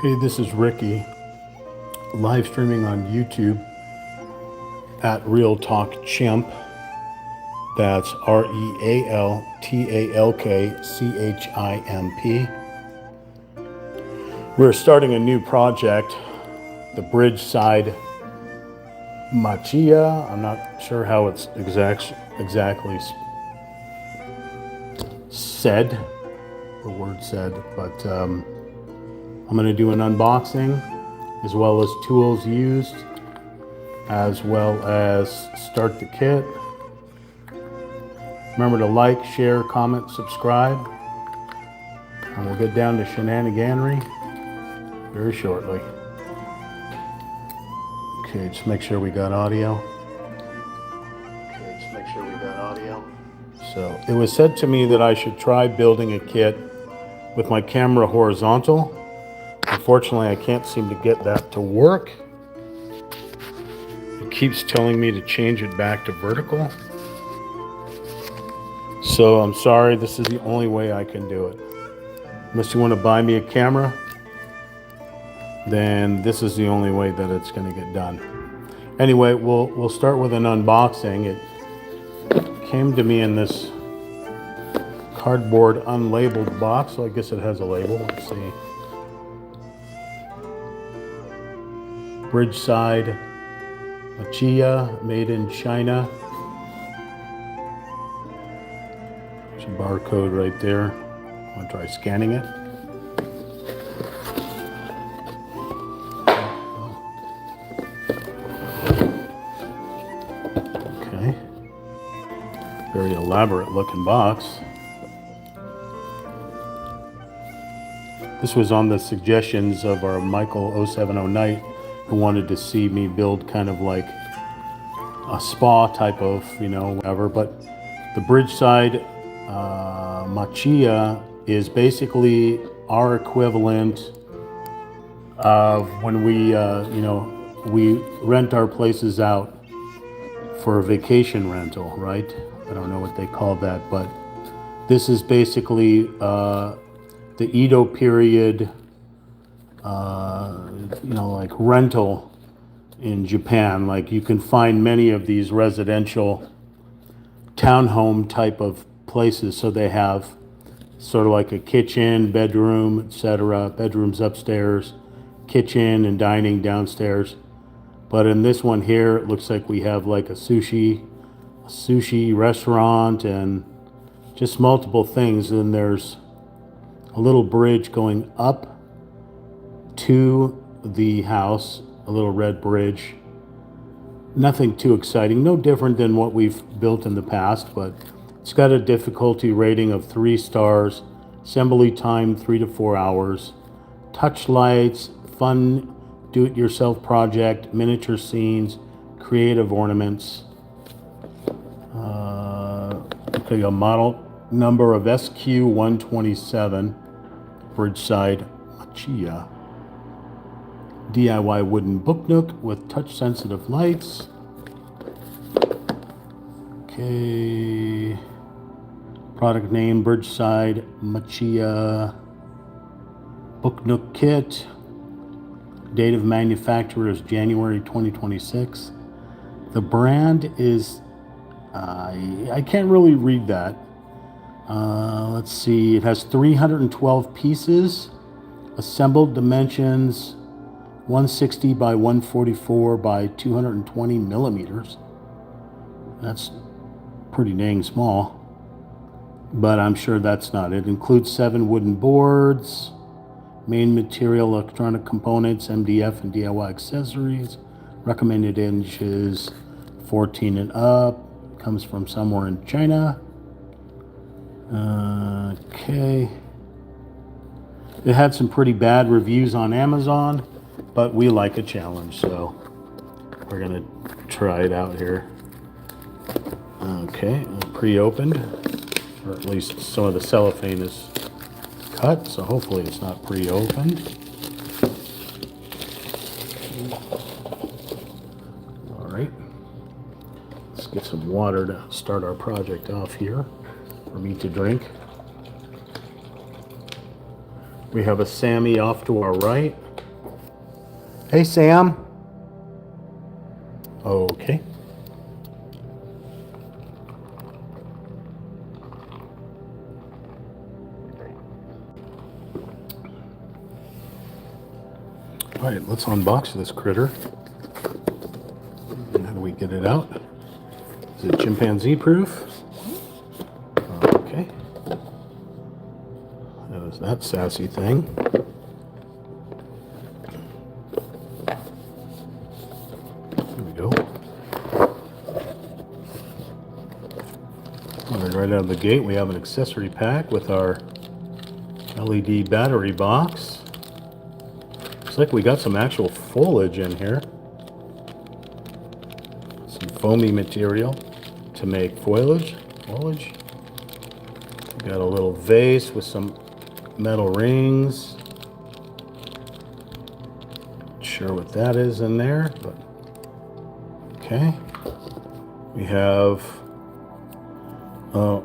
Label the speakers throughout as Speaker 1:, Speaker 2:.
Speaker 1: Hey, this is Ricky, live streaming on YouTube at Real Talk Chimp. That's RealTalkChimp. We're starting a new project, the Bridgeside Machiya. I'm not sure how it's exactly said, the word said, but I'm going to do an unboxing as well as tools used, as well as start the kit. Remember to like, share, comment, subscribe, and we'll get down to shenaniganery very shortly. Okay, just make sure we got audio. So it was said to me that I should try building a kit with my camera horizontal. Unfortunately, I can't seem to get that to work. It keeps telling me to change it back to vertical. So I'm sorry, this is the only way I can do it. Unless you want to buy me a camera, then this is the only way that it's going to get done. Anyway, we'll start with an unboxing. It came to me in this cardboard unlabeled box, so I guess it has a label. Let's see. Bridgeside Machiya, made in China. There's a barcode right there. I'm gonna try scanning it. Okay. Very elaborate looking box. This was on the suggestions of our Michael 070 Knight, who wanted to see me build kind of like a spa type of, whatever. But the Bridgeside Machiya is basically our equivalent of when we, we rent our places out for a vacation rental, right? I don't know what they call that, but this is basically the Edo period, like rental in Japan. Like you can find many of these residential townhome type of places. So they have sort of like a kitchen, bedroom, etc. Bedrooms upstairs, kitchen and dining downstairs. But in this one here, it looks like we have like a sushi restaurant and just multiple things. And there's a little bridge going up to the house, a little red bridge. Nothing too exciting, no different than what we've built in the past, but it's got a difficulty rating of 3 stars, assembly time 3 to 4 hours, touch lights, fun do-it-yourself project, miniature scenes, creative ornaments. Okay, a model number of SQ127, Bridgeside Machiya. DIY wooden book nook with touch-sensitive lights. Okay. Product name, Bridgeside Machiya book nook kit. Date of manufacture is January 2026. The brand is, I can't really read that. Let's see, it has 312 pieces. Assembled dimensions 160 by 144 by 220 millimeters. That's pretty dang small, but I'm sure that's not it. Includes 7 wooden boards, main material, electronic components, MDF and DIY accessories. Recommended inches 14 and up. Comes from somewhere in China. Okay. It had some pretty bad reviews on Amazon, but we like a challenge, so we're gonna try it out here. Okay, pre-opened, or at least some of the cellophane is cut, so hopefully it's not pre-opened. All right, let's get some water to start our project off here for me to drink. We have a Sammy off to our right. Hey, Sam. Okay. All right, let's unbox this critter. How do we get it out? Is it chimpanzee proof? Okay. That is that sassy thing. Here we go. All right, right out of the gate, we have an accessory pack with our LED battery box. Looks like we got some actual foliage in here. Some foamy material to make foliage. We got a little vase with some metal rings. Not sure what that is in there, but okay. We have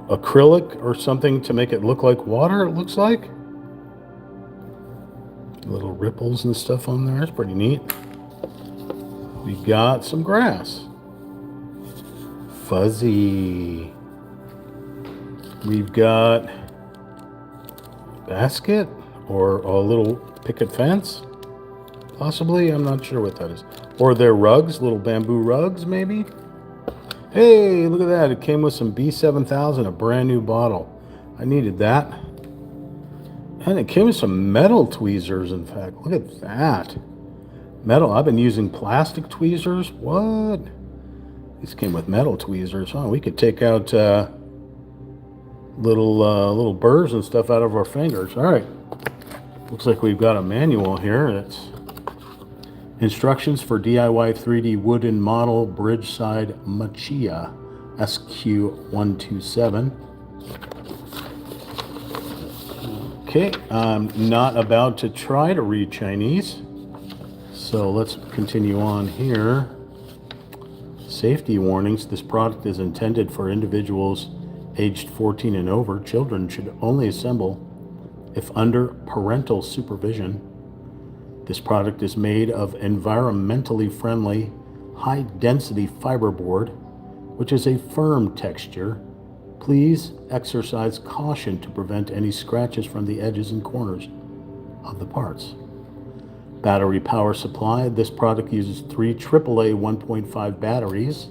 Speaker 1: acrylic or something to make it look like water, it looks like. Little ripples and stuff on there. It's pretty neat. We got some grass. Fuzzy. We've got a basket or a little picket fence. Possibly. I'm not sure what that is. Or they're rugs, little bamboo rugs maybe. Hey, look at that. It came with some B7000, a brand new bottle. I needed that. And it came with some metal tweezers, in fact. Look at that. Metal. I've been using plastic tweezers. What? These came with metal tweezers. Oh, we could take out little burrs and stuff out of our fingers. All right. Looks like we've got a manual here. It's instructions for DIY 3D wooden model Bridgeside Machiya SQ127. Okay, I'm not about to try to read Chinese, so let's continue on here. Safety warnings. This product is intended for individuals aged 14 and over. Children should only assemble if under parental supervision. This product is made of environmentally friendly, high-density fiberboard, which is a firm texture. Please exercise caution to prevent any scratches from the edges and corners of the parts. Battery power supply. This product uses 3 AAA 1.5 batteries.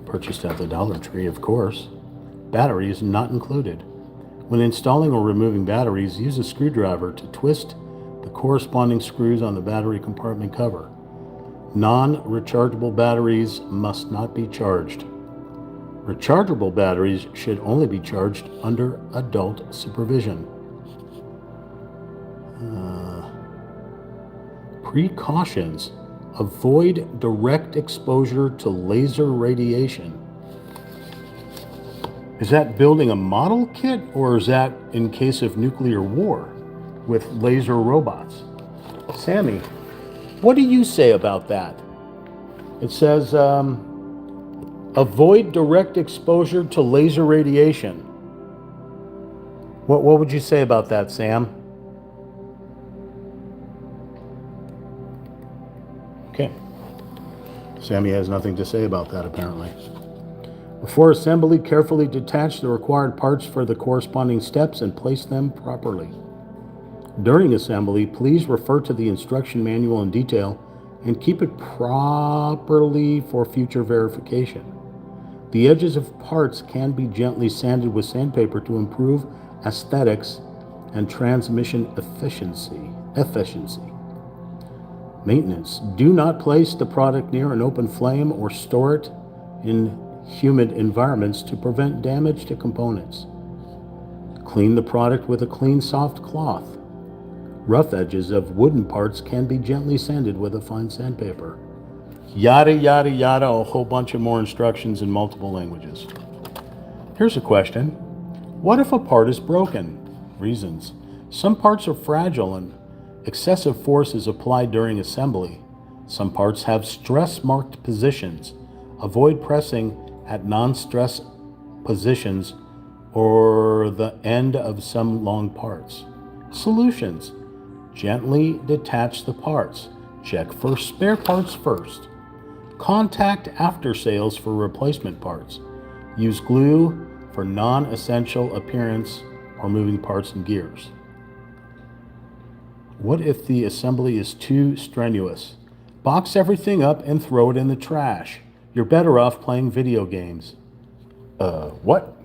Speaker 1: Purchased at the Dollar Tree, of course. Batteries not included. When installing or removing batteries, use a screwdriver to twist the corresponding screws on the battery compartment cover. Non-rechargeable batteries must not be charged. Rechargeable batteries should only be charged under adult supervision. Precautions. Avoid direct exposure to laser radiation. Is that building a model kit, or is that in case of nuclear war with laser robots? Sammy, what do you say about that? It says, avoid direct exposure to laser radiation. What would you say about that, Sam? Okay. Sammy has nothing to say about that, apparently. Before assembly, carefully detach the required parts for the corresponding steps and place them properly. During assembly, please refer to the instruction manual in detail and keep it properly for future verification. The edges of parts can be gently sanded with sandpaper to improve aesthetics and transmission efficiency. Maintenance. Do not place the product near an open flame or store it in humid environments to prevent damage to components. Clean the product with a clean, soft cloth. Rough edges of wooden parts can be gently sanded with a fine sandpaper. Yada, yada, yada, a whole bunch of more instructions in multiple languages. Here's a question. What if a part is broken? Reasons. Some parts are fragile and excessive force is applied during assembly. Some parts have stress-marked positions. Avoid pressing at non-stress positions or the end of some long parts. solutions. Gently detach the parts. Check for spare parts first. Contact after sales for replacement parts. Use glue for non-essential appearance or moving parts and gears. What if the assembly is too strenuous? Box everything up and throw it in the trash. You're better off playing video games. What?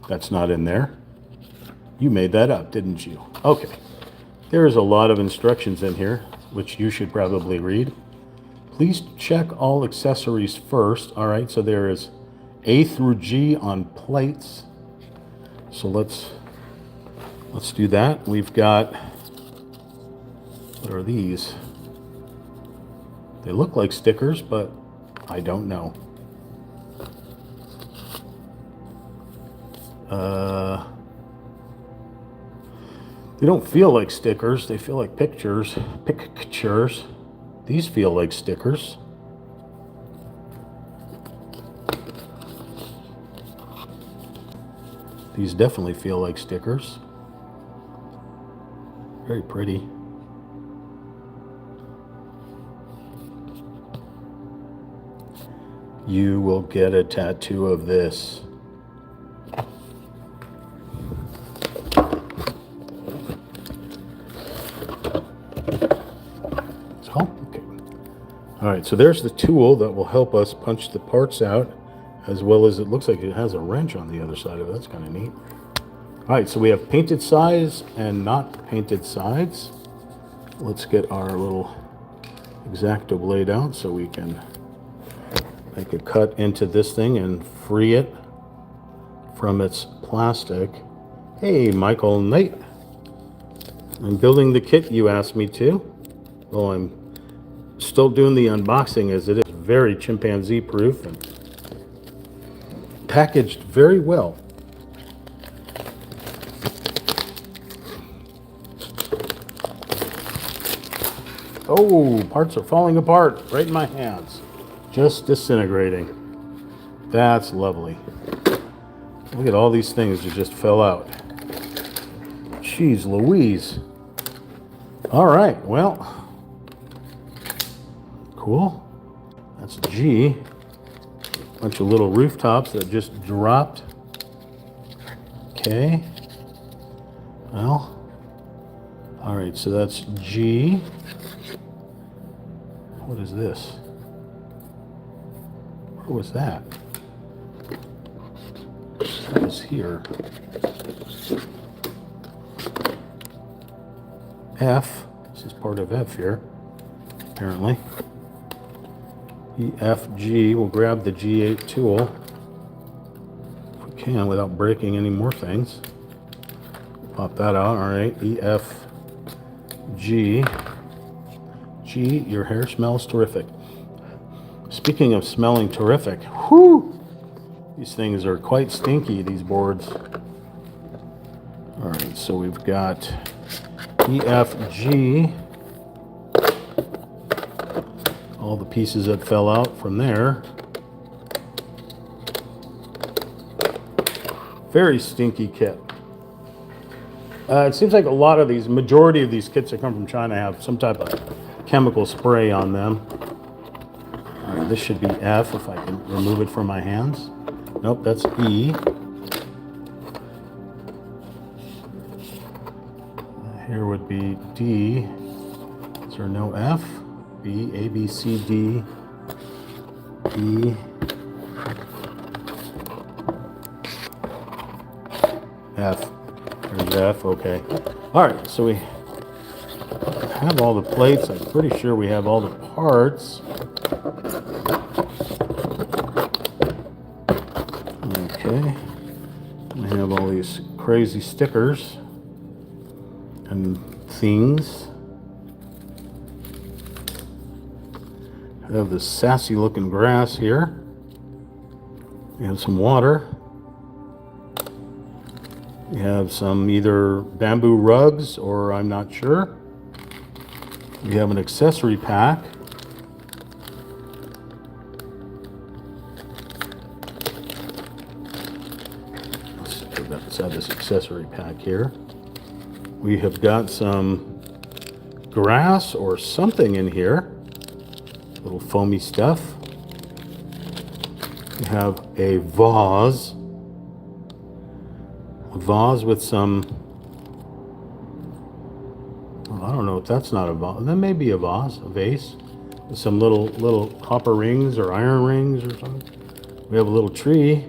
Speaker 1: That's not in there. You made that up, didn't you? Okay. There's a lot of instructions in here, which you should probably read. Please check all accessories first. All right, so there is A through G on plates. So let's do that. We've got, what are these? They look like stickers, but I don't know. They don't feel like stickers. They feel like pictures. Pictures. These feel like stickers. These definitely feel like stickers. Very pretty. You will get a tattoo of this. All right, so there's the tool that will help us punch the parts out, as well as it looks like it has a wrench on the other side of it. That's kind of neat. All right, so we have painted sides and not painted sides. Let's get our little X-Acto blade out so we can make a cut into this thing and free it from its plastic. Hey, Michael Knight. I'm building the kit you asked me to. Well, I'm still doing the unboxing, as it is very chimpanzee proof and packaged very well. Oh, parts are falling apart right in my hands, just disintegrating. That's lovely. Look at all these things that just fell out. Jeez Louise. All right, well, cool. That's G. Bunch of little rooftops that just dropped. Okay. Well, all right, so that's G. What is this? Where was that? That was here. F. This is part of F here, apparently. E, F, G. We'll grab the G8 tool if we can without breaking any more things. Pop that out. All right. E, F, G. G, your hair smells terrific. Speaking of smelling terrific, whoo! These things are quite stinky, these boards. All right, so we've got E, F, G. All the pieces that fell out from there. Very stinky kit. It seems like a lot of these, majority of these kits that come from China have some type of chemical spray on them. All right, this should be F if I can remove it from my hands. Nope, that's E. Here would be D. Is there no F? B, A, B, C, D, E, F. There's F, okay. All right, so we have all the plates. I'm pretty sure we have all the parts. Okay. We have all these crazy stickers and things. We have this sassy looking grass here. We have some water. We have some either bamboo rugs or I'm not sure. We have an accessory pack. Let's have this accessory pack here. We have got some grass or something in here. Little foamy stuff. We have a vase. A vase with some, well, I don't know if that's not a vase. That may be a vase, a vase. With some little copper rings or iron rings or something. We have a little tree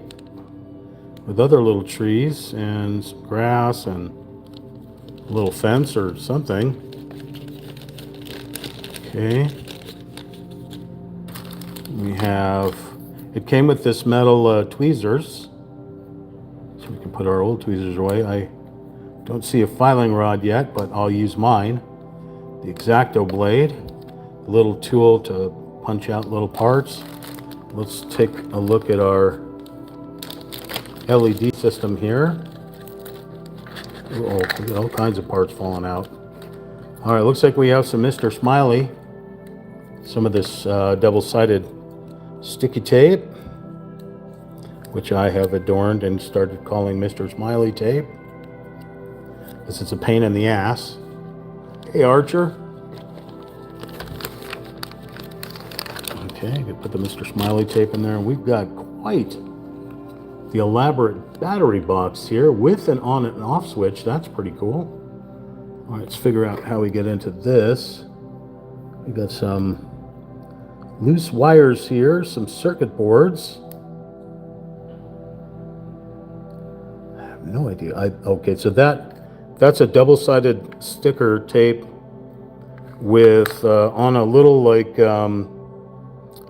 Speaker 1: with other little trees and some grass and a little fence or something. Okay. We have, it came with this metal tweezers. So we can put our old tweezers away. I don't see a filing rod yet, but I'll use mine. The X-Acto blade, a little tool to punch out little parts. Let's take a look at our LED system here. Oh, we got all kinds of parts falling out. All right, looks like we have some Mr. Smiley. Some of this double-sided sticky tape, which I have adorned and started calling Mr. Smiley tape, because it's a pain in the ass. Hey, Archer. Okay, I can put the Mr. Smiley tape in there. We've got quite the elaborate battery box here with an on and off switch. That's pretty cool. All right, let's figure out how we get into this. We got some loose wires here, some circuit boards. I have no idea. Okay, so that's a double-sided sticker tape with on a little like a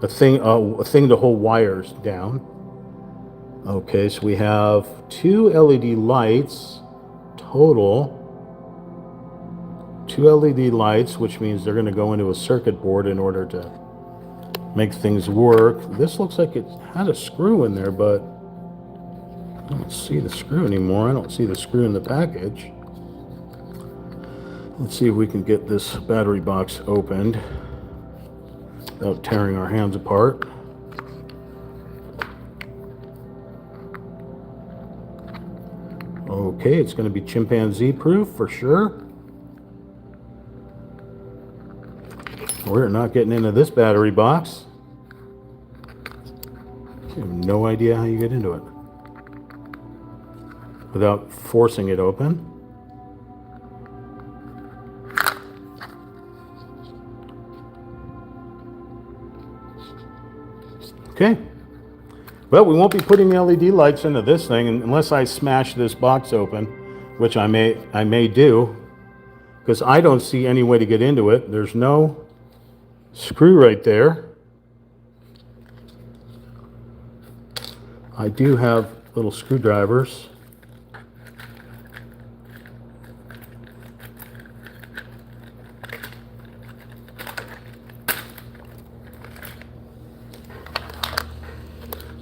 Speaker 1: thing to hold wires down. Okay, so we have 2 LED lights total. 2 LED lights, which means they're going to go into a circuit board in order to make things work. This looks like it had a screw in there, but I don't see the screw anymore. I don't see the screw in the package. Let's see if we can get this battery box opened without tearing our hands apart. Okay, it's going to be chimpanzee proof for sure. We're not getting into this battery box. I have no idea how you get into it without forcing it open. Okay. Well, we won't be putting LED lights into this thing unless I smash this box open, which I may do, because I don't see any way to get into it. There's no screw right there. I do have little screwdrivers.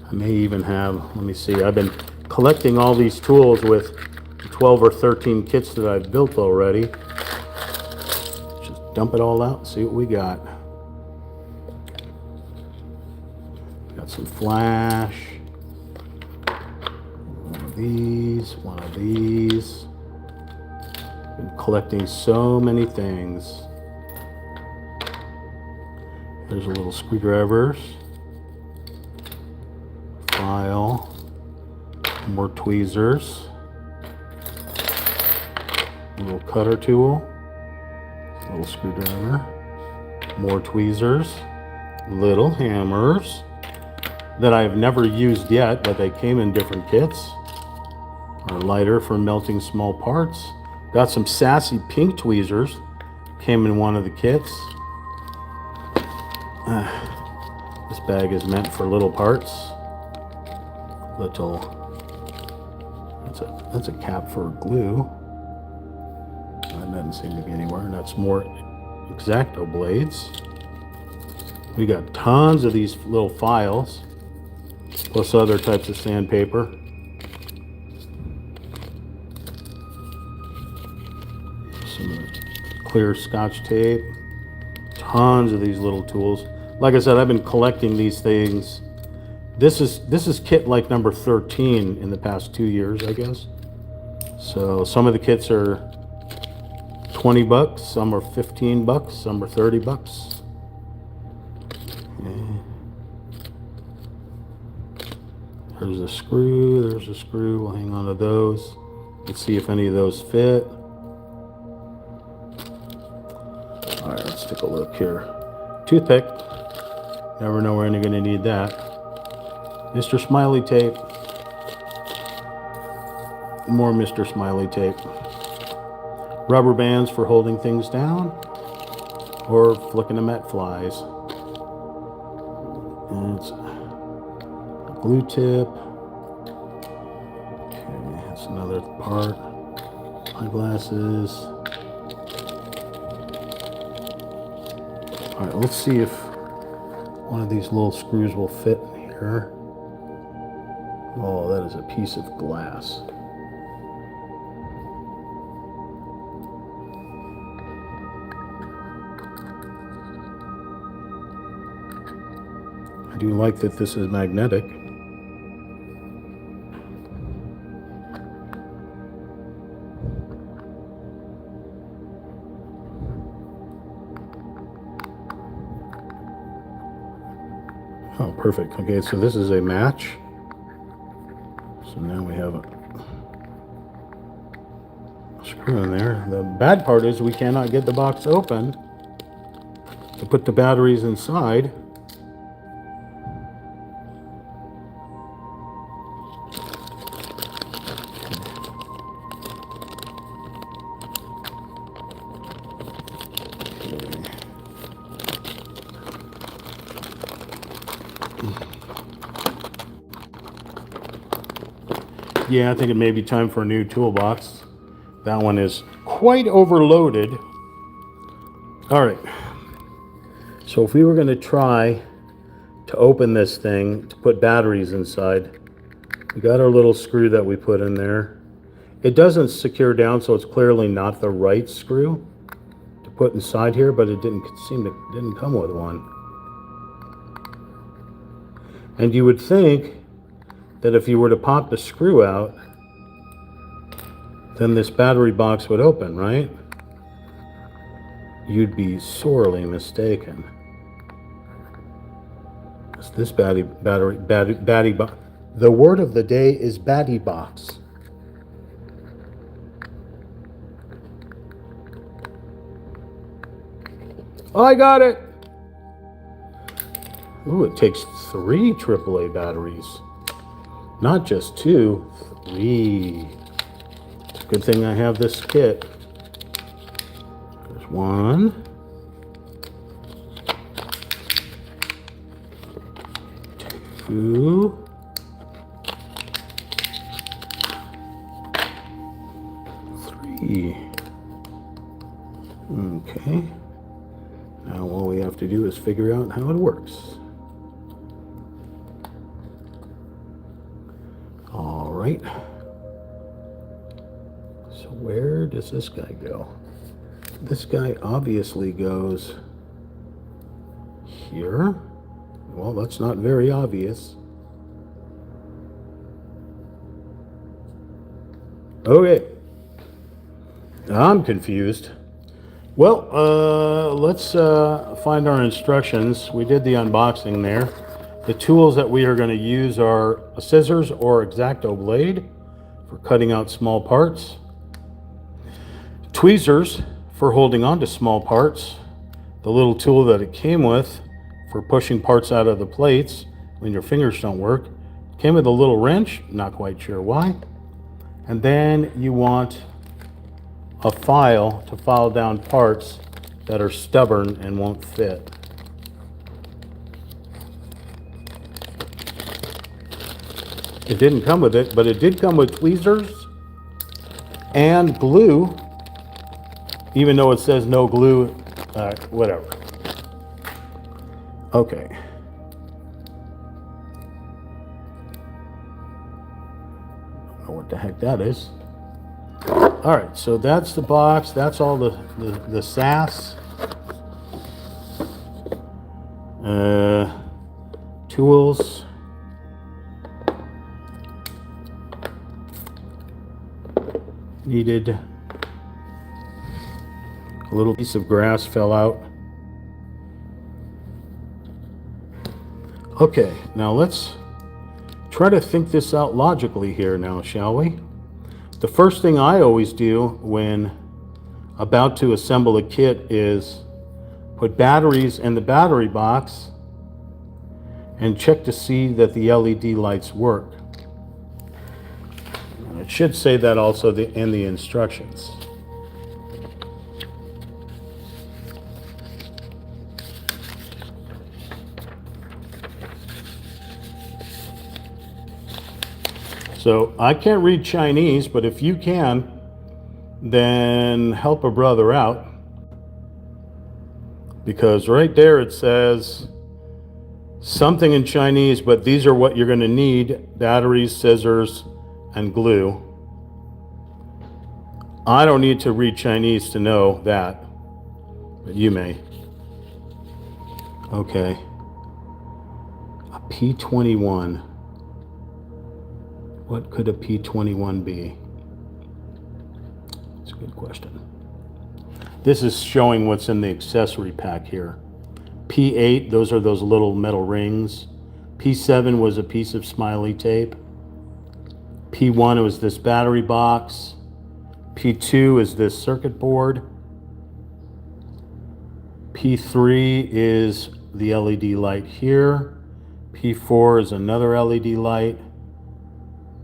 Speaker 1: I may even have, let me see, I've been collecting all these tools with 12 or 13 kits that I've built already. Just dump it all out and see what we got. Got some flash. One of these. Been collecting so many things. There's a little screwdrivers. File, more tweezers, a little cutter tool, a little screwdriver, more tweezers, little hammers that I've never used yet, but they came in different kits. Our lighter for melting small parts. Got some sassy pink tweezers, came in one of the kits. This bag is meant for little parts. That's a cap for glue. That doesn't seem to be anywhere. And that's more X-Acto blades. We got tons of these little files, plus other types of sandpaper. Some clear Scotch tape. Tons of these little tools. Like I said, I've been collecting these things. This is kit like number 13 in the past 2 years, I guess. So some of the kits are 20 bucks, some are 15 bucks, some are 30 bucks. Okay. There's a screw, there's a screw. We'll hang on to those. Let's see if any of those fit. All right, let's take a look here. Toothpick. Never know when you're going to need that. Mr. Smiley tape. More Mr. Smiley tape. Rubber bands for holding things down or flicking them at flies. And it's a glue tip. Okay, that's another part. Eyeglasses. All right, let's see if one of these little screws will fit in here. Oh, that is a piece of glass. I do like that this is magnetic. Oh, perfect. Okay, so this is a match. So now we have a screw in there. The bad part is we cannot get the box open to put the batteries inside. Yeah, I think it may be time for a new toolbox. That one is quite overloaded. All right. So if we were going to try to open this thing to put batteries inside, we got our little screw that we put in there. It doesn't secure down, so it's clearly not the right screw to put inside here, but it didn't come with one. And you would think that if you were to pop the screw out, then this battery box would open, right? You'd be sorely mistaken. It's this batty box. The word of the day is batty box. Oh, I got it. Ooh, it takes 3 AAA batteries. Not just 2, 3. Good thing I have this kit. There's 1. 2. 3. Okay. Now all we have to do is figure out how it works. All right. So where does this guy go? This guy obviously goes here. Well, that's not very obvious. Okay. I'm confused. Well, let's find our instructions. We did the unboxing there. The tools that we are going to use are a scissors or X-Acto blade for cutting out small parts, tweezers for holding on to small parts, the little tool that it came with for pushing parts out of the plates when your fingers don't work. It came with a little wrench, not quite sure why. And then you want a file to file down parts that are stubborn and won't fit. It didn't come with it, but it did come with tweezers and glue, even though it says no glue, whatever. Okay. I don't know what the heck that is. All right, so that's the box. That's all the sass. Tools. Needed. A little piece of grass fell out. Okay, now let's try to think this out logically here now, shall we? The first thing I always do when about to assemble a kit is put batteries in the battery box and check to see that the LED lights work. And it should say that also in the instructions. So I can't read Chinese, but if you can, then help a brother out. Because right there it says something in Chinese, but these are what you're going to need: batteries, scissors, and glue. I don't need to read Chinese to know that, but you may. Okay. A P21. What could a P21 be? That's a good question. This is showing what's in the accessory pack here. P8, those are those little metal rings. P7 was a piece of smiley tape. P1 was this battery box. P2 is this circuit board. P3 is the LED light here. P4 is another LED light.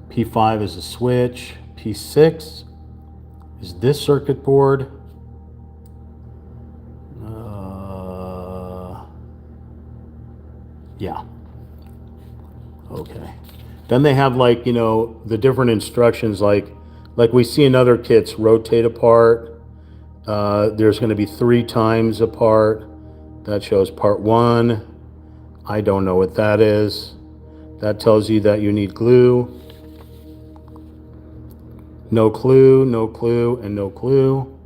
Speaker 1: P5 is a switch. P6 is this circuit board. Yeah. Okay. Then they have, like, you know, the different instructions, like we see in other kits: rotate apart. There's going to be 3 times apart. That shows part 1. I don't know what that is. That tells you that you need glue. No clue, no clue, and no clue.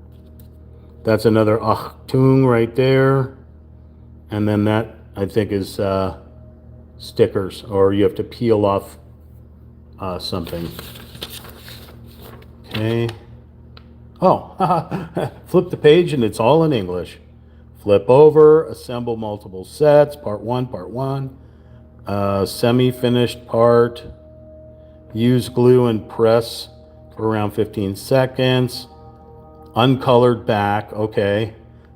Speaker 1: That's another Achtung right there. And then that, I think, is stickers, or you have to peel off something. Okay. Oh, flip the page and it's all in English. Flip over, assemble multiple sets, part 1, semi-finished part, use glue and press for around 15 seconds, uncolored back, okay,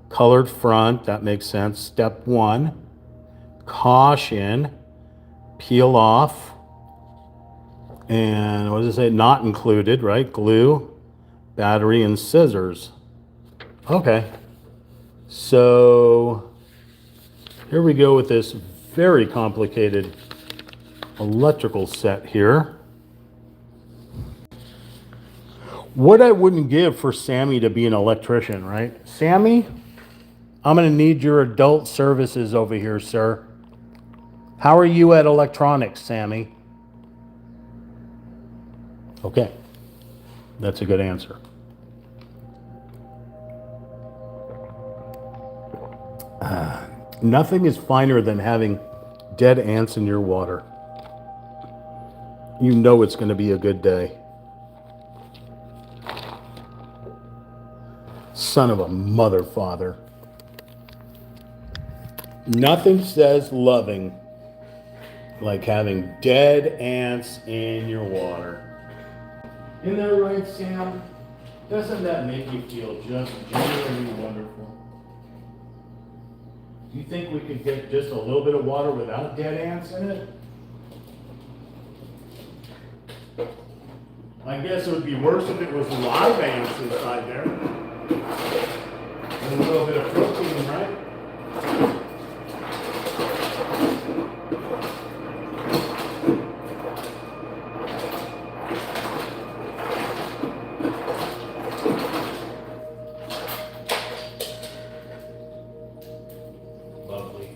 Speaker 1: colored front, that makes sense. Step 1, caution, peel off, and what does it say? Not included, right? Glue, battery, and scissors. Okay, so here we go with this very complicated electrical set here. What I wouldn't give for Sammy to be an electrician, right? Sammy, I'm going to need your adult services over here, sir. How are you at electronics, Sammy? Okay, that's a good answer. Nothing is finer than having dead ants in your water. You know it's going to be a good day. Son of a mother, father. Nothing says loving like having dead ants in your water. Isn't that right, Sam? Doesn't that make you feel just genuinely wonderful? Do you think we could get just a little bit of water without dead ants in it? I guess it would be worse if it was live ants inside there. And a little bit of protein, right? Lovely.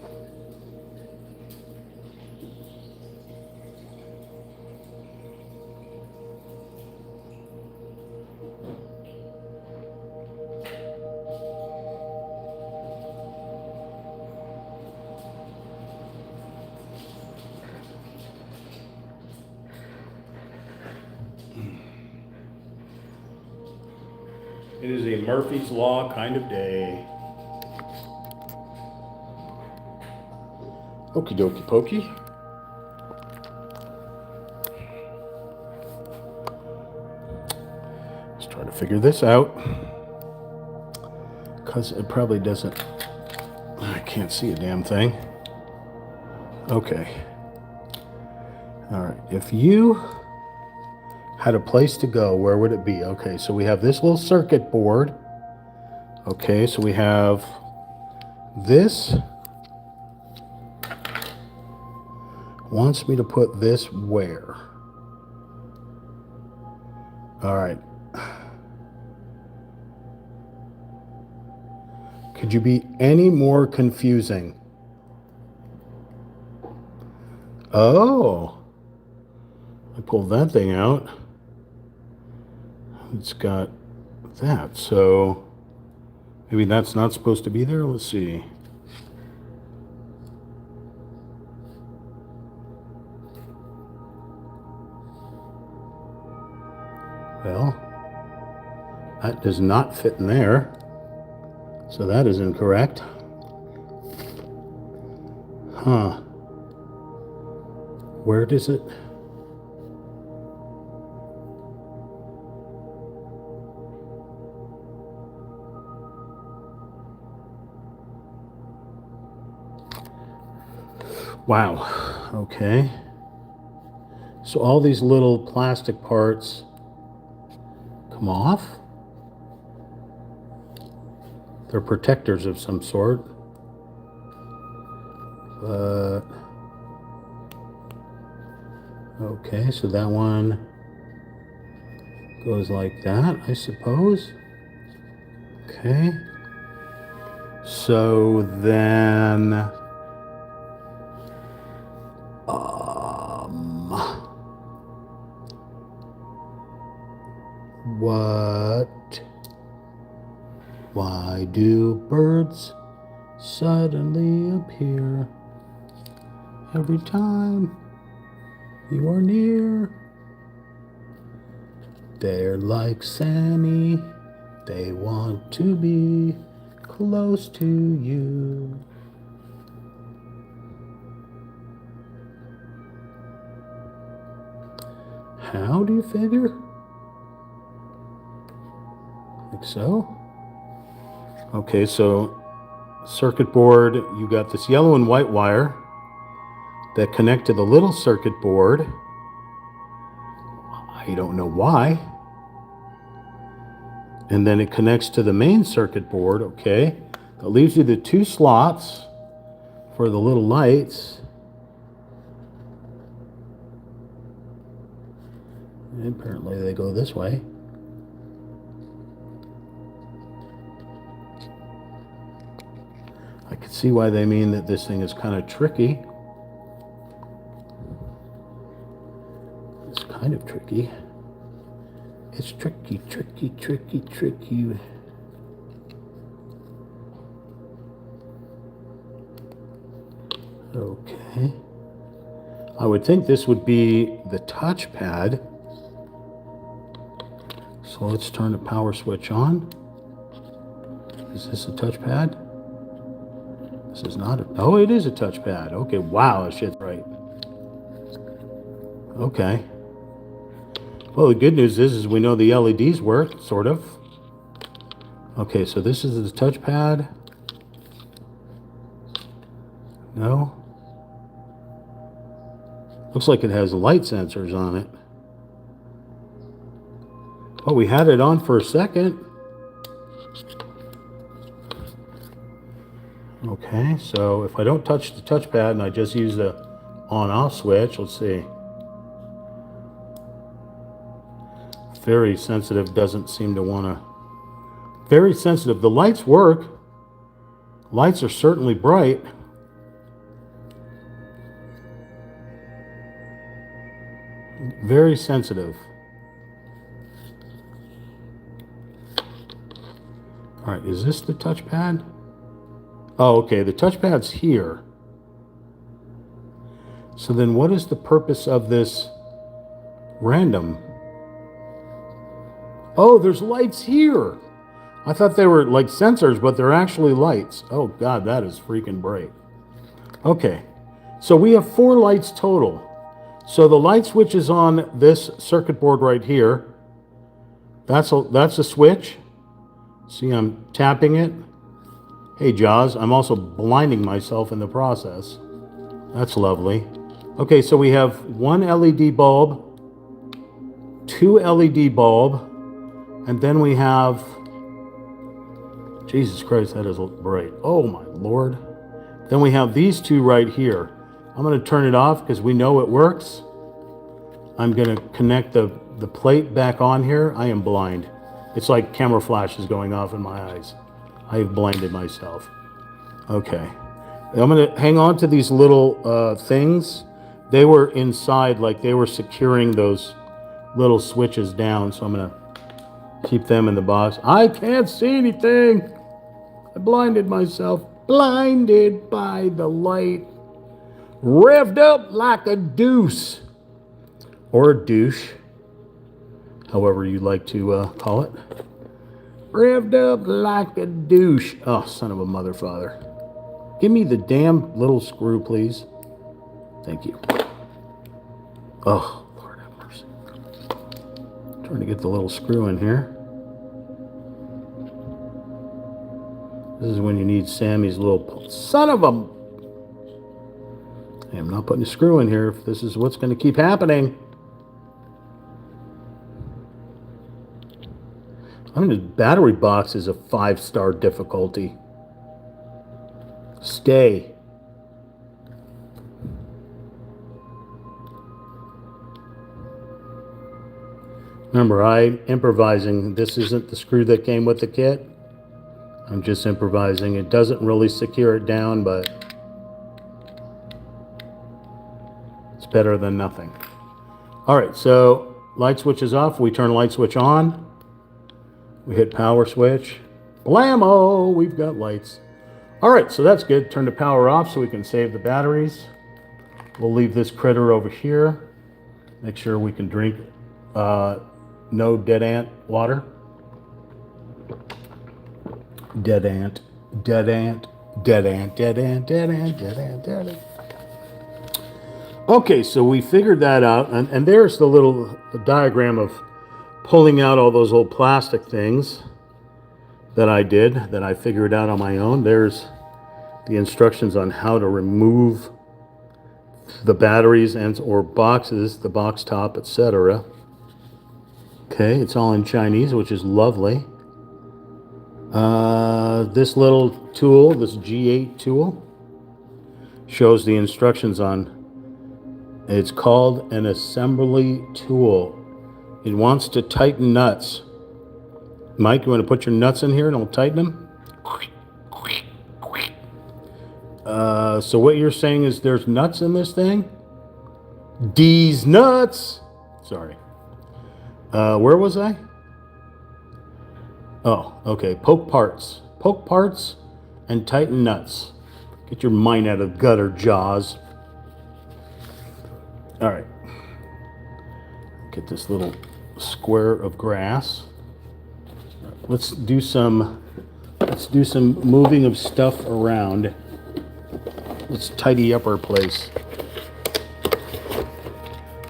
Speaker 1: It is a Murphy's Law kind of day. Okie dokie pokey. Let's try to figure this out. Because it probably doesn't... I can't see a damn thing. Okay. All right. If you had a place to go, where would it be? Okay, so we have this little circuit board. Okay, so we have this. Wants me to put this where? All right. Could you be any more confusing? Oh, I pulled that thing out. It's got that, so maybe that's not supposed to be there. Let's see. Well, that does not fit in there, so that is incorrect. Huh. Where does it? Wow. Okay. So all these little plastic parts come off. They're protectors of some sort. But okay, so that one goes like that, I suppose. Okay. So then what? Why do birds suddenly appear every time you are near? They're like Sammy, they want to be close to you. How do you figure? Like so? Okay, so circuit board, you got this yellow and white wire that connect to the little circuit board. I don't know why. And then it connects to the main circuit board, okay? That leaves you the two slots for the little lights. And apparently they go this way. I can see why they mean that this thing is kind of tricky. It's kind of tricky. It's tricky, tricky, tricky, tricky. Okay. I would think this would be the touchpad. So let's turn the power switch on. Is this a touchpad? This is not a... Oh, it is a touchpad. Okay, wow, that shit's right. Okay. Well, the good news is we know the LEDs work, sort of. Okay, so this is the touchpad. No. Looks like it has light sensors on it. Oh, we had it on for a second. Okay, so if I don't touch the touchpad and I just use the on-off switch, let's see. Very sensitive, doesn't seem to want to... Very sensitive. The lights work. Lights are certainly bright. Very sensitive. All right, is this the touchpad? Oh, okay, the touchpad's here. So then what is the purpose of this random? Oh, there's lights here. I thought they were like sensors, but they're actually lights. Oh God, that is freaking bright. Okay, so we have 4 lights total. So the light switch is on this circuit board right here. That's a switch. See, I'm tapping it. Hey, Jaws, I'm also blinding myself in the process. That's lovely. Okay, so we have 1 LED bulb, 2 LED bulb, and then we have... Jesus Christ, that is bright. Oh, my Lord. Then we have these 2 right here. I'm going to turn it off because we know it works. I'm going to connect the plate back on here. I am blind. It's like camera flash is going off in my eyes. I have blinded myself. Okay. I'm going to hang on to these little things. They were inside, like they were securing those little switches down. So I'm going to keep them in the box. I can't see anything. I blinded myself. Blinded by the light. Revved up like a deuce. Or a douche. However you like to call it. Revved up like a douche. Oh, son of a mother father. Give me the damn little screw, please. Thank you. Oh, Lord have mercy. Trying to get the little screw in here. This is when you need Sammy's little... Son of a... I am not putting a screw in here if this is what's going to keep happening. I mean, this battery box is a 5-star difficulty. Stay. Remember, I'm improvising. This isn't the screw that came with the kit. I'm just improvising. It doesn't really secure it down, but it's better than nothing. All right, so light switch is off. We turn light switch on. We hit power switch. Blammo! We've got lights. All right, so that's good. Turn the power off so we can save the batteries. We'll leave this critter over here. Make sure we can drink no dead ant water. Dead ant, dead ant, dead ant, dead ant, dead ant, dead ant, dead ant. Okay, so we figured that out, and there's the little diagram of pulling out all those old plastic things that I figured out on my own. There's the instructions on how to remove the batteries and or boxes, the box top, etc. Okay, it's all in Chinese, which is lovely. This little tool, this G8 tool, shows the instructions on. It's called an assembly tool. It wants to tighten nuts. Mike, you want to put your nuts in here and I'll tighten them? So what you're saying is there's nuts in this thing? D's nuts! Sorry. Where was I? Oh, okay. Poke parts. Poke parts and tighten nuts. Get your mind out of the gutter, Jaws. All right. Get this little square of grass. Let's do some moving of stuff around. Let's tidy up our place.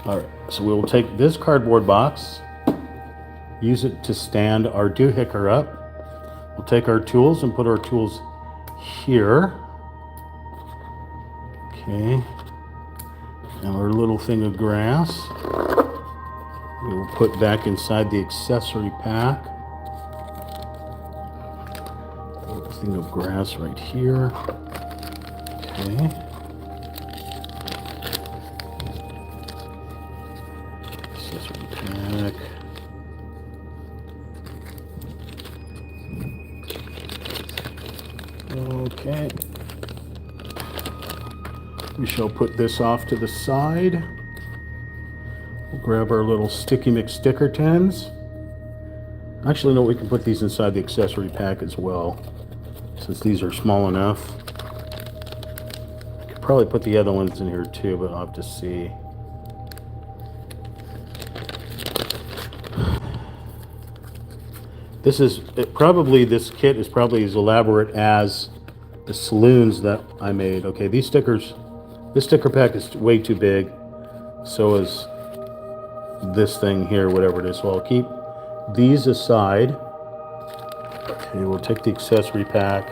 Speaker 1: All right, so we will take this cardboard box, use it to stand our doohickey up. We'll take our tools and put our tools here. Okay. And our little thing of grass we will put back inside the accessory pack. A little thing of grass right here. Okay. Accessory pack. Okay. We shall put this off to the side. We'll grab our little Sticky McSticker tins. Actually, no, we can put these inside the accessory pack as well, since these are small enough. Could probably put the other ones in here too, but I'll have to see. This kit is probably as elaborate as the saloons that I made. Okay, this sticker pack is way too big. So is this thing here, whatever it is. So I'll keep these aside. Okay, we'll take the accessory pack,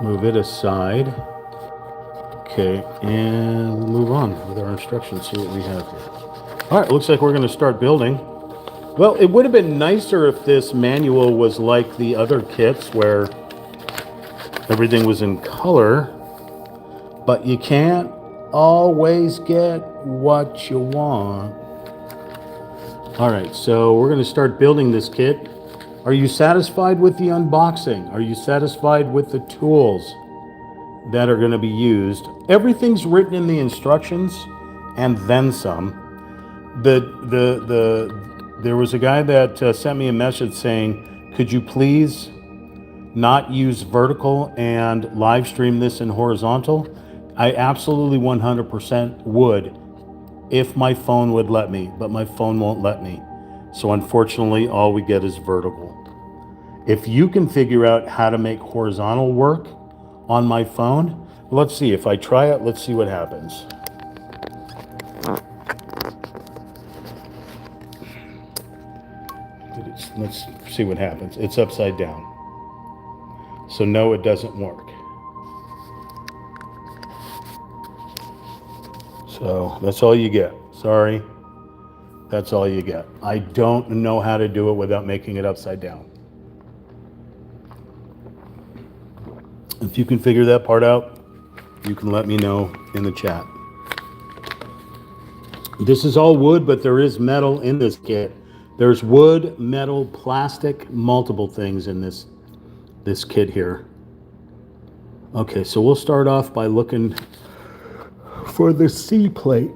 Speaker 1: move it aside. Okay, and we'll move on with our instructions, see what we have here. All right, looks like we're gonna start building. Well, it would have been nicer if this manual was like the other kits where everything was in color, but you can't always get what you want. All right, so we're gonna start building this kit. Are you satisfied with the unboxing? Are you satisfied with the tools that are gonna be used? Everything's written in the instructions and then some. There was a guy that sent me a message saying, could you please not use vertical and live stream this in horizontal? I absolutely 100% would if my phone would let me, but my phone won't let me. So unfortunately, all we get is vertical. If you can figure out how to make horizontal work on my phone, let's see. If I try it, let's see what happens. Let's see what happens. It's upside down. So no, it doesn't work. So that's all you get. Sorry. That's all you get. I don't know how to do it without making it upside down. If you can figure that part out, you can let me know in the chat. This is all wood, but there is metal in this kit. There's wood, metal, plastic, multiple things in this kit here. Okay, so we'll start off by looking for the C plate.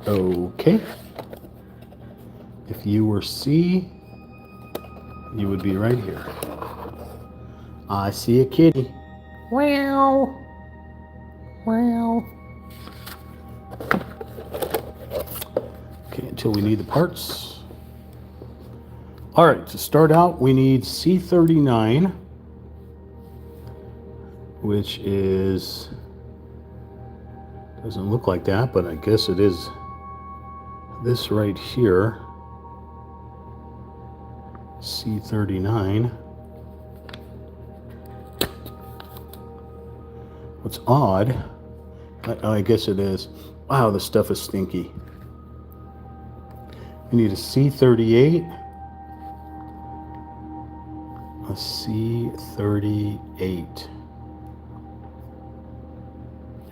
Speaker 1: Okay. If you were C, you would be right here. I see a kitty. Wow. Wow. Okay, until we need the parts. All right, to start out, we need C39, which is, doesn't look like that, but I guess it is this right here. C39. What's odd, I guess it is, wow, this stuff is stinky. We need a C38, a C38.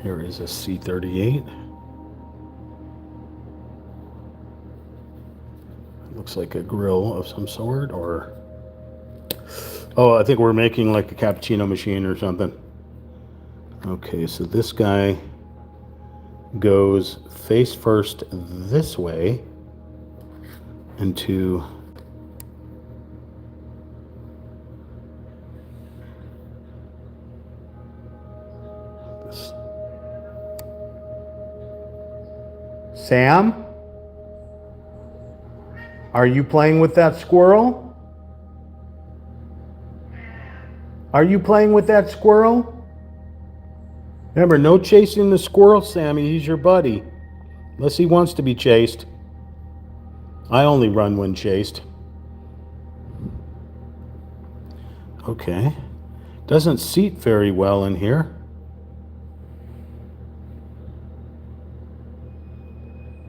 Speaker 1: Here is a C38. Looks like a grill of some sort, or, oh, I think we're making like a cappuccino machine or something. Okay, so this guy goes face first this way into this. Sam? Are you playing with that squirrel? Are you playing with that squirrel? Remember, no chasing the squirrel, Sammy. He's your buddy. Unless he wants to be chased. I only run when chased. Okay. Doesn't seat very well in here.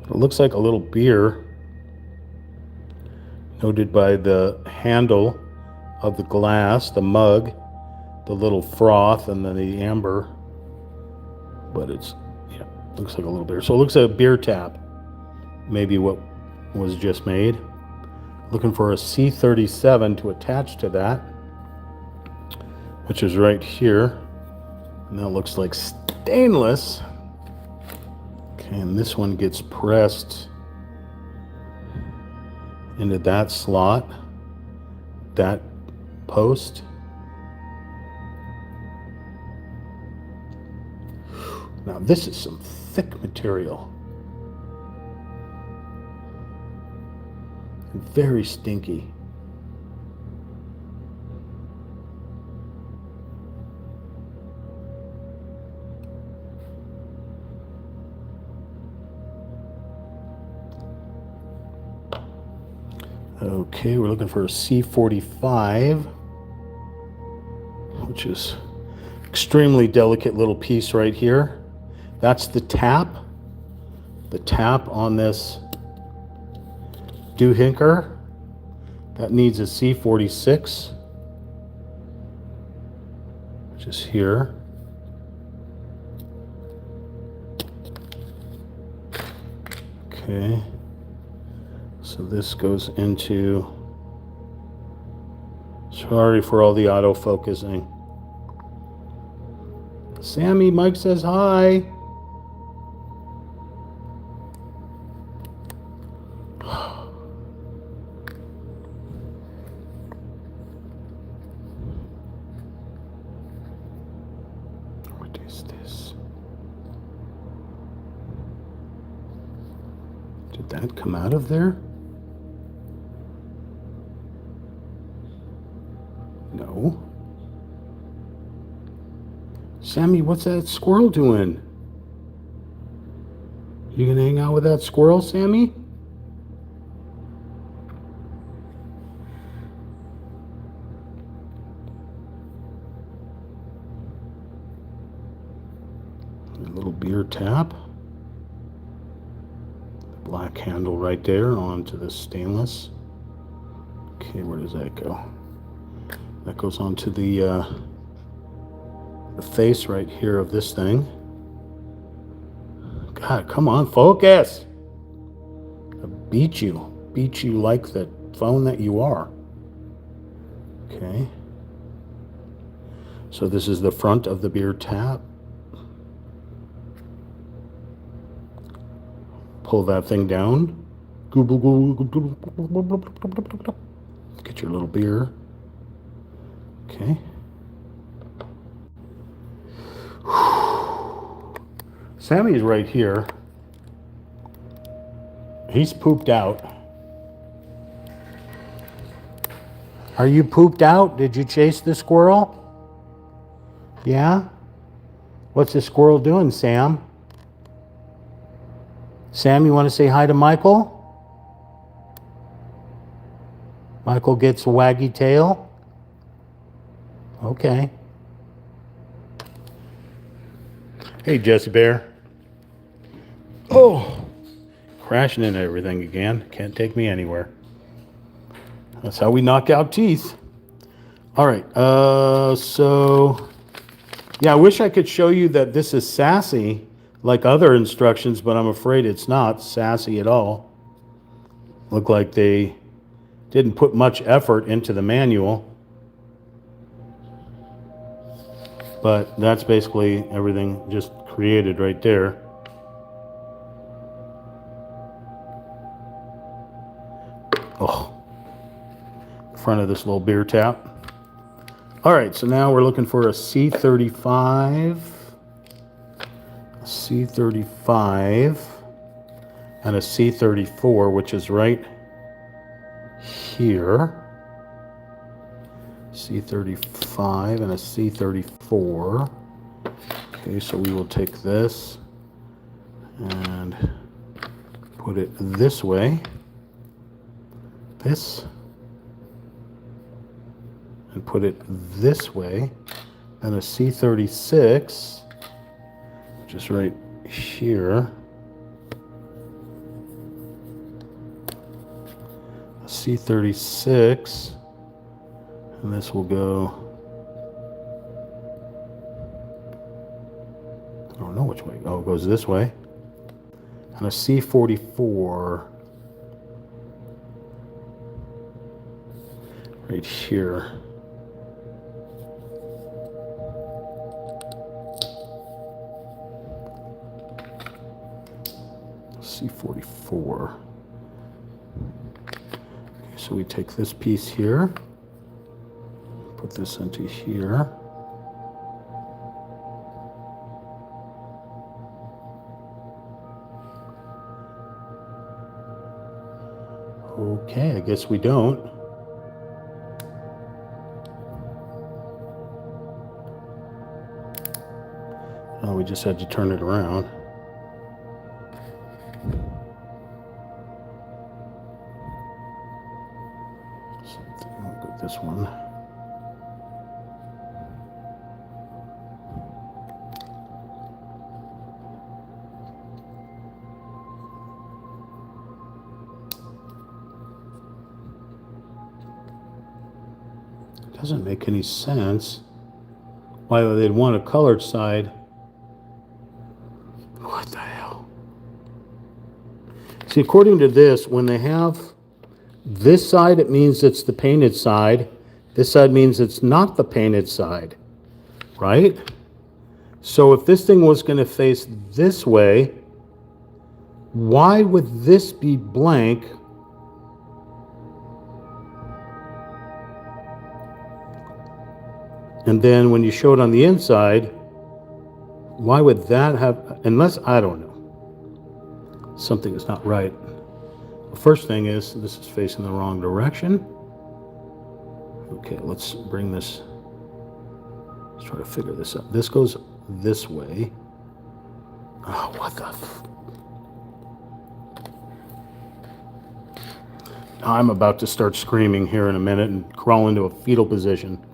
Speaker 1: It looks like a little beer. Noted by the handle of the glass, the mug, the little froth, and then the amber. But it's, yeah, looks like a little beer. So it looks like a beer tap. Maybe what was just made. Looking for a C37 to attach to that, which is right here. And that looks like stainless. Okay, and this one gets pressed into that slot, that post. Now this is some thick material. and very stinky. Okay, we're looking for a C45, which is extremely delicate little piece right here. That's the tap on this doohinker. That needs a C46, which is here. Okay, so this goes into, sorry for all the auto-focusing. Sammy, Mike says hi. What is this? Did that come out of there? No. Sammy, what's that squirrel doing? You gonna hang out with that squirrel, Sammy? A little beer tap. The black handle right there onto the stainless. Okay, where does that go? That goes onto the face right here of this thing. God, come on, focus. I beat you like the phone that you are. Okay. So this is the front of the beer tap. Pull that thing down. Get your little beer. Okay. Sammy's right here. He's pooped out. Are you pooped out? Did you chase the squirrel? Yeah? What's the squirrel doing, Sam? Sam, you want to say hi to Michael? Michael gets a waggy tail? Okay. Hey, Jesse Bear. Oh, crashing into everything again. Can't take me anywhere. That's how we knock out teeth. All right, so, yeah, I wish I could show you that this is sassy like other instructions, but I'm afraid it's not sassy at all. Look like they didn't put much effort into the manual. But that's basically everything just created right there. Oh, front of this little beer tap. All right, so now we're looking for a C35, a C35, and a C34, which is right here. C35 and a C34. Okay, so we will take this and put it this way. This. And put it this way. And a C36, which is right here. A C36. And this will go, I don't know which way. Oh, it goes this way. And a C44 right here. C44. Okay, so we take this piece here. Put this into here. Okay, I guess we don't. Oh, we just had to turn it around. Look at this one. Doesn't make any sense why they'd want a colored side. What the hell? See, according to this, when they have this side, it means it's the painted side. This side means it's not the painted side, right? So if this thing was going to face this way, why would this be blank? And then when you show it on the inside, why would that have, unless, I don't know. Something is not right. The first thing is, this is facing the wrong direction. Okay, let's bring this, let's try to figure this out. This goes this way. Oh, what the I'm about to start screaming here in a minute and crawl into a fetal position.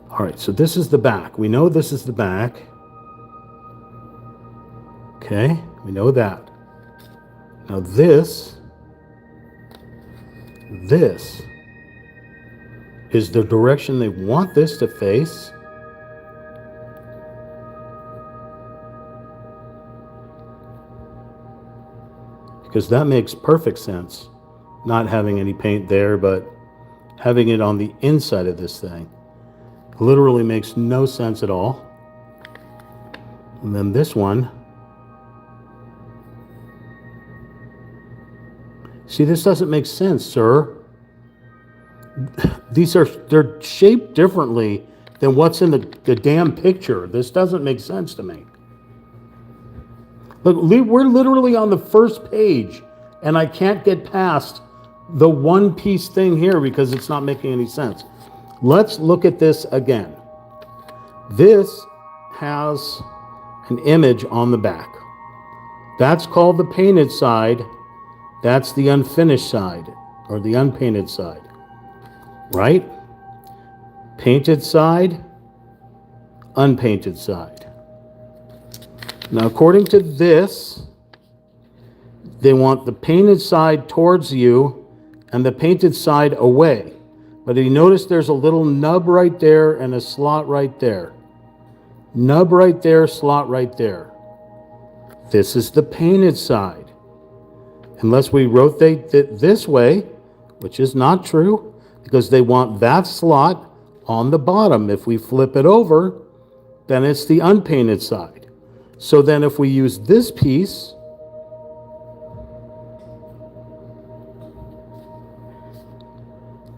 Speaker 1: All right, so this is the back. We know this is the back. Okay, we know that. Now this is the direction they want this to face. Because that makes perfect sense. Not having any paint there, but having it on the inside of this thing. Literally makes no sense at all. And then this one. See, this doesn't make sense, sir. They're shaped differently than what's in the damn picture. This doesn't make sense to me. Look, we're literally on the first page, and I can't get past the one piece thing here because it's not making any sense. Let's look at this again. This has an image on the back. That's called the painted side. That's the unfinished side, or the unpainted side, right? Painted side, unpainted side. Now, according to this, they want the painted side towards you and the painted side away. But you notice there's a little nub right there and a slot right there. Nub right there, slot right there. This is the painted side. Unless we rotate it this way, which is not true, because they want that slot on the bottom. If we flip it over, then it's the unpainted side. So then if we use this piece,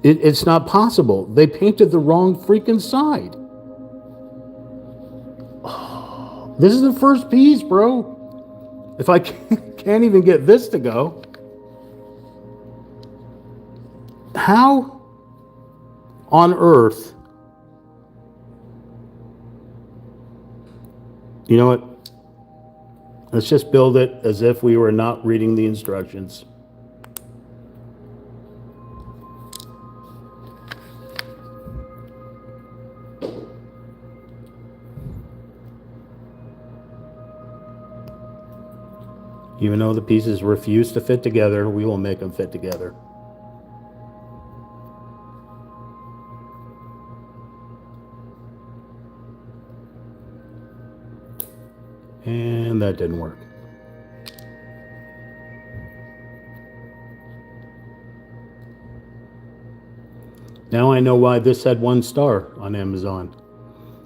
Speaker 1: it's not possible. They painted the wrong freaking side. Oh, this is the first piece, bro. If I can't even get this to go, how on earth? You know what? Let's just build it as if we were not reading the instructions. Even though the pieces refuse to fit together, we will make them fit together. And that didn't work. Now I know why this had 1 star on Amazon.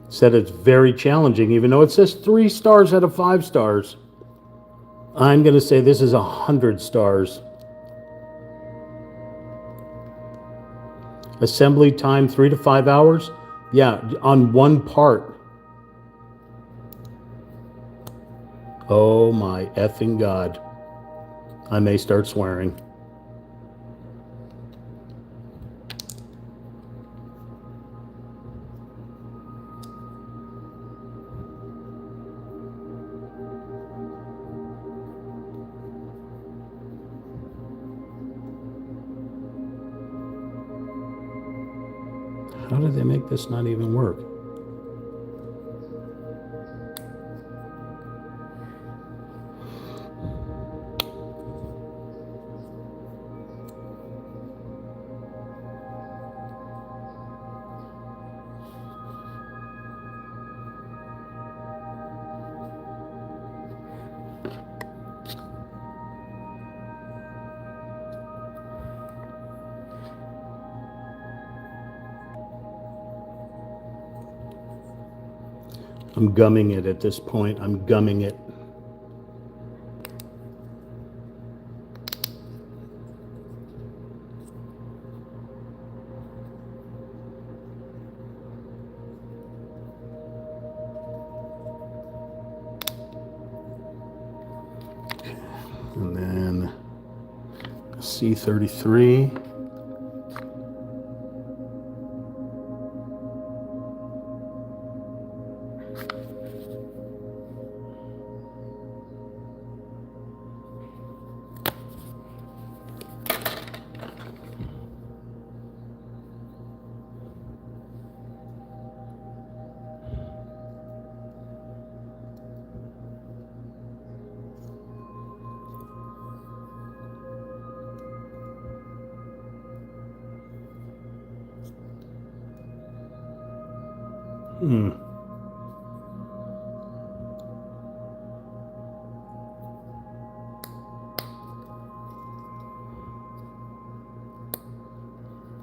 Speaker 1: It said it's very challenging, even though it says 3 stars out of 5 stars. I'm going to say this is 100 stars. Assembly time 3 to 5 hours? Yeah, on 1 part. Oh my effing God. I may start swearing. How did they make this not even work? I'm gumming it at this point. I'm gumming it. And then C33.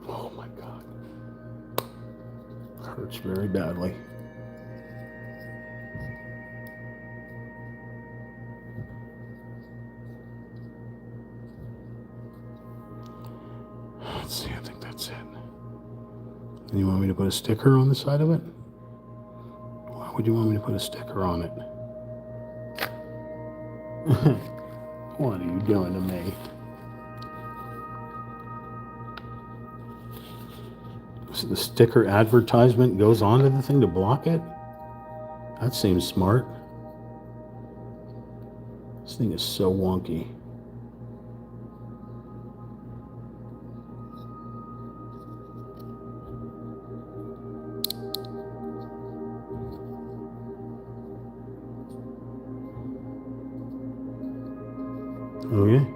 Speaker 1: Oh my God. Hurts very badly. Let's see, I think that's it. And you want me to put a sticker on the side of it? Why would you want me to put a sticker on it? What are you doing to me? So the sticker advertisement goes onto the thing to block it? That seems smart. This thing is so wonky. Okay.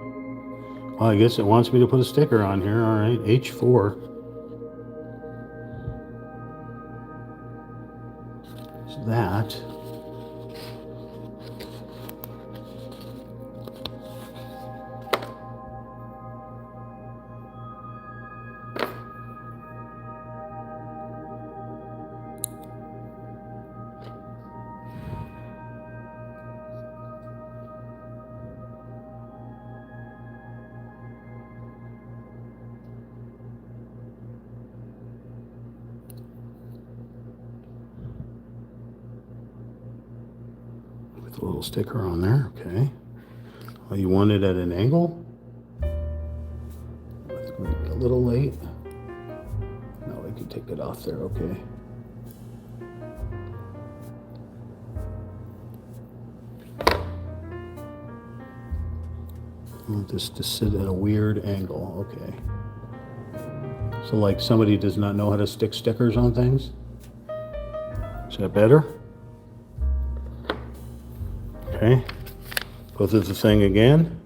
Speaker 1: Well, I guess it wants me to put a sticker on here. All right, H4. So that. With a little sticker on there, okay. Oh, you want it at an angle? It's going to be a little late. No, we can take it off there, okay. I want this to sit at a weird angle, okay. So like somebody does not know how to stick stickers on things? Is that better? Okay, go through the thing again.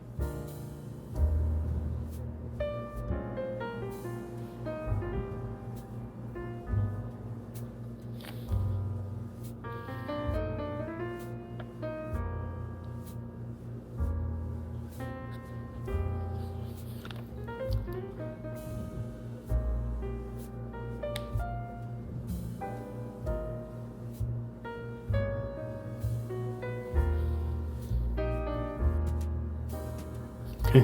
Speaker 1: Okay,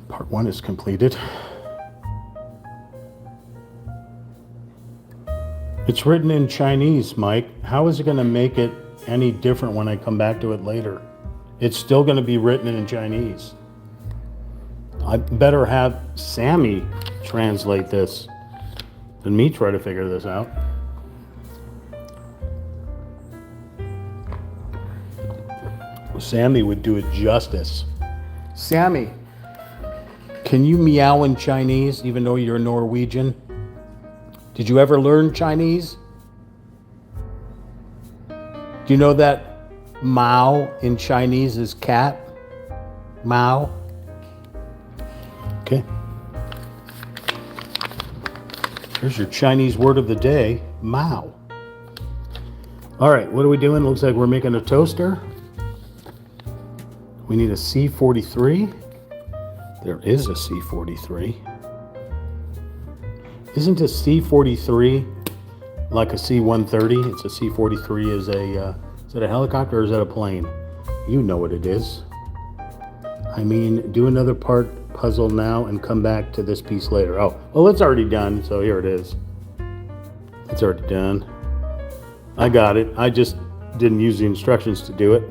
Speaker 1: part one is completed. It's written in Chinese, Mike. How is it going to make it any different when I come back to it later? It's still going to be written in Chinese. I better have Sammy translate this than me try to figure this out. Sammy would do it justice. Sammy, can you meow in Chinese even though you're Norwegian? Did you ever learn Chinese? Do you know that Mao in Chinese is cat? Mao. Okay. Here's your Chinese word of the day, Mao. All right, what are we doing? Looks like we're making a toaster. We need a C43. There is a C43. Isn't a C43 like a C-130? It's a C-43 is it a helicopter or is that a plane? You know what it is. I mean, do another puzzle now and come back to this piece later. Oh, well, it's already done, so here it is. It's already done. I got it. I just didn't use the instructions to do it.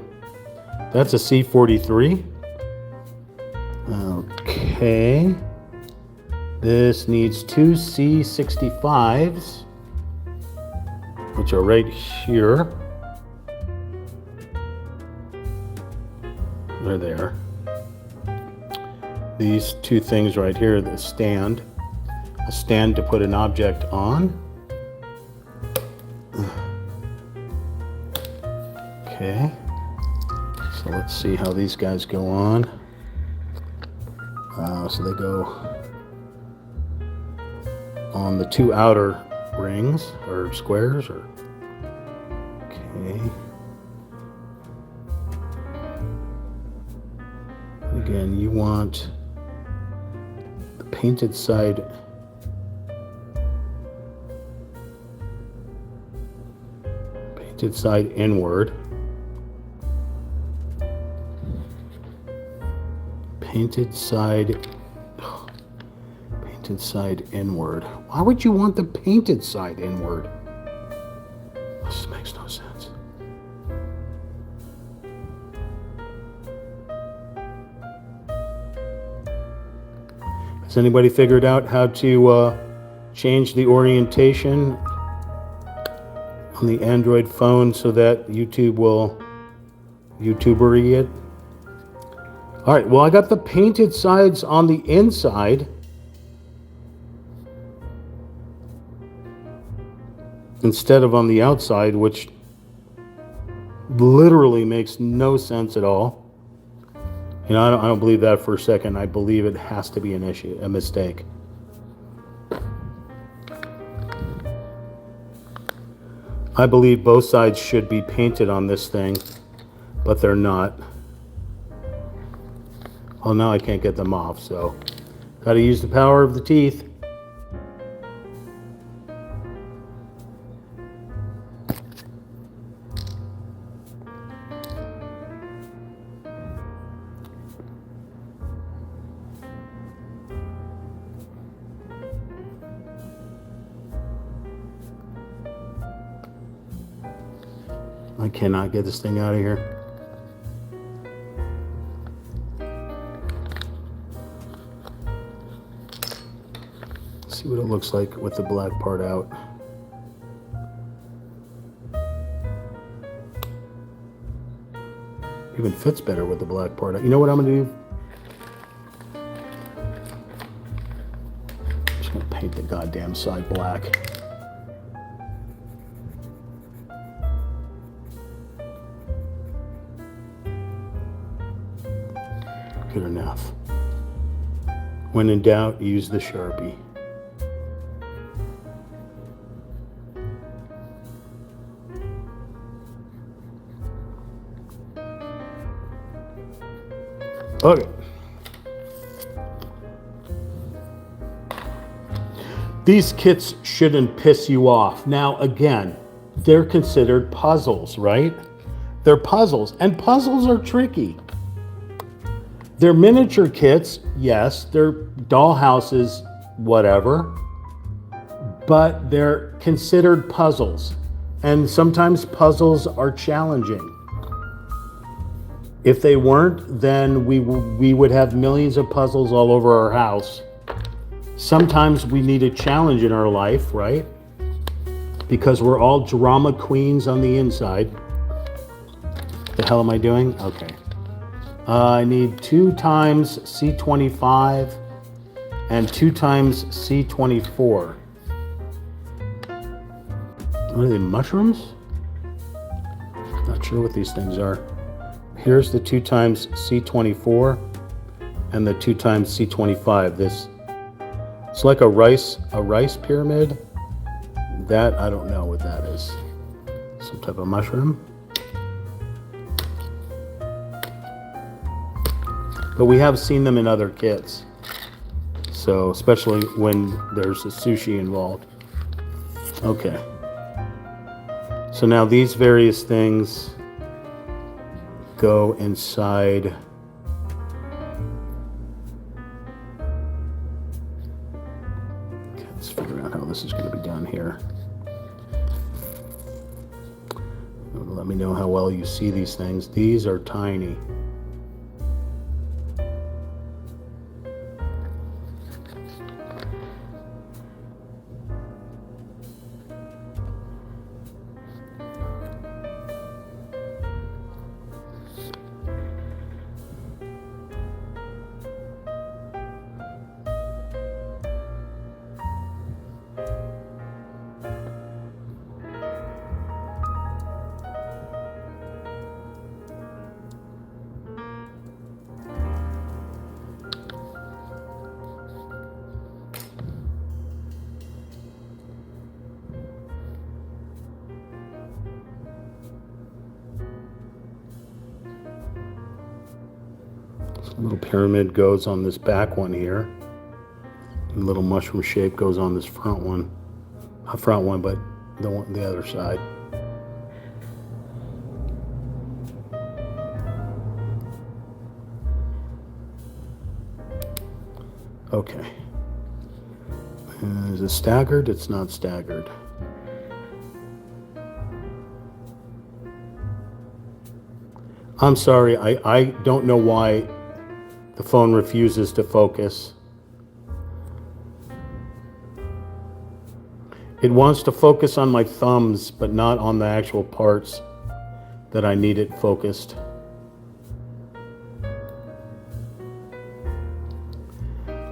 Speaker 1: That's a C-43. Okay. This needs two C-65s, which are right here. They're there. These two things right here, the stand. A stand to put an object on. Okay. So let's see how these guys go on. So they go on the two outer rings or squares or okay. Again, you want the painted side inward. Painted side inward. Why would you want the painted side inward? This makes no sense. Has anybody figured out how to change the orientation on the Android phone so that YouTube will YouTubery it? All right, well, I got the painted sides on the inside. Instead of on the outside, which literally makes no sense at all. You know, I don't believe that for a second. I believe it has to be a mistake. I believe both sides should be painted on this thing, but they're not. Well, now I can't get them off, so got to use the power of the teeth. I cannot get this thing out of here. See what it looks like with the black part out. Even fits better with the black part out. You know what I'm gonna do? I'm just gonna paint the goddamn side black. Good enough. When in doubt, use the Sharpie. Okay. These kits shouldn't piss you off. Now, again, they're considered puzzles, right? They're puzzles, and puzzles are tricky. They're miniature kits, yes, they're doll houses, whatever, but they're considered puzzles, and sometimes puzzles are challenging. If they weren't, then we would have millions of puzzles all over our house. Sometimes we need a challenge in our life, right? Because we're all drama queens on the inside. The hell am I doing? Okay. I need 2 times C25 and 2 times C24. What are they, mushrooms? Not sure what these things are. Here's the 2 times C24 and the 2 times C25. It's like a rice pyramid. That, I don't know what that is. Some type of mushroom. But we have seen them in other kits. So, especially when there's a sushi involved. Okay. So now these various things go inside. Okay, let's figure out how this is going to be done here. Let me know how well you see these things. These are tiny. Little pyramid goes on this back one here. And little mushroom shape goes on this front one. Not front one, but the other side. Okay. Is it staggered? It's not staggered. I'm sorry, I don't know why the phone refuses to focus. It wants to focus on my thumbs, but not on the actual parts that I need it focused.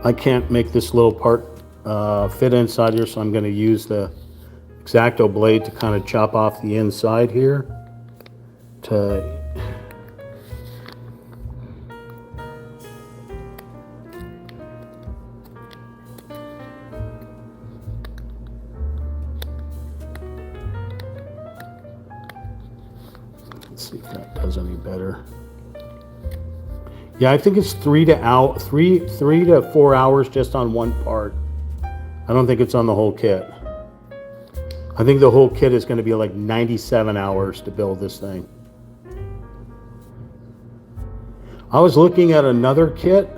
Speaker 1: I can't make this little part fit inside here, so I'm going to use the X-Acto blade to kind of chop off the inside here to see if that does any better. Yeah, I think it's 3 to 4 hours just on one part. I don't think it's on the whole kit. I think the whole kit is going to be like 97 hours to build this thing. I was looking at another kit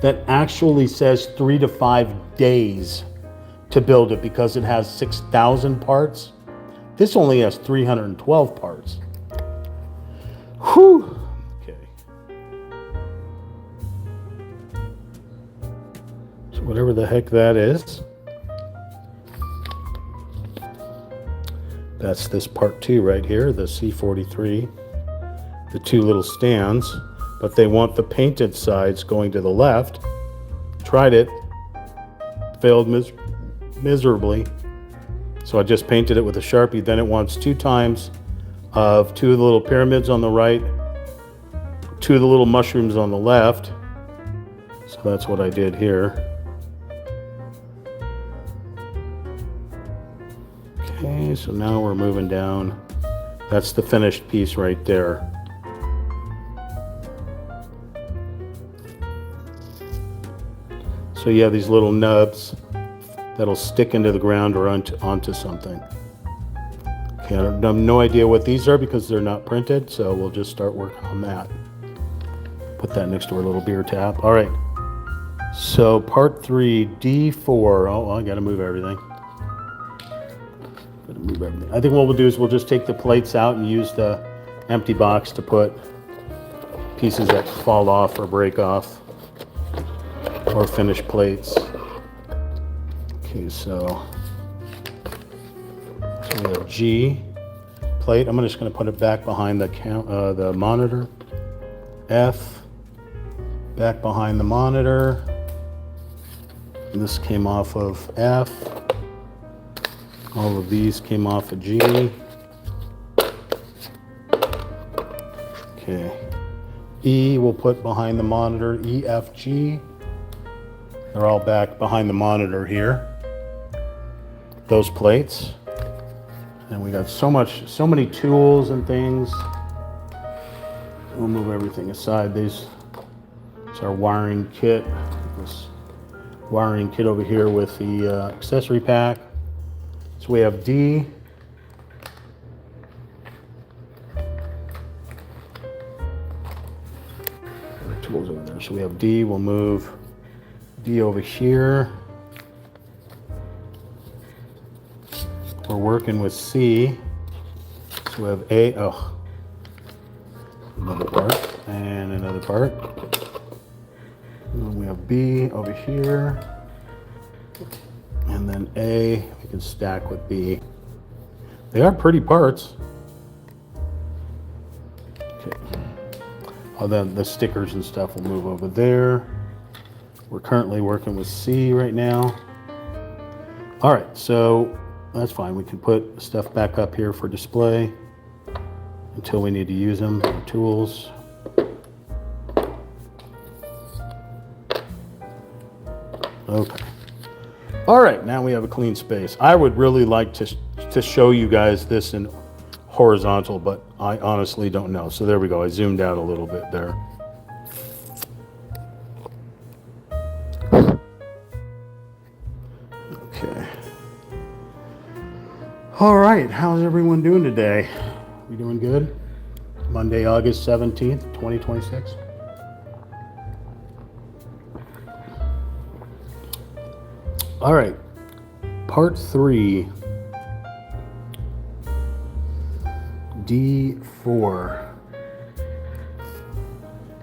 Speaker 1: that actually says 3 to 5 days to build it because it has 6,000 parts. This only has 312 parts. Whew. Okay. So whatever the heck that is, that's this part 2 right here, the C43, the 2 little stands, but they want the painted sides going to the left. Tried it, failed miserably. So I just painted it with a Sharpie. Then it wants 2 times of 2 of the little pyramids on the right, 2 of the little mushrooms on the left. So that's what I did here. Okay, so now we're moving down. That's the finished piece right there. So you have these little nubs that'll stick into the ground or onto something. Okay, I have no idea what these are because they're not printed, so we'll just start working on that. Put that next to our little beer tap. All right, so part 3, D4. Oh, I gotta move everything. I think what we'll do is we'll just take the plates out and use the empty box to put pieces that fall off or break off, or finished plates. Okay, so we have G plate. I'm just going to put it back behind the monitor. F, back behind the monitor. And this came off of F. All of these came off of G. Okay. E we'll put behind the monitor. E, F, G. They're all back behind the monitor here. Those plates. And we got so many tools and things. We'll move everything aside. It's our wiring kit. This wiring kit over here with the accessory pack. So we have D. Tools over there. So we have D. We'll move D over here. We're working with C. So we have A. Oh, another part and another part. And then we have B over here. And then A, we can stack with B. They are pretty parts. Okay. Oh, then the stickers and stuff will move over there. We're currently working with C right now. All right, so that's fine. We can put stuff back up here for display until we need to use them, our tools. Okay. All right, now we have a clean space. I would really like to show you guys this in horizontal, but I honestly don't know. So there we go. I zoomed out a little bit there. Okay. All right, how's everyone doing today? We doing good? Monday, August 17th, 2026. All right, part 3, D4.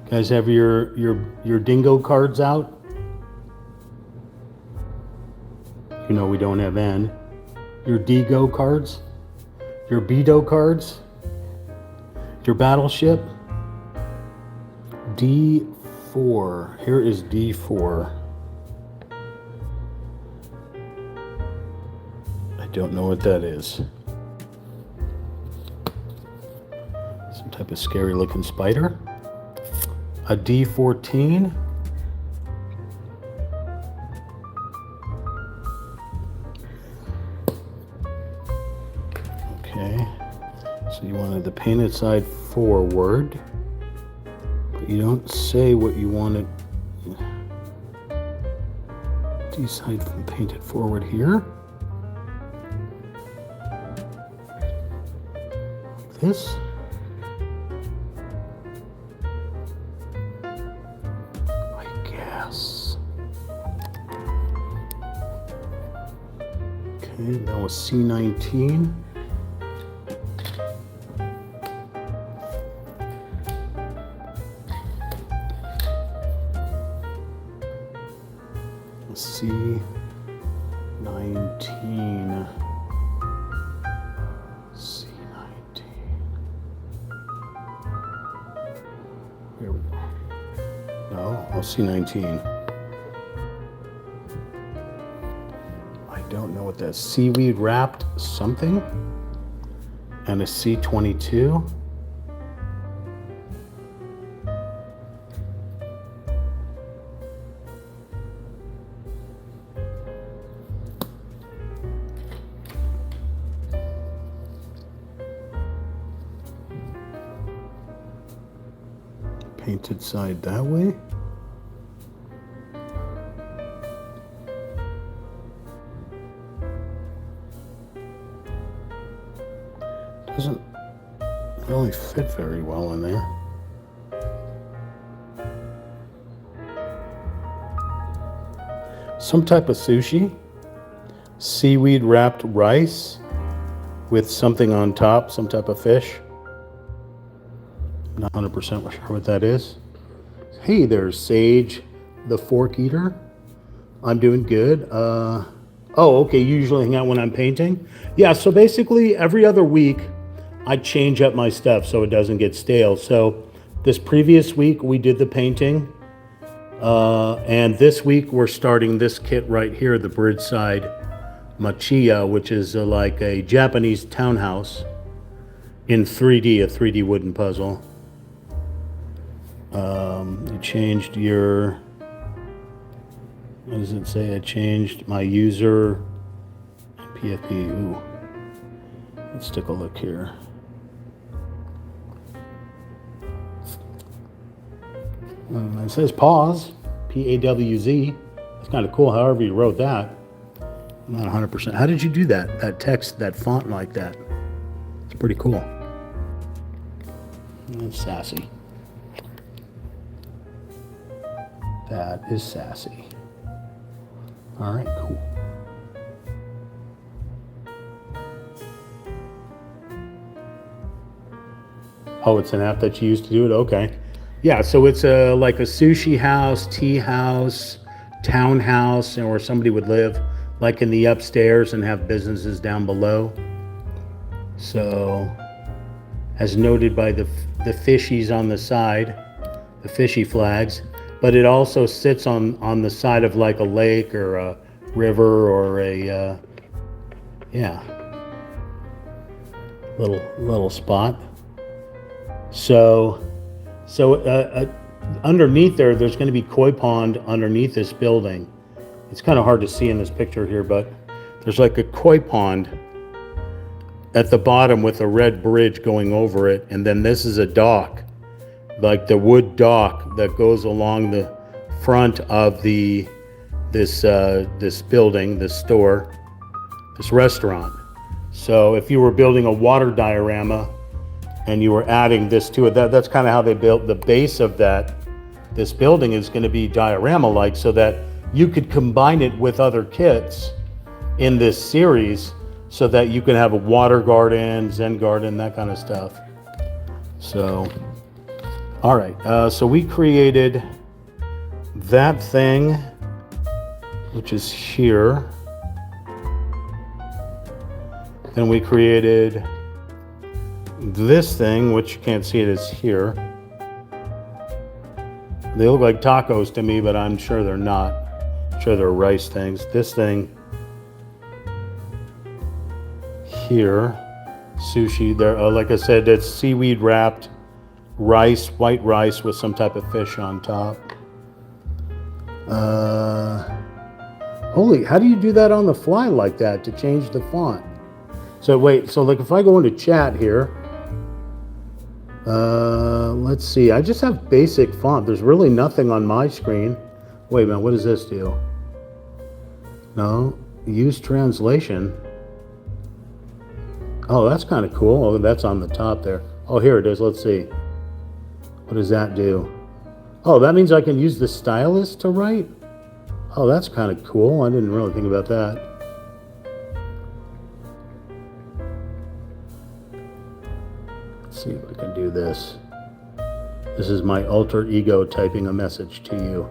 Speaker 1: Guys, have your dingo cards out? You know we don't have N. Your Digo cards? Your Bedo cards? Your battleship? D4. Here is D4. Don't know what that is. Some type of scary looking spider. A D14. Okay. So you wanted the painted side forward, but you don't say what you wanted. D side from painted forward here. This. I guess. Okay, that was C19. C19. Here we go. No, oh, C19. I don't know what that seaweed wrapped something. And a C22. Painted side that way. Doesn't really fit very well in there. Some type of sushi. Seaweed wrapped rice with something on top, some type of fish. Not 100% sure what that is. Hey, there's Sage, the fork eater. I'm doing good. Oh, okay. You usually hang out when I'm painting? Yeah, so basically every other week I change up my stuff so it doesn't get stale. So this previous week we did the painting. And this week we're starting this kit right here, the Bridgeside Machiya, which is like a Japanese townhouse in 3D, a 3D wooden puzzle. You changed your, what does it say? I changed my user and PFP. Ooh. Let's take a look here. It says pause, P-A-W-Z. It's kind of cool, however you wrote that. I'm not 100%. How did you do that? That text, that font like that? It's pretty cool. That's sassy. That is sassy. All right, cool. Oh, it's an app that you use to do it? Okay. Yeah, so it's like a sushi house, tea house, townhouse, and where somebody would live, like in the upstairs and have businesses down below. So, as noted by the fishies on the side, the fishy flags, but it also sits on the side of like a lake or a river or a, yeah, little spot. So underneath there's going to be koi pond underneath this building. It's kind of hard to see in this picture here, but there's like a koi pond at the bottom with a red bridge going over it, and then this is a dock, like the wood dock that goes along the front of this building, this store, this restaurant. So if you were building a water diorama and you were adding this to it, that's kind of how they built the base of this building is going to be diorama-like, so that you could combine it with other kits in this series, so that you can have a water garden, Zen garden, that kind of stuff. So, all right. So we created that thing, which is here. Then we created this thing, which you can't see, it is here. They look like tacos to me, but I'm sure they're not. I'm sure they're rice things. This thing here, sushi. There, like I said, it's seaweed wrapped rice, white rice with some type of fish on top. Holy, how do you do that on the fly like that to change the font? So wait, so like if I go into chat here, let's see, I just have basic font. There's really nothing on my screen. Wait a minute, what does this do? No, use translation. Oh, that's kind of cool. Oh, that's on the top there. Oh, here it is. Let's see. What does that do? Oh, that means I can use the stylus to write? Oh, that's kind of cool. I didn't really think about that. Let's see if I can do this. This is my alter ego typing a message to you.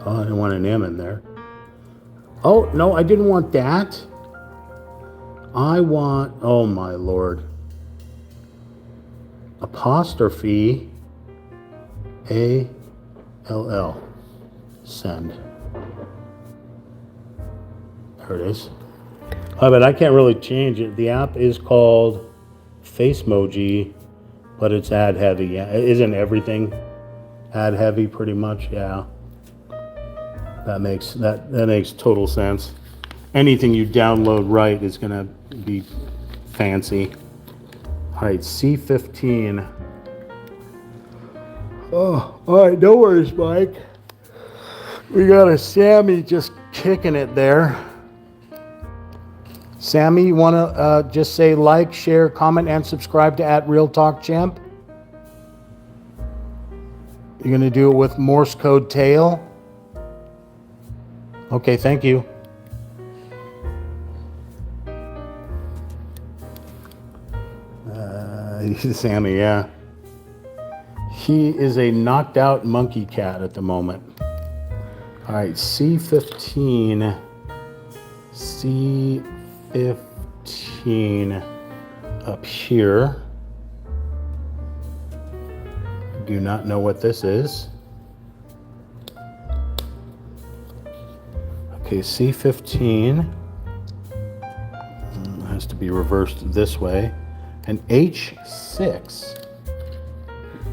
Speaker 1: Oh, I didn't want an M in there. Oh, no, I didn't want that. I want, oh my Lord. Apostrophe A-L-L. Send. There it is. Oh, but I can't really change it. The app is called Facemoji, but it's ad heavy. Yeah, isn't everything ad heavy pretty much? Yeah. That makes total sense. Anything you download right is gonna be fancy. All right, C15. Oh, all right, no worries, Mike. We got a Sammy just kicking it there. Sammy, you wanna just say like, share, comment, and subscribe to @RealTalkChamp? You're gonna do it with Morse code tail? Okay, thank you. Sammy, yeah. He is a knocked out monkey cat at the moment. All right, C15. C15 up here. Do not know what this is. Okay, C15 has to be reversed this way. And H6.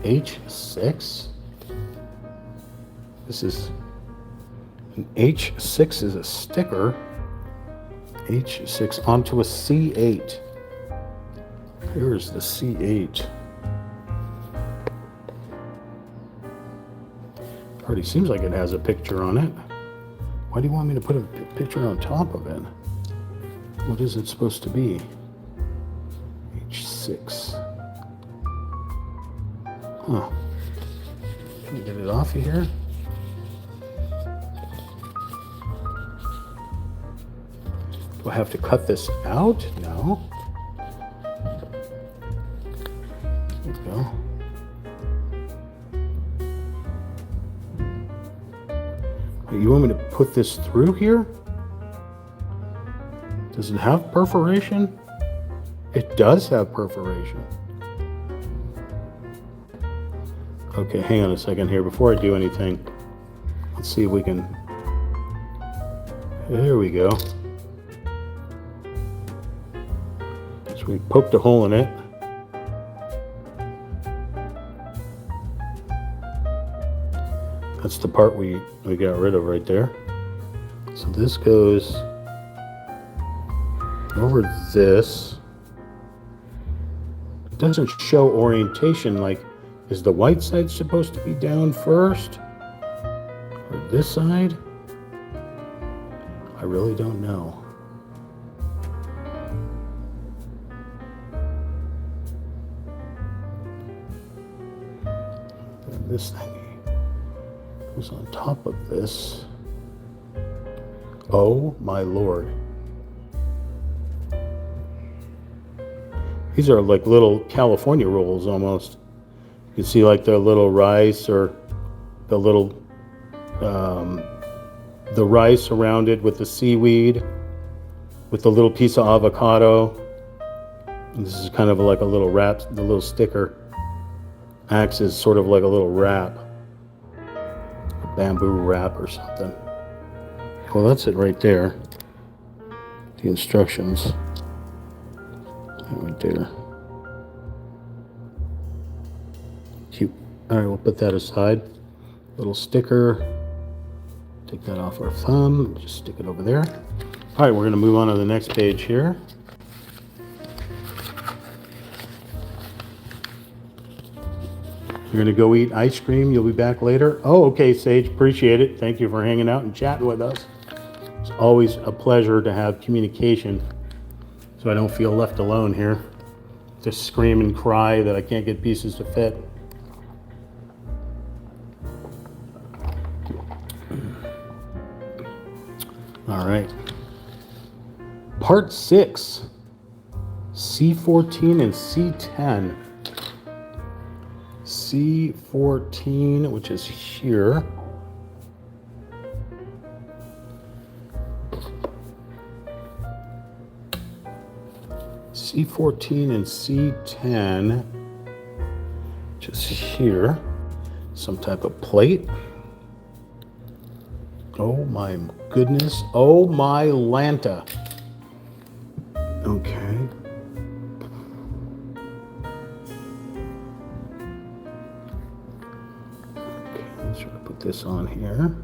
Speaker 1: H6? This is an H6 is a sticker. H6 onto a C8. Here's the C8. Already seems like it has a picture on it. Why do you want me to put a picture on top of it? What is it supposed to be? H6. Huh. Can you get it off of here? Do I have to cut this out? No. There we go. You want me to put this through here? Does it have perforation? It does have perforation. Okay, hang on a second here. Before I do anything, let's see if we can... There we go. So we poked a hole in it. That's the part we got rid of right there. So this goes over this. It doesn't show orientation, like, is the white side supposed to be down first? Or this side? I really don't know. And this thing goes on top of this. Oh my Lord. These are like little California rolls almost. You can see like the little rice or the little, the rice around it with the seaweed, with the little piece of avocado. And this is kind of like a little wrap, the little sticker acts as sort of like a little wrap. Bamboo wrap or something. Well, that's it right there. The instructions. Right there. Cute. All right, we'll put that aside. Little sticker. Take that off our thumb. Just stick it over there. All right, we're going to move on to the next page here. You're going to go eat ice cream. You'll be back later. Oh, okay, Sage. Appreciate it. Thank you for hanging out and chatting with us. It's always a pleasure to have communication so I don't feel left alone here. Just scream and cry that I can't get pieces to fit. All right. Part 6. C14 and C10. C14, which is here. C14 and C10, which is here. Some type of plate. Oh my goodness. Oh my Lanta. Okay. Put this on here.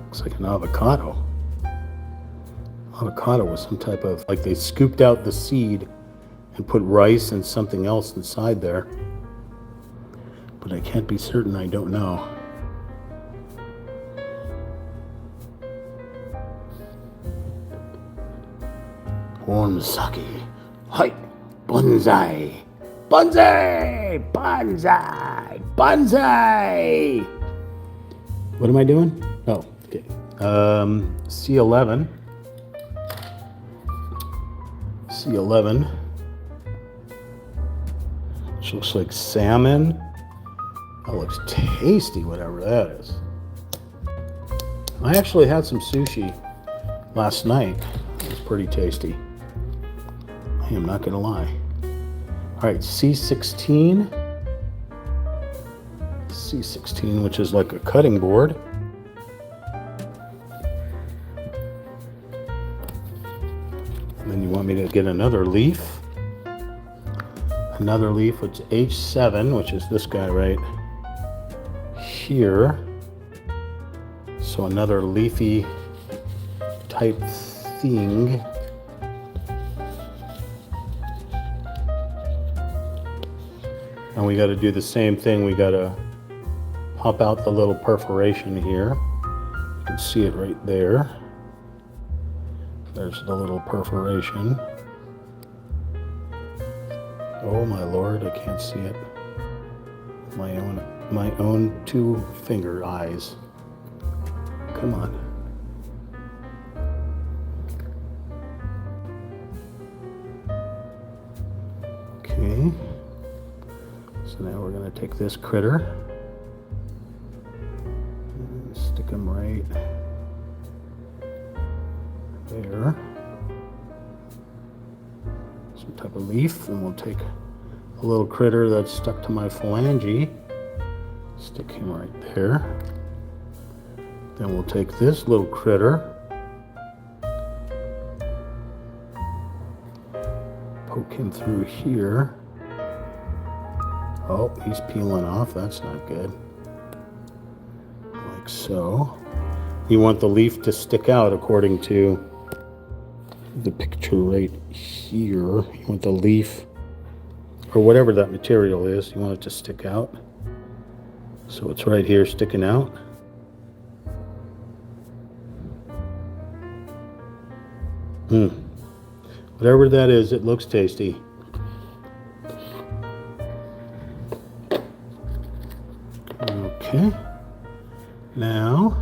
Speaker 1: Looks like an avocado. Avocado was some type of, like they scooped out the seed and put rice and something else inside there. But I can't be certain, I don't know. Bonsai. Hi. Bonsai. Bonsai. Bonsai. Bonsai! What am I doing? Oh, okay. C11. C11. Which looks like salmon. That looks tasty, whatever that is. I actually had some sushi last night. It was pretty tasty. I am not gonna lie. All right, C16. C16, which is like a cutting board. And then you want me to get another leaf. Another leaf, which is H7, which is this guy right here. So another leafy type thing. And we got to do the same thing. We got to pop out the little perforation here. You can see it right there. There's the little perforation. Oh my Lord, I can't see it. My own 2-finger eyes. Come on. Okay. So now we're going to take this critter and stick him right there. Some type of leaf, and we'll take a little critter that's stuck to my phalange, stick him right there. Then we'll take this little critter, poke him through here. Oh, he's peeling off. That's not good. Like so. You want the leaf to stick out according to the picture right here. You want the leaf, or whatever that material is, you want it to stick out. So it's right here sticking out. Whatever that is, it looks tasty. Okay. Now,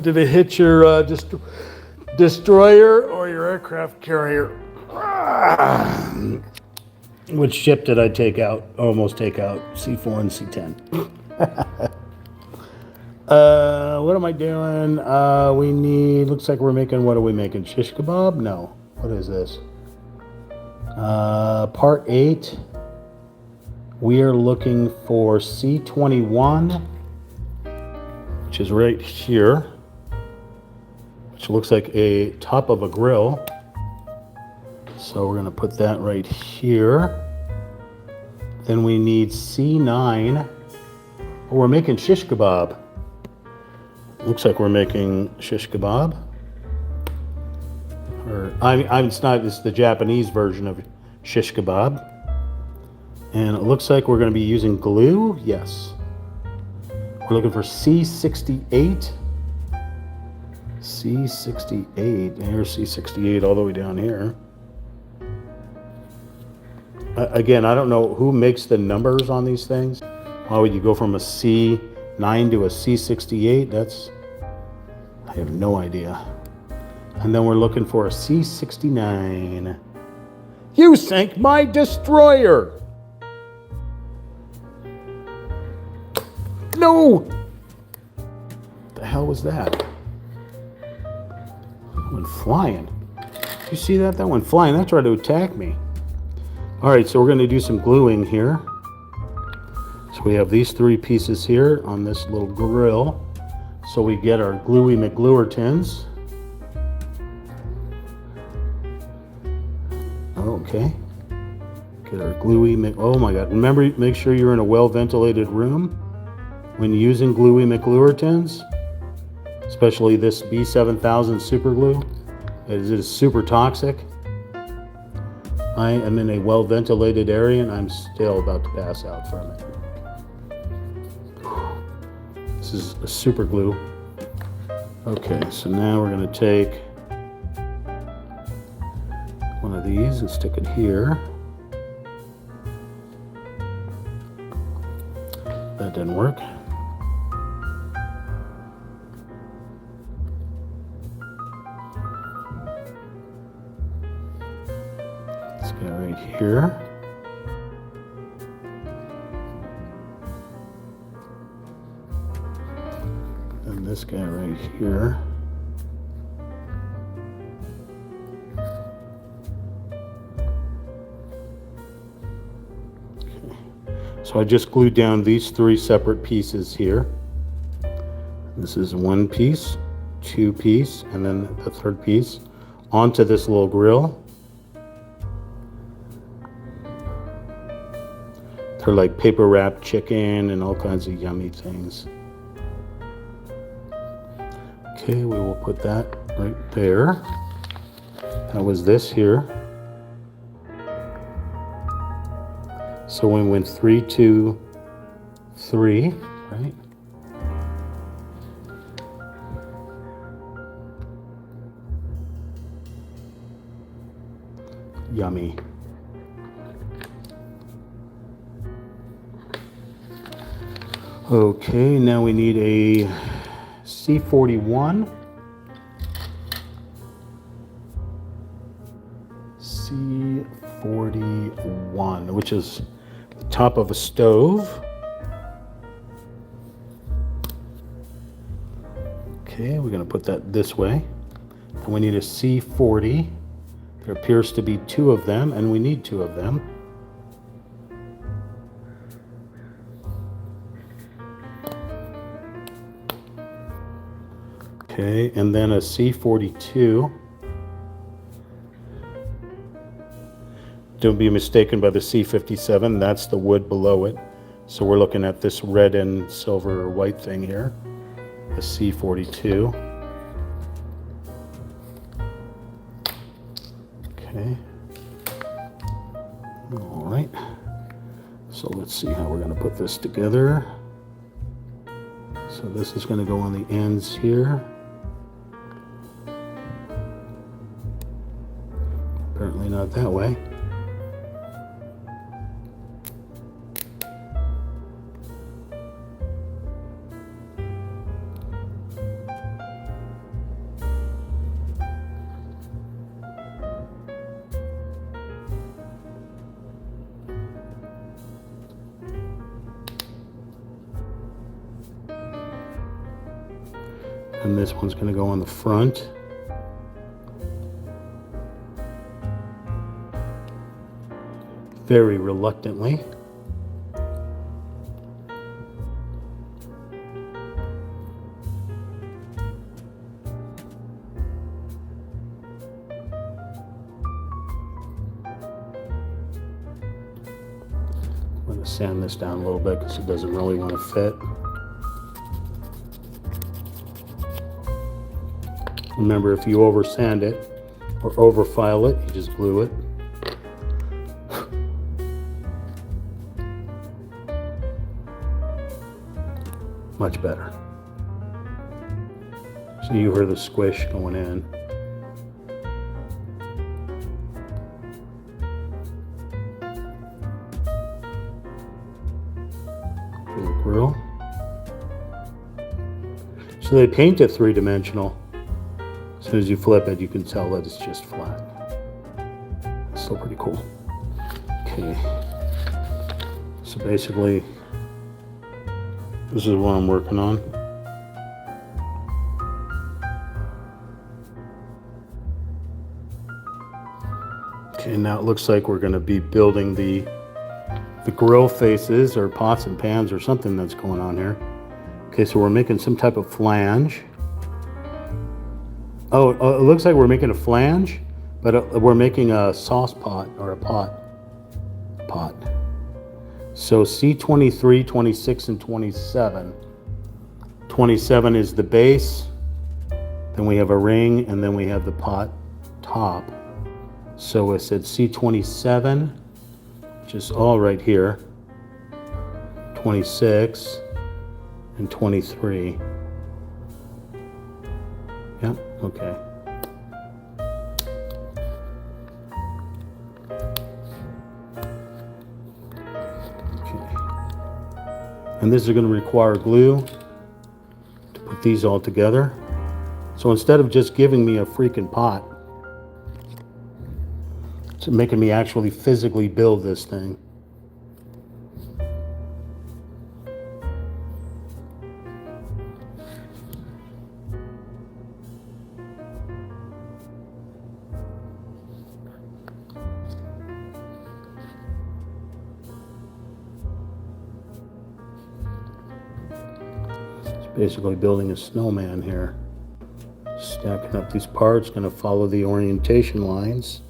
Speaker 1: did it hit your destroyer or your aircraft carrier? Which ship did I take out? Almost take out C4 and C10. What am I doing? We need, looks like we're making, what are we making? Shish kebab? No. What is this? Part 8. We are looking for C21, which is right here, which looks like a top of a grill. So we're going to put that right here. Then we need C9. Oh, we're making shish kebab. Looks like we're making shish kebab. Or it's not. It's the Japanese version of shish kebab. And it looks like we're going to be using glue. Yes. We're looking for C68. C68. Here's C68 all the way down here. Again, I don't know who makes the numbers on these things. Why would you go from a C9 to a C68? I have no idea. And then we're looking for a C69. You sank my destroyer! No! What the hell was that? That went flying. You see that? That went flying. That tried to attack me. Alright, so we're going to do some gluing here. So we have these 3 pieces here on this little grill. So we get our gluey McGluer tins. Okay. Get our gluey oh my god. Remember, make sure you're in a well-ventilated room when using gluey McGluer tins. Especially this B7000 super glue. It is super toxic. I am in a well-ventilated area and I'm still about to pass out from it. This is a super glue. Okay, so now we're going to take one of these and stick it here. that didn't work. This guy right here. And this guy right here. So I just glued down these 3 separate pieces here. This is 1 piece, 2 piece, and then the 3rd piece onto this little grill. They're like paper wrapped chicken and all kinds of yummy things. Okay, we will put that right there. That was this here. So we went 3, 2, 3, right? Yummy. Okay, now we need a C41. C41, which is the top of a stove. Okay, we're going to put that this way. And we need a C40. There appears to be 2 of them, and we need 2 of them. Okay, and then a C42. Don't be mistaken by the C57, that's the wood below it. So we're looking at this red and silver or white thing here, a C42. Okay. All right. So let's see how we're going to put this together. So this is going to go on the ends here. Apparently not that way. And this one's going to go on the front. Very reluctantly. I'm going to sand this down a little bit because it doesn't really want to fit. Remember, if you over sand it or over file it, you just glue it. Much better. So you hear the squish going in. For the grill. So they paint it 3-dimensional. As soon as you flip it, you can tell that it's just flat. It's still pretty cool. Okay. So basically, this is what I'm working on. Okay, now it looks like we're going to be building the grill faces or pots and pans or something that's going on here. Okay, so we're making some type of flange. Oh, it looks like we're making a flange, but we're making a sauce pot or a pot. So C23, 26, and 27. 27 is the base, then we have a ring, and then we have the pot top. So I said C27, which is all right here, 26, and 23. Yep, okay. And this is going to require glue to put these all together. So instead of just giving me a freaking pot, it's making me actually physically build this thing. Basically building a snowman here. Stacking up these parts, going to follow the orientation lines.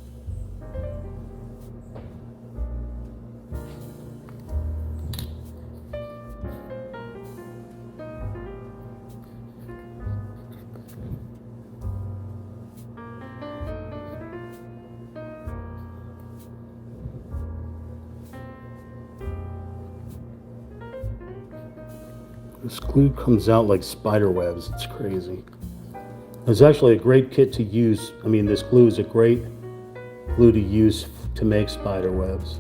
Speaker 1: This glue comes out like spider webs. It's crazy. It's actually a great kit to use. I mean, this glue is a great glue to use to make spider webs.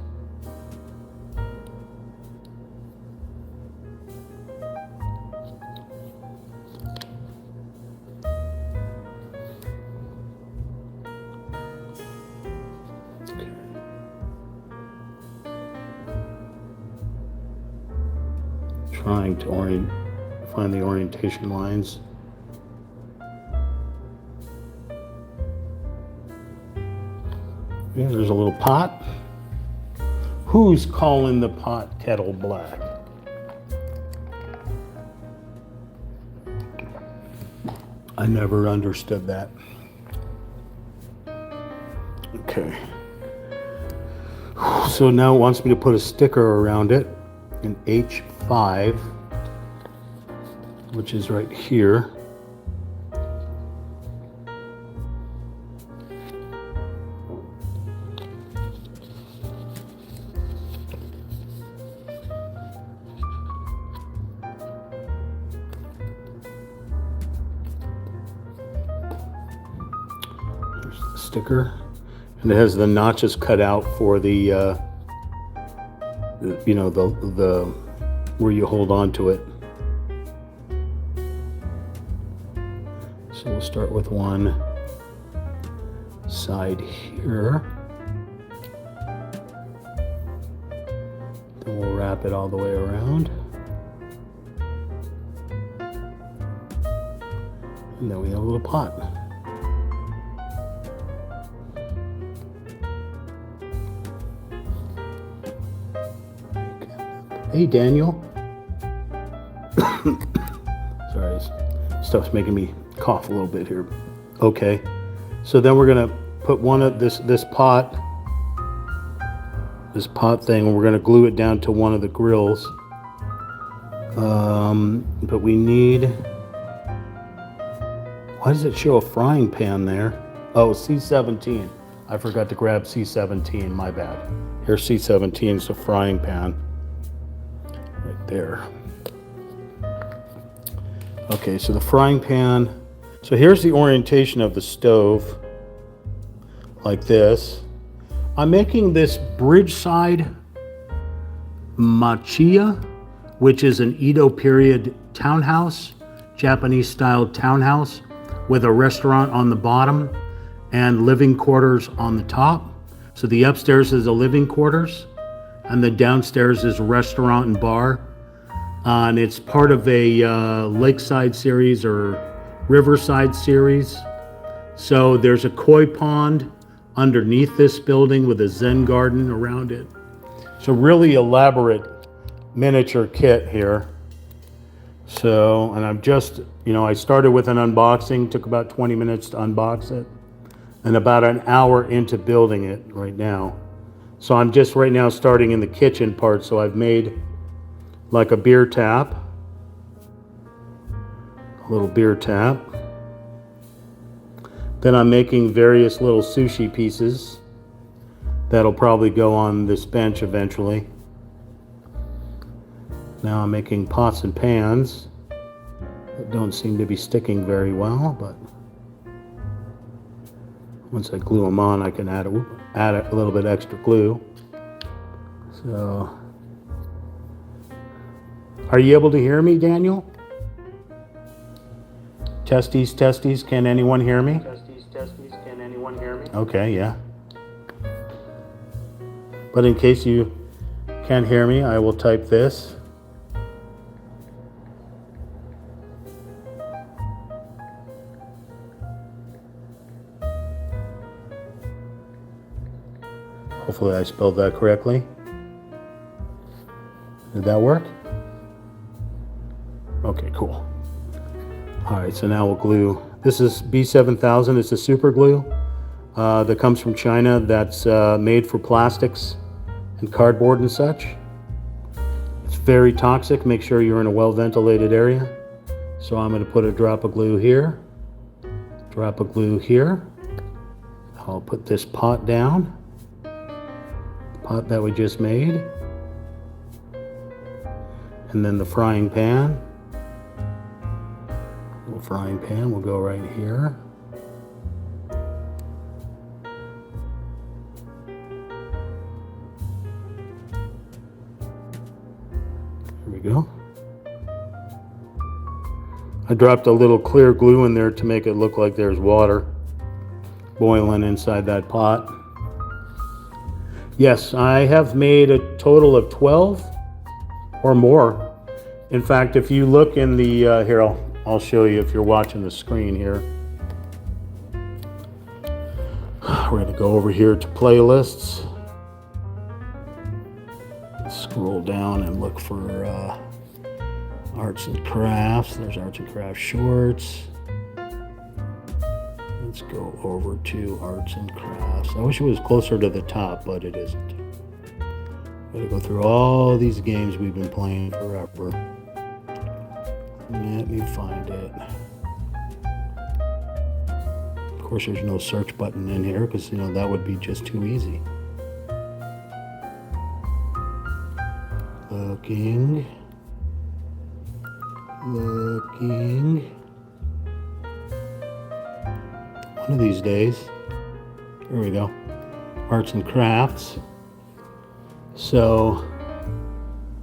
Speaker 1: Trying to find the orientation lines. Yeah, there's a little pot. Who's calling the pot kettle black? I never understood that. Okay. So now it wants me to put a sticker around it, an H5, which is right here. There's the sticker, and it has the notches cut out for the you know, the where you hold on to it. So we'll start with one side here. Then we'll wrap it all the way around. And then we have a little pot. Hey, Daniel. Sorry, stuff's making me cough a little bit here. Okay, so then we're gonna put one of this pot thing, and we're gonna glue it down to one of the grills. But we need. Why does it show a frying pan there? Oh, C17. I forgot to grab C17. My bad. Here's C17. It's a frying pan. Right there. Okay, so the frying pan. So here's the orientation of the stove, like this. I'm making this Bridgeside Machiya, which is an Edo period townhouse, Japanese style townhouse, with a restaurant on the bottom and living quarters on the top. So the upstairs is the living quarters, and the downstairs is a restaurant and bar. And it's part of a Lakeside series or Riverside series. So there's a koi pond underneath this building with a Zen garden around it. So really elaborate miniature kit here. So, and I'm just, you know, I started with an unboxing, took about 20 minutes to unbox it, and about an hour into building it right now. So I'm just right now starting in the kitchen part. So I've made like a beer tap, a little beer tap. Then I'm making various little sushi pieces that'll probably go on this bench eventually. Now I'm making pots and pans that don't seem to be sticking very well, but once I glue them on, I can add a little bit extra glue. So Are you able to hear me, Daniel? Testes, testes, can anyone hear me?
Speaker 2: Testes, testes, can anyone hear me?
Speaker 1: Okay, yeah. But in case you can't hear me, I will type this. Hopefully I spelled that correctly. Did that work? Okay, cool. All right, so now we'll glue. This is B7000. It's a super glue that comes from China that's made for plastics and cardboard and such. It's very toxic. Make sure you're in a well-ventilated area. So I'm going to put a drop of glue here, drop of glue here. I'll put this pot down, the pot that we just made, and then the frying pan. Little frying pan will go right here. There we go. I dropped a little clear glue in there to make it look like there's water boiling inside that pot. Yes, I have made a total of 12 or more. In fact, if you look in the, here, I'll show you if you're watching the screen here. We're gonna go over here to playlists. Scroll down and look for arts and crafts. There's arts and crafts shorts. Let's go over to arts and crafts. I wish it was closer to the top, but it isn't. Gotta go through all these games we've been playing forever. Let me find it. Of course, there's no search button in here because, you know, that would be just too easy. Looking. One of these days. Here we go. Arts and crafts. So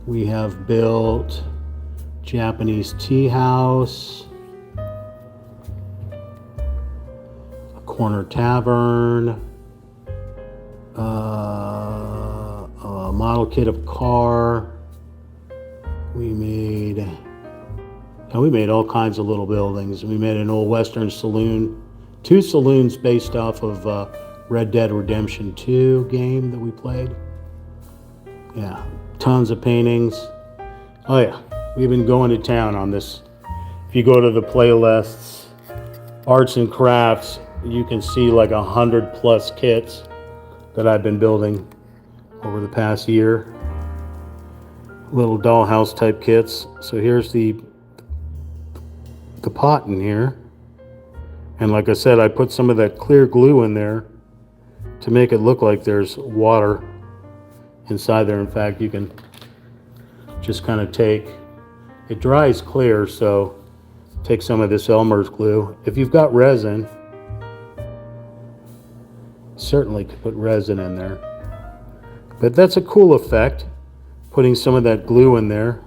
Speaker 1: we have built Japanese tea house, a corner tavern, a model kit of car. We made all kinds of little buildings. We made an old Western saloon, 2 saloons based off of Red Dead Redemption 2 game that we played. Yeah, tons of paintings. Oh yeah, we've been going to town on this. If you go to the playlists, arts and crafts, you can see like 100+ kits that I've been building over the past year. Little dollhouse type kits. So here's the pot in here. And like I said, I put some of that clear glue in there to make it look like there's water inside there. In fact, you can just kind of take, it dries clear, so take some of this Elmer's glue. If you've got resin, certainly could put resin in there. But that's a cool effect, putting some of that glue in there.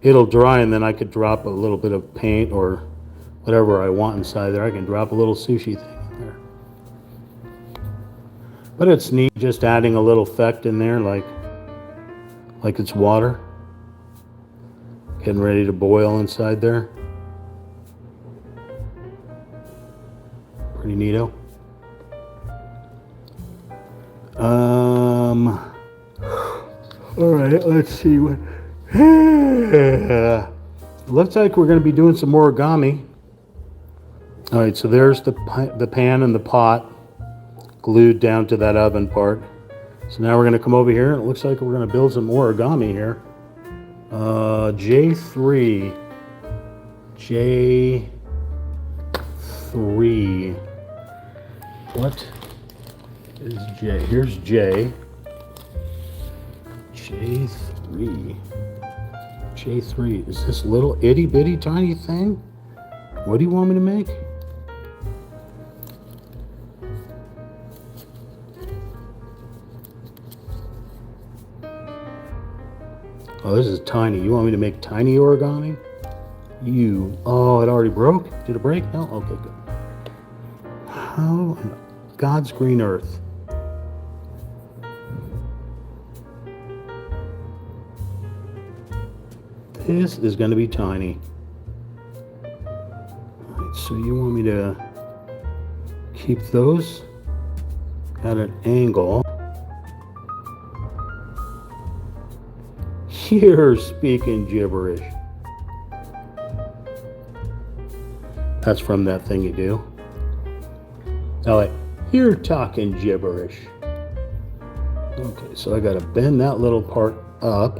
Speaker 1: It'll dry and then I could drop a little bit of paint or whatever I want inside there. I can drop a little sushi thing in there. But it's neat just adding a little effect in there like it's water. Getting ready to boil inside there. Pretty neato. All right, let's see what. Looks like we're going to be doing some origami. All right, so there's the pan and the pot glued down to that oven part. So now we're going to come over here, and it looks like we're going to build some origami here. J3. What is J? Here's J. J3. Is this little itty bitty tiny thing? What do you want me to make? Oh, this is tiny. You want me to make tiny origami? Oh, it already broke? Did it break? No? Okay, good. How in God's green earth? This is going to be tiny. All right, so you want me to keep those at an angle. You're speaking gibberish. That's from that thing you do. Oh, wait. You're talking gibberish. Okay, so I got to bend that little part up.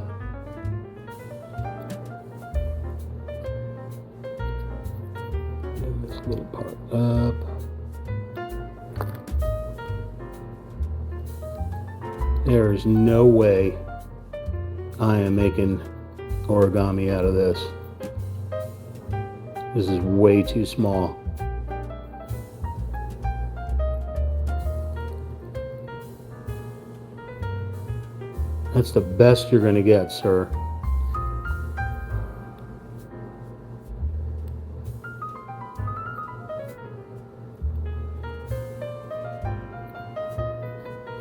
Speaker 1: Bend this little part up. There is no way I am making origami out of this. This is way too small. That's the best you're going to get, sir.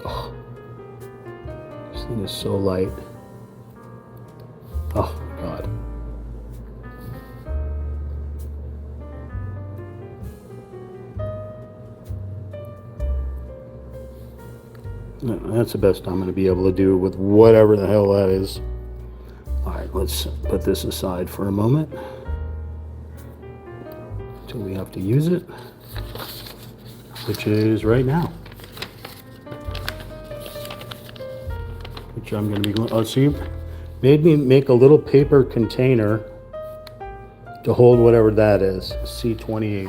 Speaker 1: Oh, this thing is so light. Oh, God. No, that's the best I'm going to be able to do with whatever the hell that is. All right, let's put this aside for a moment until we have to use it, which is right now. Which I'm going to be going. Oh, see, made me make a little paper container to hold whatever that is. C28.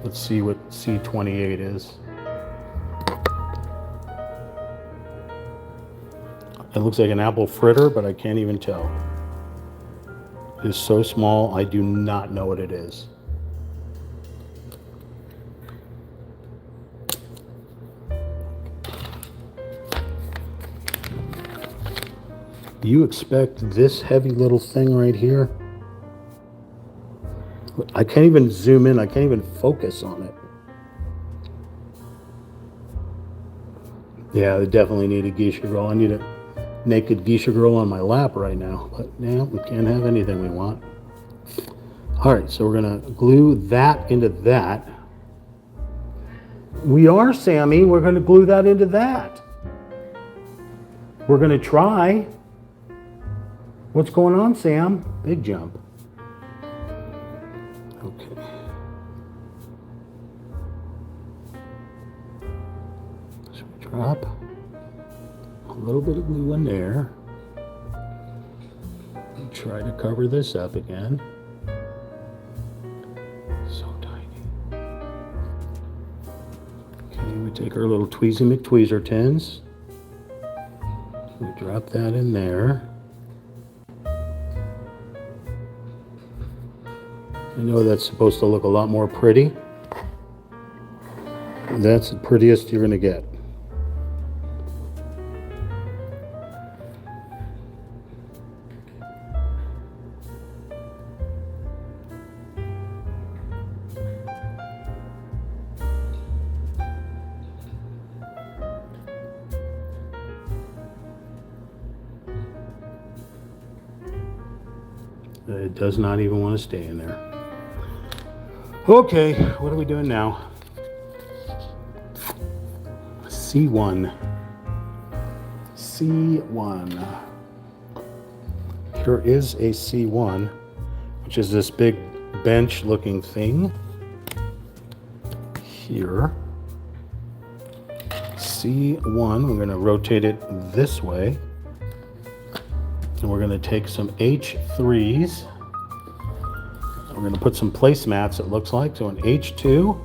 Speaker 1: Let's see what C28 is. It looks like an apple fritter, but I can't even tell. It is so small, I do not know what it is. You expect this heavy little thing right here? I can't even zoom in, I can't even focus on it. Yeah, I definitely need a geisha roll. I need a naked geisha girl on my lap right now, but yeah, we can't have anything we want. All right, so we're gonna glue that into that. We are, Sammy, we're gonna glue that into that. We're gonna try. What's going on, Sam? Big jump. Okay. So we drop a little bit of glue in there. And try to cover this up again. So tiny. Okay, we take our little Tweezy McTweezer tins. We drop that in there. I know that's supposed to look a lot more pretty. That's the prettiest you're gonna get. It does not even want to stay in there. Okay, what are we doing now? C1. C1. Here is a C1, which is this big bench looking thing. Here. C1, we're going to rotate it this way. And we're going to take some H3s. We're going to put some placemats, it looks like. So an H2,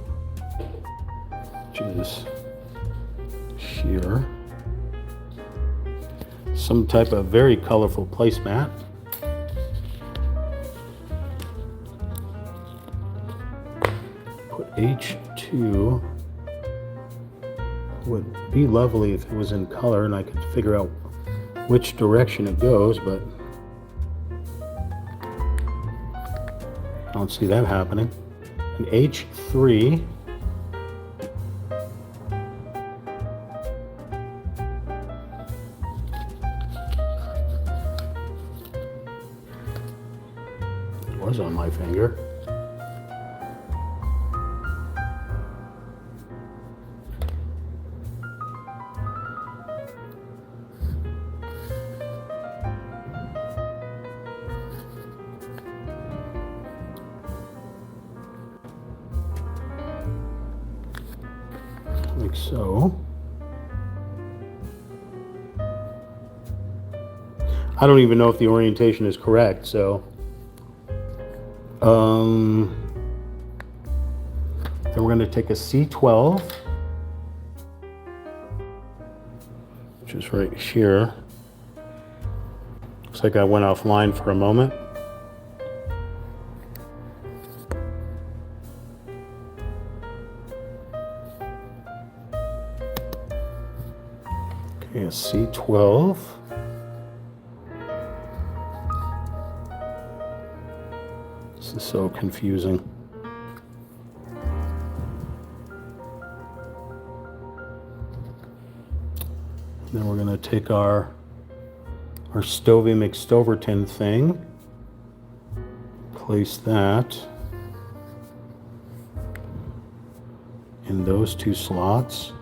Speaker 1: which is here. Some type of very colorful placemat. Put H2. Would be lovely if it was in color and I could figure out which direction it goes, but I don't see that happening. An H3. It was on my finger. Like so. I don't even know if the orientation is correct, so then we're going to take a C12, which is right here. Looks like I went offline for a moment. Okay, a C12. This is so confusing. Then we're going to take our Stovey McStoverton thing, place that in those two slots.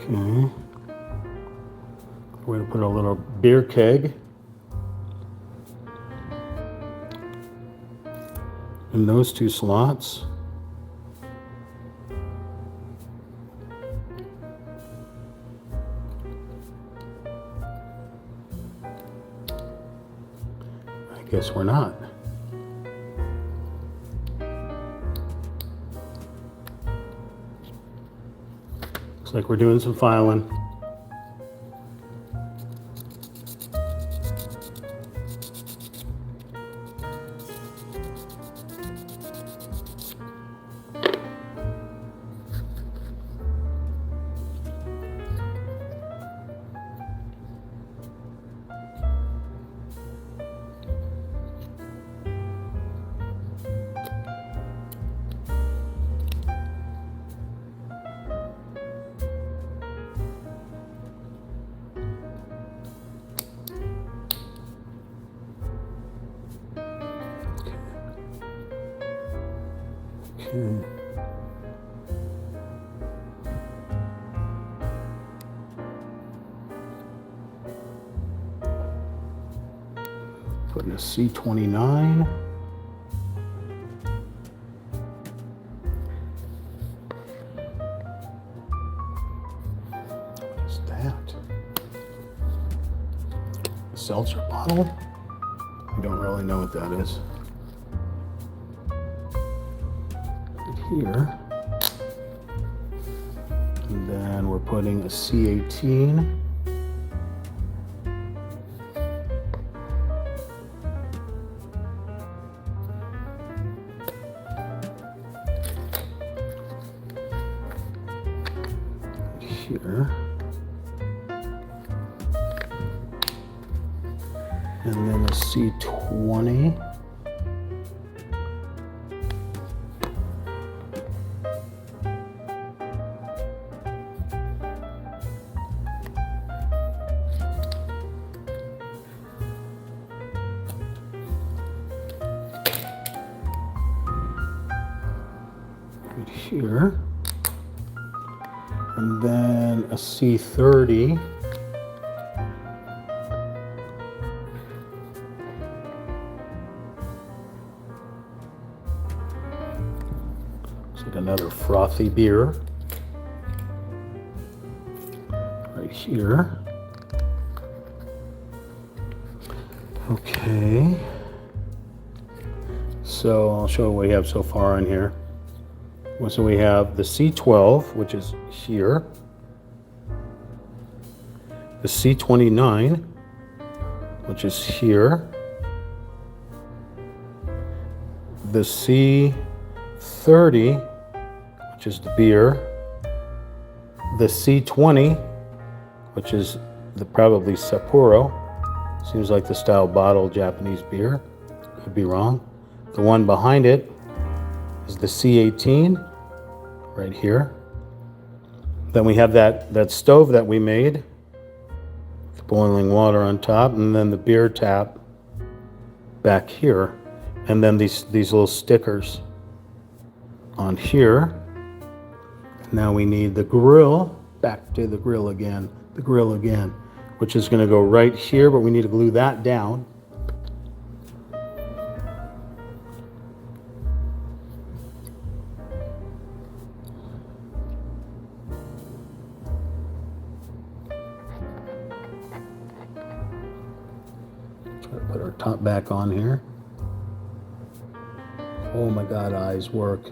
Speaker 1: Okay. We're going to put a little beer keg in those two slots. I guess we're not. Looks like we're doing some filing. Okay. Putting a C29. What is that? A seltzer bottle? I don't really know what that is. Here, and then we're putting a C18. Here, and then a C20. Here, and then a C30, looks like another frothy beer right here. Okay, so I'll show what we have so far in here. So we have the C12, which is here. the C29, which is here, the C30, which is the beer, the C20, which is the probably Sapporo, seems like the style bottle Japanese beer, could be wrong. The one behind it is the C18, right here. Then we have that stove that we made, with boiling water on top, and then the beer tap back here, and then these little stickers on here. Now we need the grill, back to the grill again, which is going to go right here, but we need to glue that down. Try to put our top back on here. Oh my God, eyes work.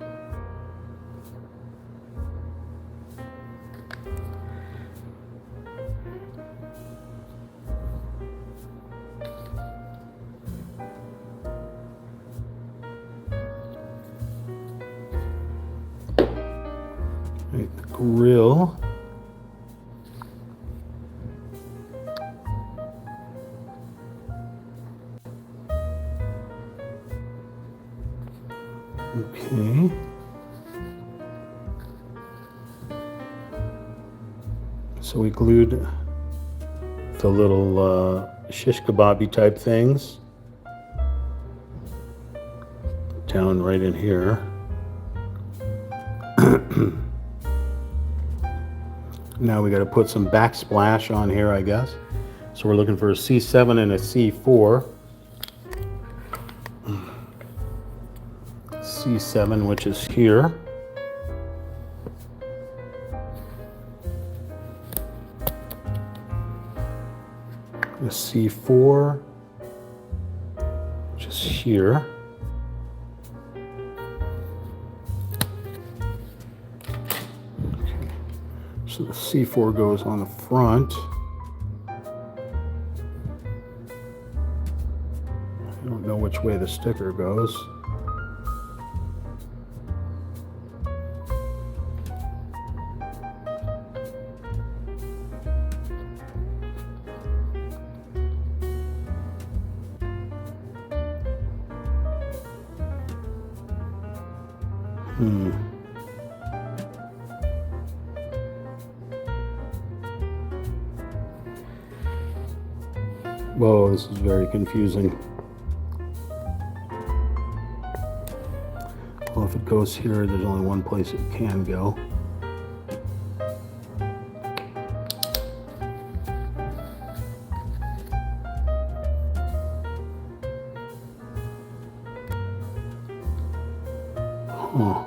Speaker 1: Right, the grill. Okay. So we glued the little shish kebabi type things down right in here. Now we got to put some backsplash on here, I guess. So we're looking for a C7 and a C4. C7, which is here. The C4, which is here. Okay. So the C4 goes on the front. I don't know which way the sticker goes. Whoa, this is very confusing. Well, if it goes here, there's only one place it can go. Huh.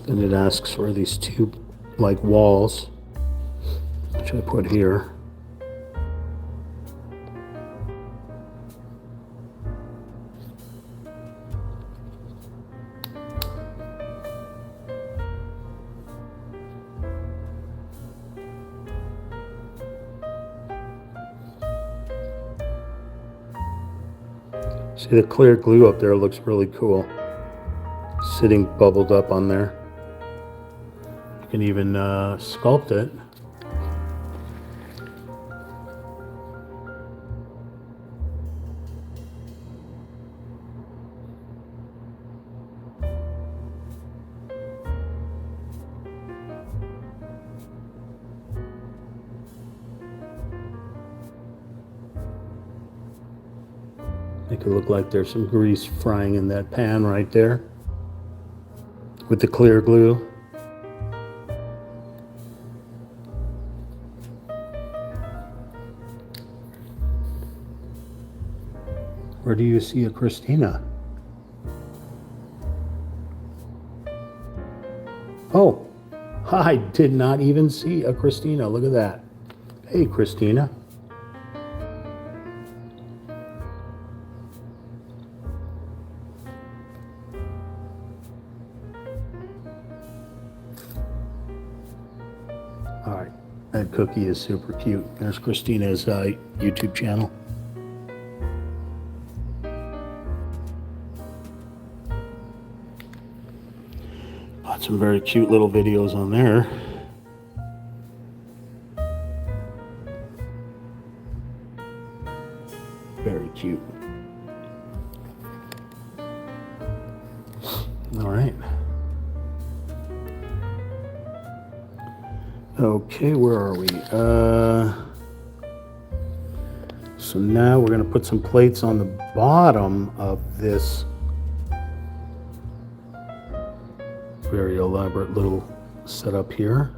Speaker 1: Then it asks for these two like walls, which I put here. See the clear glue up there looks really cool. Sitting bubbled up on there. You can even sculpt it. Make it look like there's some grease frying in that pan right there with the clear glue. Where do you see a Christina? Oh, I did not even see a Christina. Look at that. Hey, Christina. All right, that cookie is super cute. There's Christina's YouTube channel. Got some very cute little videos on there. Very cute. All right. Okay, where are we? So now we're going to put some plates on the bottom of this very elaborate little setup here.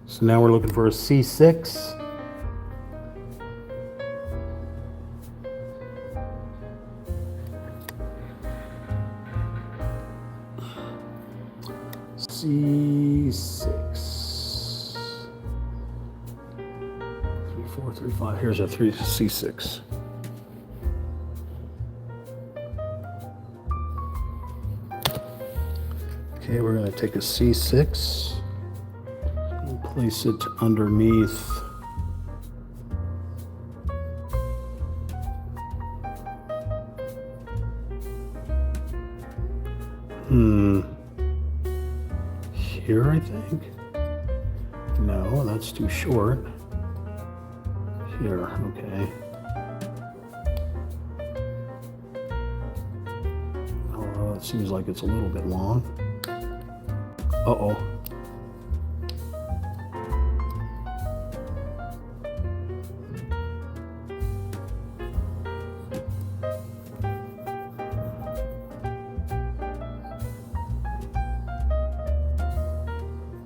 Speaker 1: So now we're looking for a C6. C6. 3, 4, 3, 5. Here's our C6. Okay, we're going to take a C6 and place it underneath here, I think. No, that's too short. Here, okay. Oh, it seems like it's a little bit long. Uh-oh.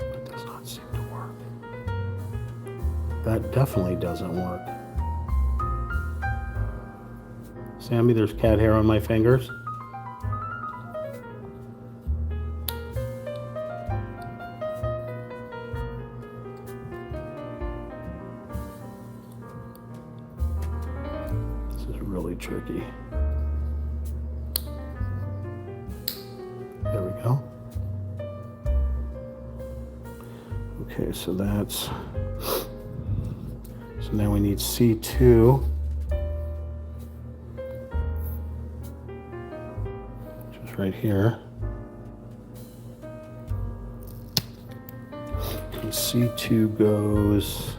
Speaker 1: It does not seem to work. That definitely doesn't work. Sammy, there's cat hair on my fingers. Really tricky. There we go. Okay, so that's, so now we need C2, which is right here. And C2 goes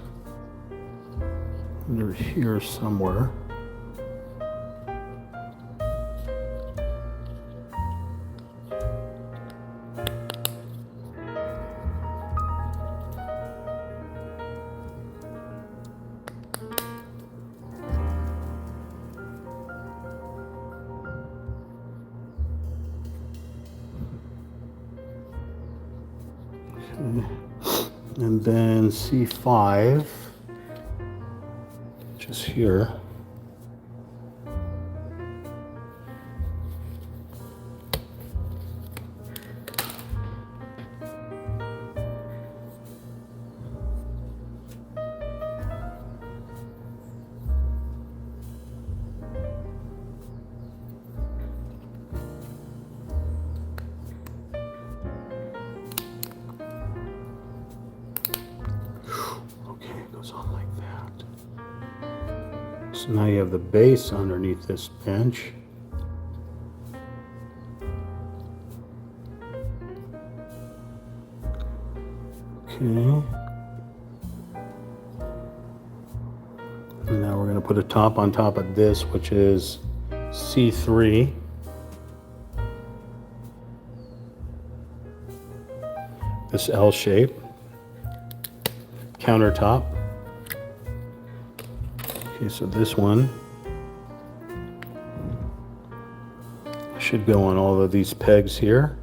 Speaker 1: under here somewhere. And then C5, just here. On like that. So now you have the base underneath this bench. Okay. And now we're going to put a top on top of this, which is C3. This L shape. Countertop. Okay, so this one should go on all of these pegs here.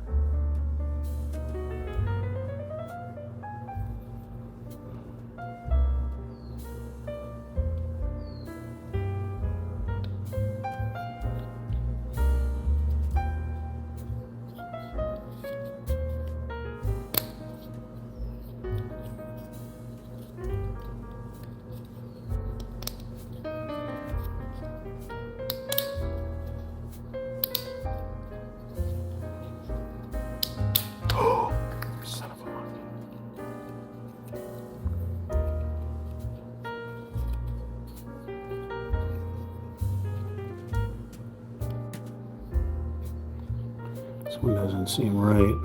Speaker 1: This one doesn't seem right.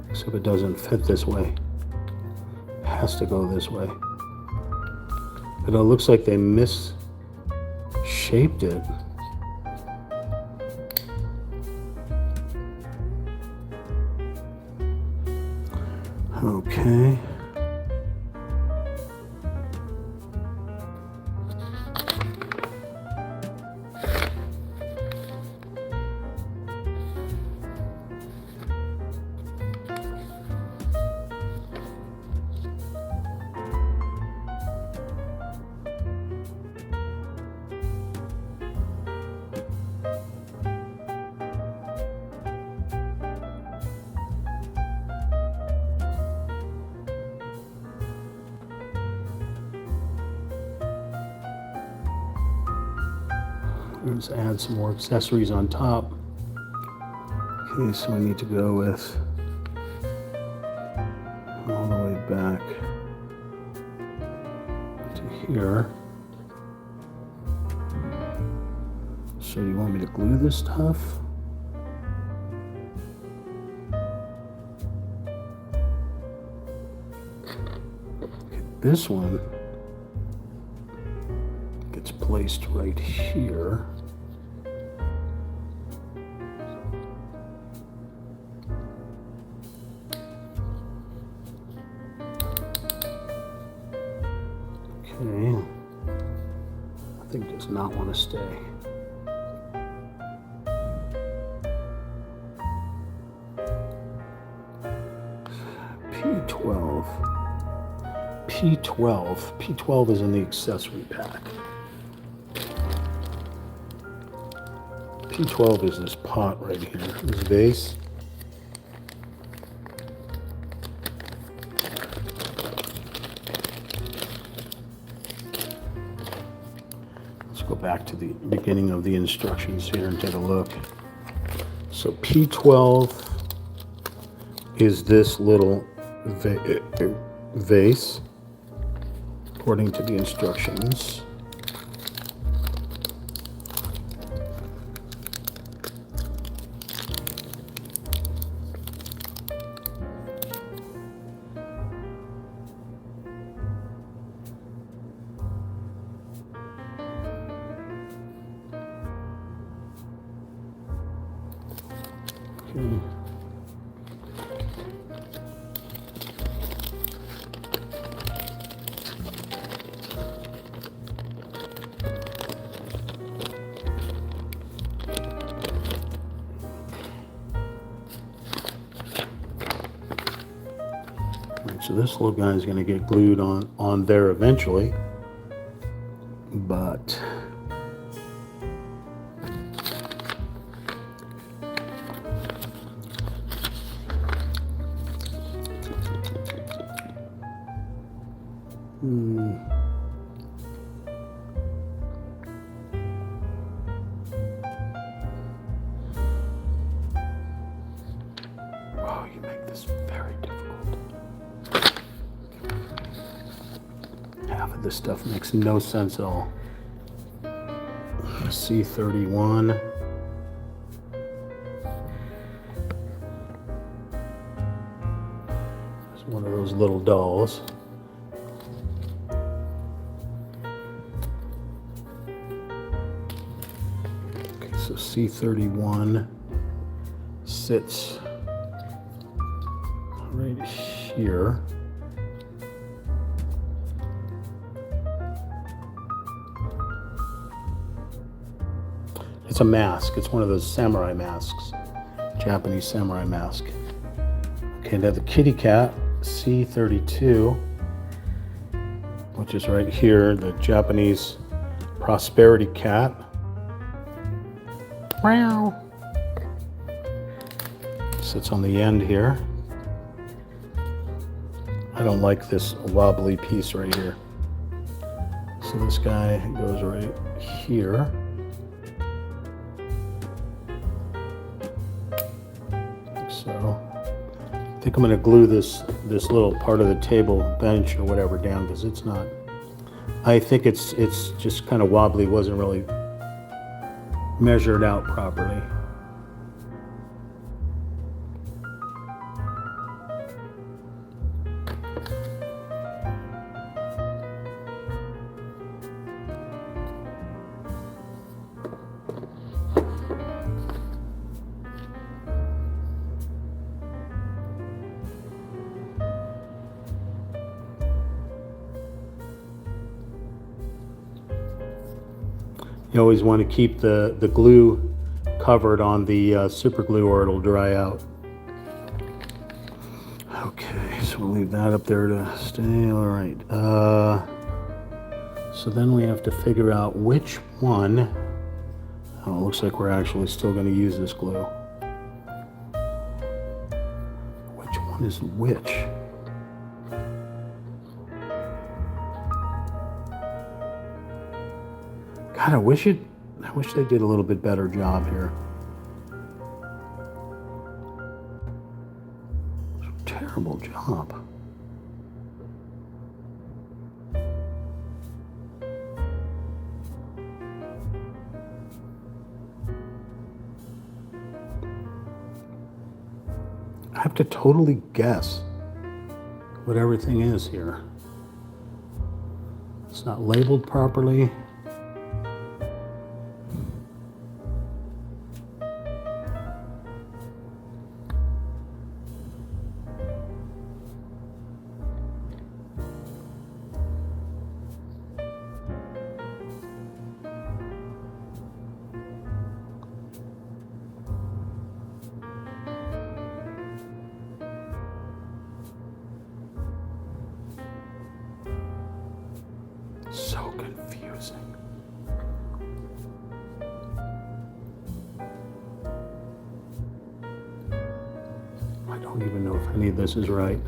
Speaker 1: Except it doesn't fit this way. It has to go this way. But it looks like they misshaped it. Okay. Let's add some more accessories on top. Okay, so I need to go with all the way back to here. So you want me to glue this stuff? Okay, this one gets placed right here. Okay, I think does not want to stay. P12. P12 is in the accessory pack. P12 is this pot right here, this vase. Go back to the beginning of the instructions here and take a look. So P12 is this little vase, according to the instructions. So this little guy is going to get glued on there eventually, but wow, you make this very difficult. Half of this stuff makes no sense at all. C31. It's one of those little dolls. Okay, so C31 sits right here. It's a mask. It's one of those samurai masks, Japanese samurai mask. Okay, now the kitty cat, C32, which is right here, the Japanese prosperity cat. Meow. Sits on the end here. I don't like this wobbly piece right here. So this guy goes right here. So I think I'm going to glue this little part of the table bench or whatever down because it's not. I think it's just kind of wobbly. Wasn't really measured out properly. You always want to keep the glue covered on the super glue or it'll dry out. Okay, so we'll leave that up there to stay. All right. So then we have to figure out which one. Oh, it looks like we're actually still going to use this glue. Which one is which? God, I wish they did a little bit better job here. Terrible job. I have to totally guess what everything is here. It's not labeled properly. So confusing. I don't even know if any of this is right.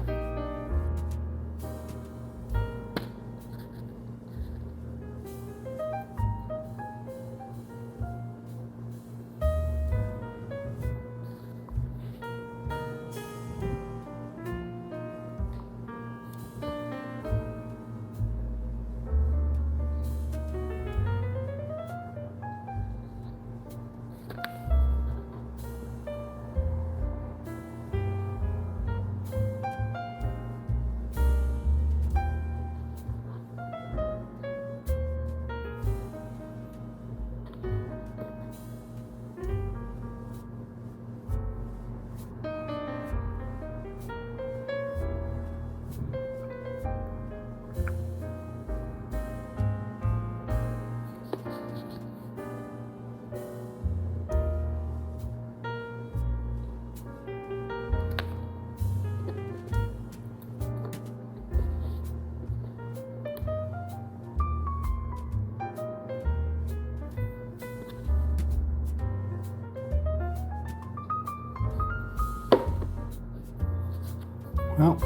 Speaker 1: Well,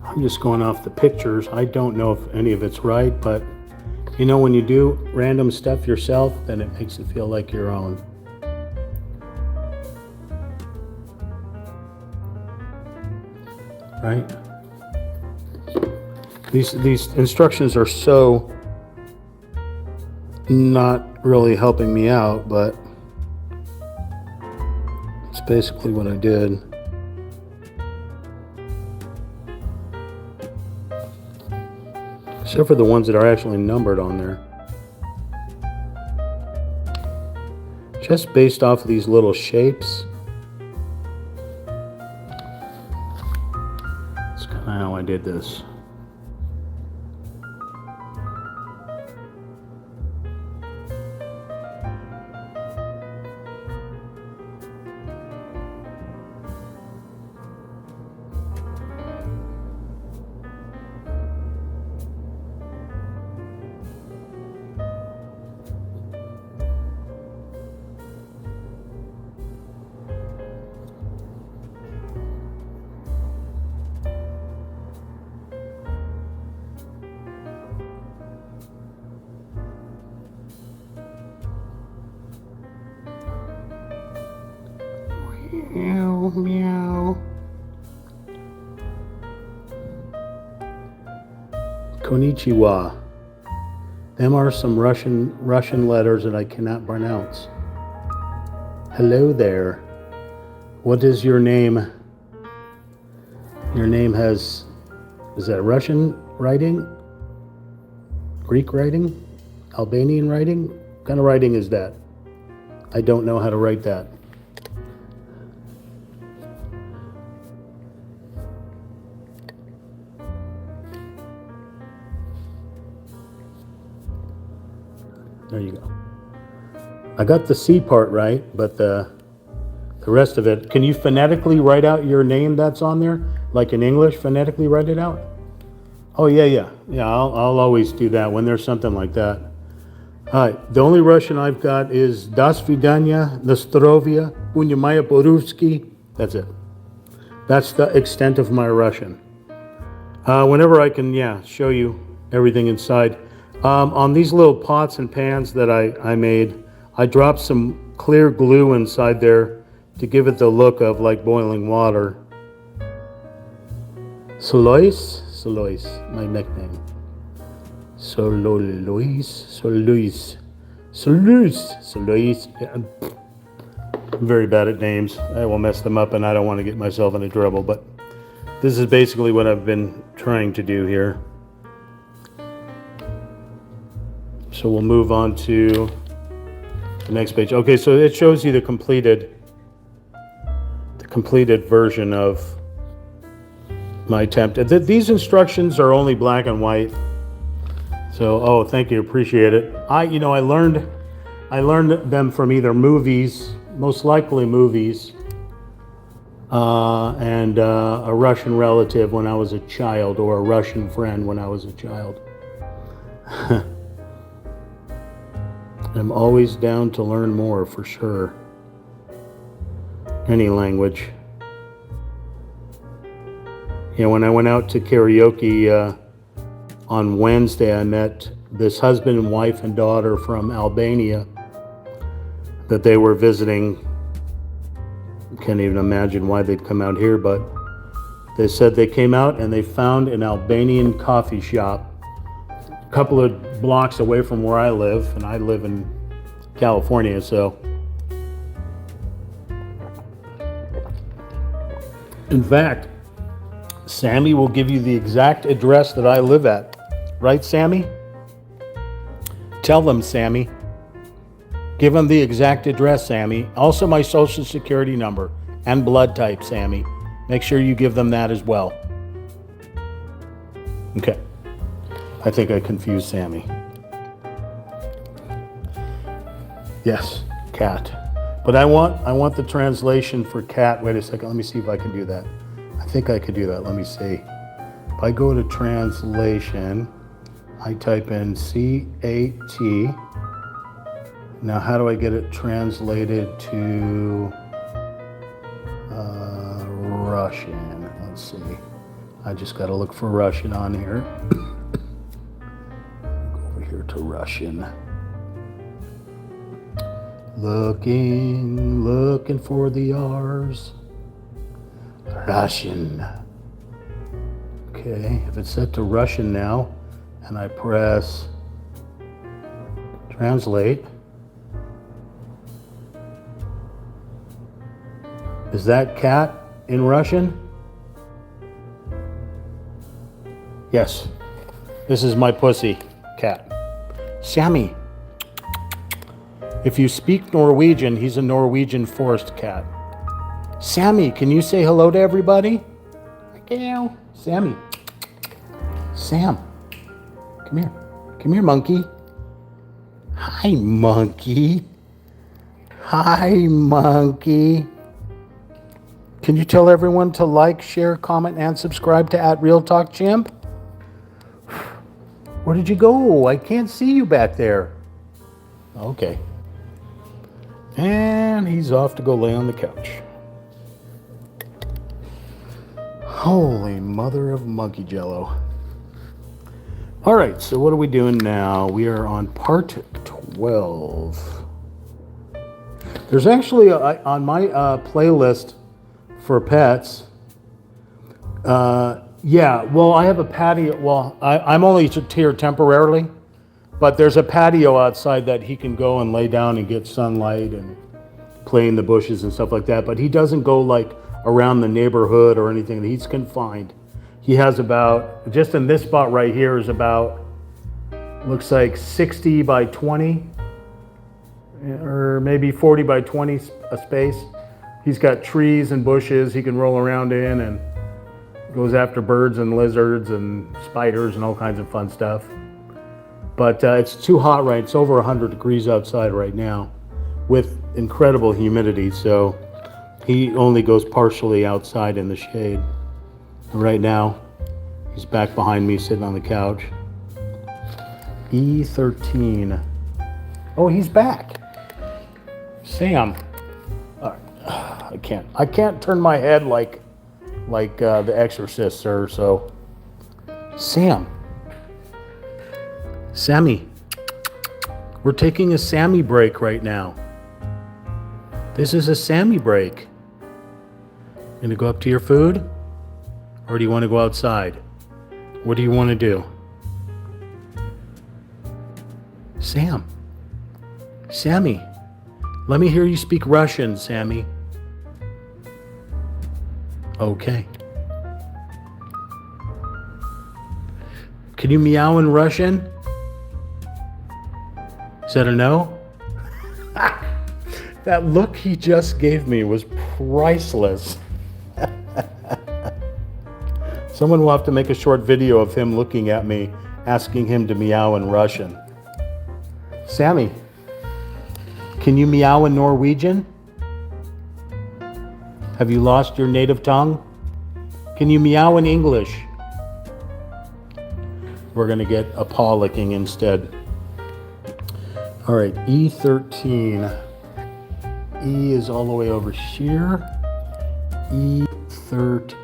Speaker 1: I'm just going off the pictures. I don't know if any of it's right, but you know, when you do random stuff yourself, then it makes it feel like your own. Right? These instructions are so not really helping me out, but it's basically what I did. Except for the ones that are actually numbered on there. Just based off of these little shapes. That's kind of how I did this. Meow, meow. Konnichiwa. Them are some Russian letters that I cannot pronounce. Hello there. What is your name? Your name is that Russian writing? Greek writing? Albanian writing? What kind of writing is that? I don't know how to write that. There you go. I got the C part right, but the rest of it, can you phonetically write out your name that's on there? Like in English, phonetically write it out? Oh, yeah. I'll always do that when there's something like that. All right, the only Russian I've got is Das Vidanya, Nostrovia, Bunyamaya Boruski. That's it. That's the extent of my Russian. Whenever I can, show you everything inside. On these little pots and pans that I made, I dropped some clear glue inside there to give it the look of like boiling water. Solois, my nickname. Solois. I'm very bad at names. I will mess them up and I don't want to get myself into trouble, but this is basically what I've been trying to do here. So we'll move on to the next page. Okay, so it shows you the completed version of my attempt. These instructions are only black and white. So, thank you, appreciate it. I learned them from either movies, most likely movies, and a Russian relative when I was a child, or a Russian friend when I was a child. I'm always down to learn more, for sure. Any language. When I went out to karaoke on Wednesday, I met this husband and wife and daughter from Albania that they were visiting. Can't even imagine why they'd come out here, but they said they came out and they found an Albanian coffee shop a couple of blocks away from where I live, and I live in California, so. In fact, Sammy will give you the exact address that I live at. Right, Sammy? Tell them, Sammy. Give them the exact address, Sammy. Also my social security number and blood type, Sammy. Make sure you give them that as well. Okay. I think I confused Sammy. Yes, cat. But I want the translation for cat. Wait a second. Let me see if I can do that. I think I could do that. Let me see. If I go to translation, I type in C-A-T. Now, how do I get it translated to Russian? Let's see. I just got to look for Russian on here. Go over here to Russian. Looking for the R's. Russian. Okay, if it's set to Russian now, and I press translate, is that cat in Russian? Yes. This is my pussy cat. Sammy. If you speak Norwegian, he's a Norwegian forest cat. Sammy, can you say hello to everybody? Sammy. Sam. Come here. Come here, monkey. Hi, monkey. Hi, monkey. Can you tell everyone to like, share, comment, and subscribe to @RealTalkChimp? Where did you go? I can't see you back there. Okay. And he's off to go lay on the couch. Holy mother of monkey jello. All right, so what are we doing now? We are on part 12. There's actually, on my playlist for pets, I have a patio. Well, I'm only here temporarily, but there's a patio outside that he can go and lay down and get sunlight and play in the bushes and stuff like that. But he doesn't go like around the neighborhood or anything. He's confined. He has about, just in this spot right here is about, looks like 60 by 20 or maybe 40 by 20 a space. He's got trees and bushes he can roll around in, and goes after birds and lizards and spiders and all kinds of fun stuff. But it's too hot, right? It's over 100 degrees outside right now with incredible humidity. So he only goes partially outside in the shade. Right now, he's back behind me sitting on the couch. E13. Oh, he's back. Sam. All right. I can't turn my head like The Exorcist, sir. So, Sam. Sammy. We're taking a Sammy break right now. This is a Sammy break. Gonna go up to your food? Or do you want to go outside? What do you want to do? Sam. Sammy. Let me hear you speak Russian, Sammy. Okay. Can you meow in Russian? Is that a no? That look he just gave me was priceless. Someone will have to make a short video of him looking at me, asking him to meow in Russian. Sammy, can you meow in Norwegian? Have you lost your native tongue? Can you meow in English? We're going to get a paw licking instead. All right, E13. E is all the way over here. E13.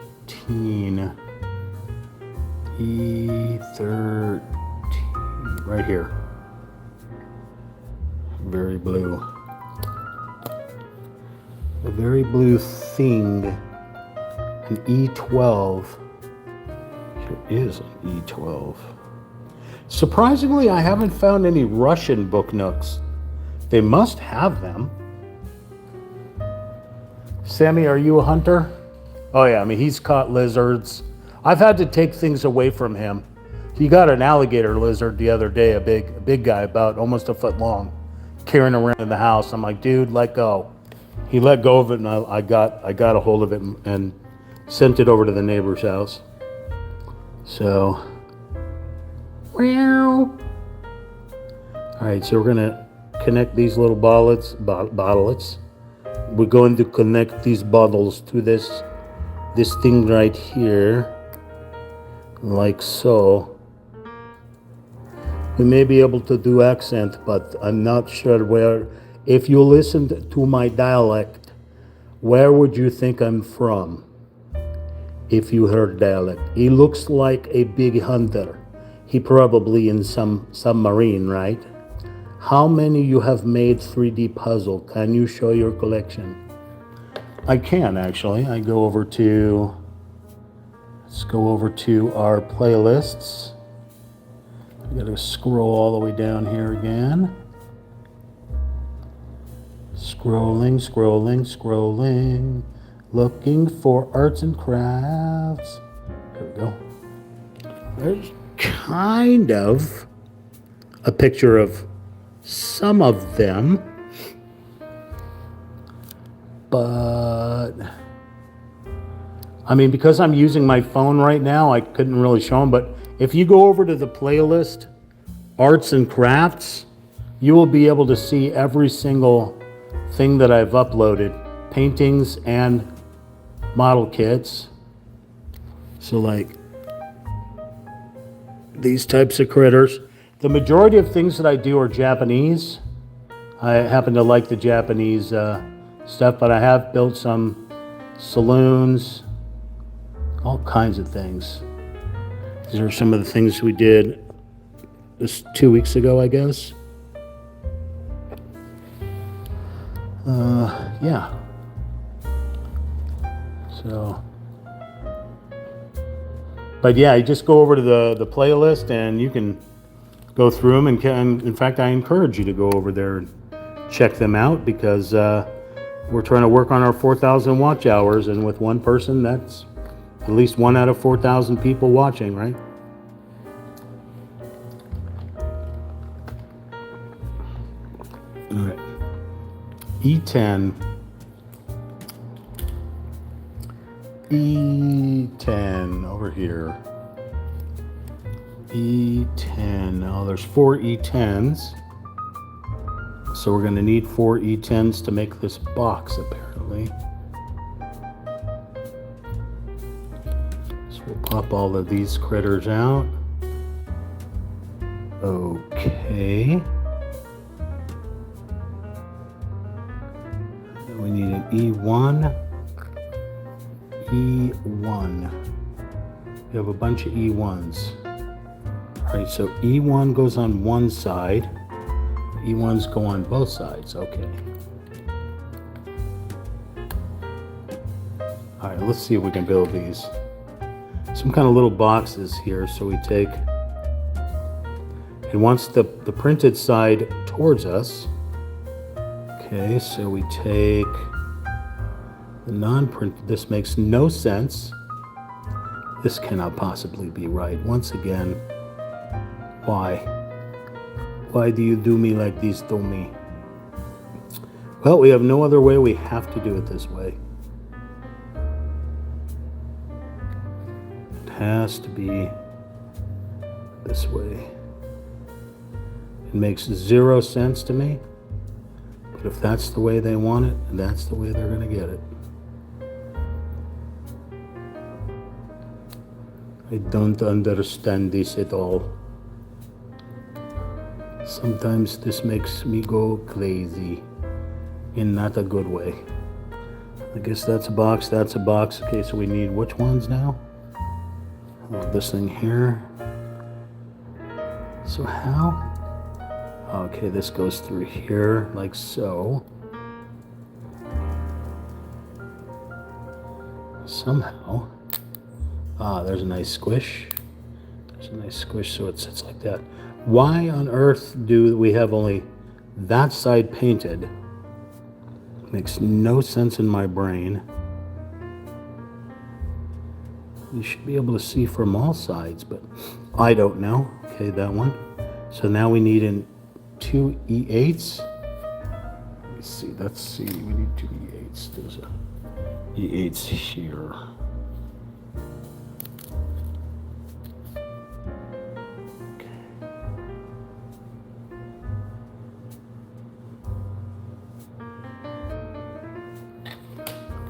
Speaker 1: E13. Right here. Very blue. A very blue thing. An E12. Here is an E12. Surprisingly, I haven't found any Russian book nooks. They must have them. Sammy, are you a hunter? Oh yeah, I mean, he's caught lizards. I've had to take things away from him. He got an alligator lizard the other day, a big guy, about almost a foot long, carrying around in the house. I'm like, dude, let go. He let go of it, and I got a hold of it and sent it over to the neighbor's house. So, wow. All right, so we're gonna connect these little bottlets. We're going to connect these bottles to this thing right here, like so. We may be able to do accent, but I'm not sure where. If you listened to my dialect, where would you think I'm from? If you heard dialect, he looks like a big hunter. He probably in some submarine, right? How many you have made 3D puzzle? Can you show your collection? I can actually. Let's go over to our playlists. I gotta scroll all the way down here again. Scrolling. Looking for arts and crafts. There we go. There's kind of a picture of some of them, but I mean, because I'm using my phone right now, I couldn't really show them. But if you go over to the playlist, arts and crafts, you will be able to see every single thing that I've uploaded, paintings and model kits. So like these types of critters. The majority of things that I do are Japanese. I happen to like the Japanese stuff, but I have built some saloons, all kinds of things. These are some of the things we did this 2 weeks ago, I guess. Yeah. So, but yeah, you just go over to the playlist and you can go through them, and in fact, I encourage you to go over there and check them out, because we're trying to work on our 4,000 watch hours, and with one person, that's at least 1 out of 4,000 people watching, right? All right. E10. E10 over here. E10. Oh, there's 4 E10s. So we're going to need 4 E10s to make this box, apparently. So we'll pop all of these critters out. Okay. We need an E1. E1. We have a bunch of E1s. All right, so E1 goes on one side. E1s go on both sides. Okay. All right, let's see if we can build these. Some kind of little boxes here. So we take, it wants the printed side towards us. Okay, so we take the non-printed. This makes no sense. This cannot possibly be right. Once again, why? Why do you do me like this to me? Well, we have no other way. We have to do it this way. It has to be this way. It makes 0 sense to me. But if that's the way they want it, that's the way they're going to get it. I don't understand this at all. Sometimes this makes me go crazy in not a good way. I guess that's a box, that's a box. Okay, so we need which ones now? Oh, this thing here. So how? Okay, this goes through here like so. Somehow. Ah, there's a nice squish. There's a nice squish, so it sits like that. Why on earth do we have only that side painted? Makes no sense in my brain. You should be able to see from all sides, but I don't know. Okay, that one. So now we need 2 E8s. Let's see, we need 2 E8s. There's a E8s here.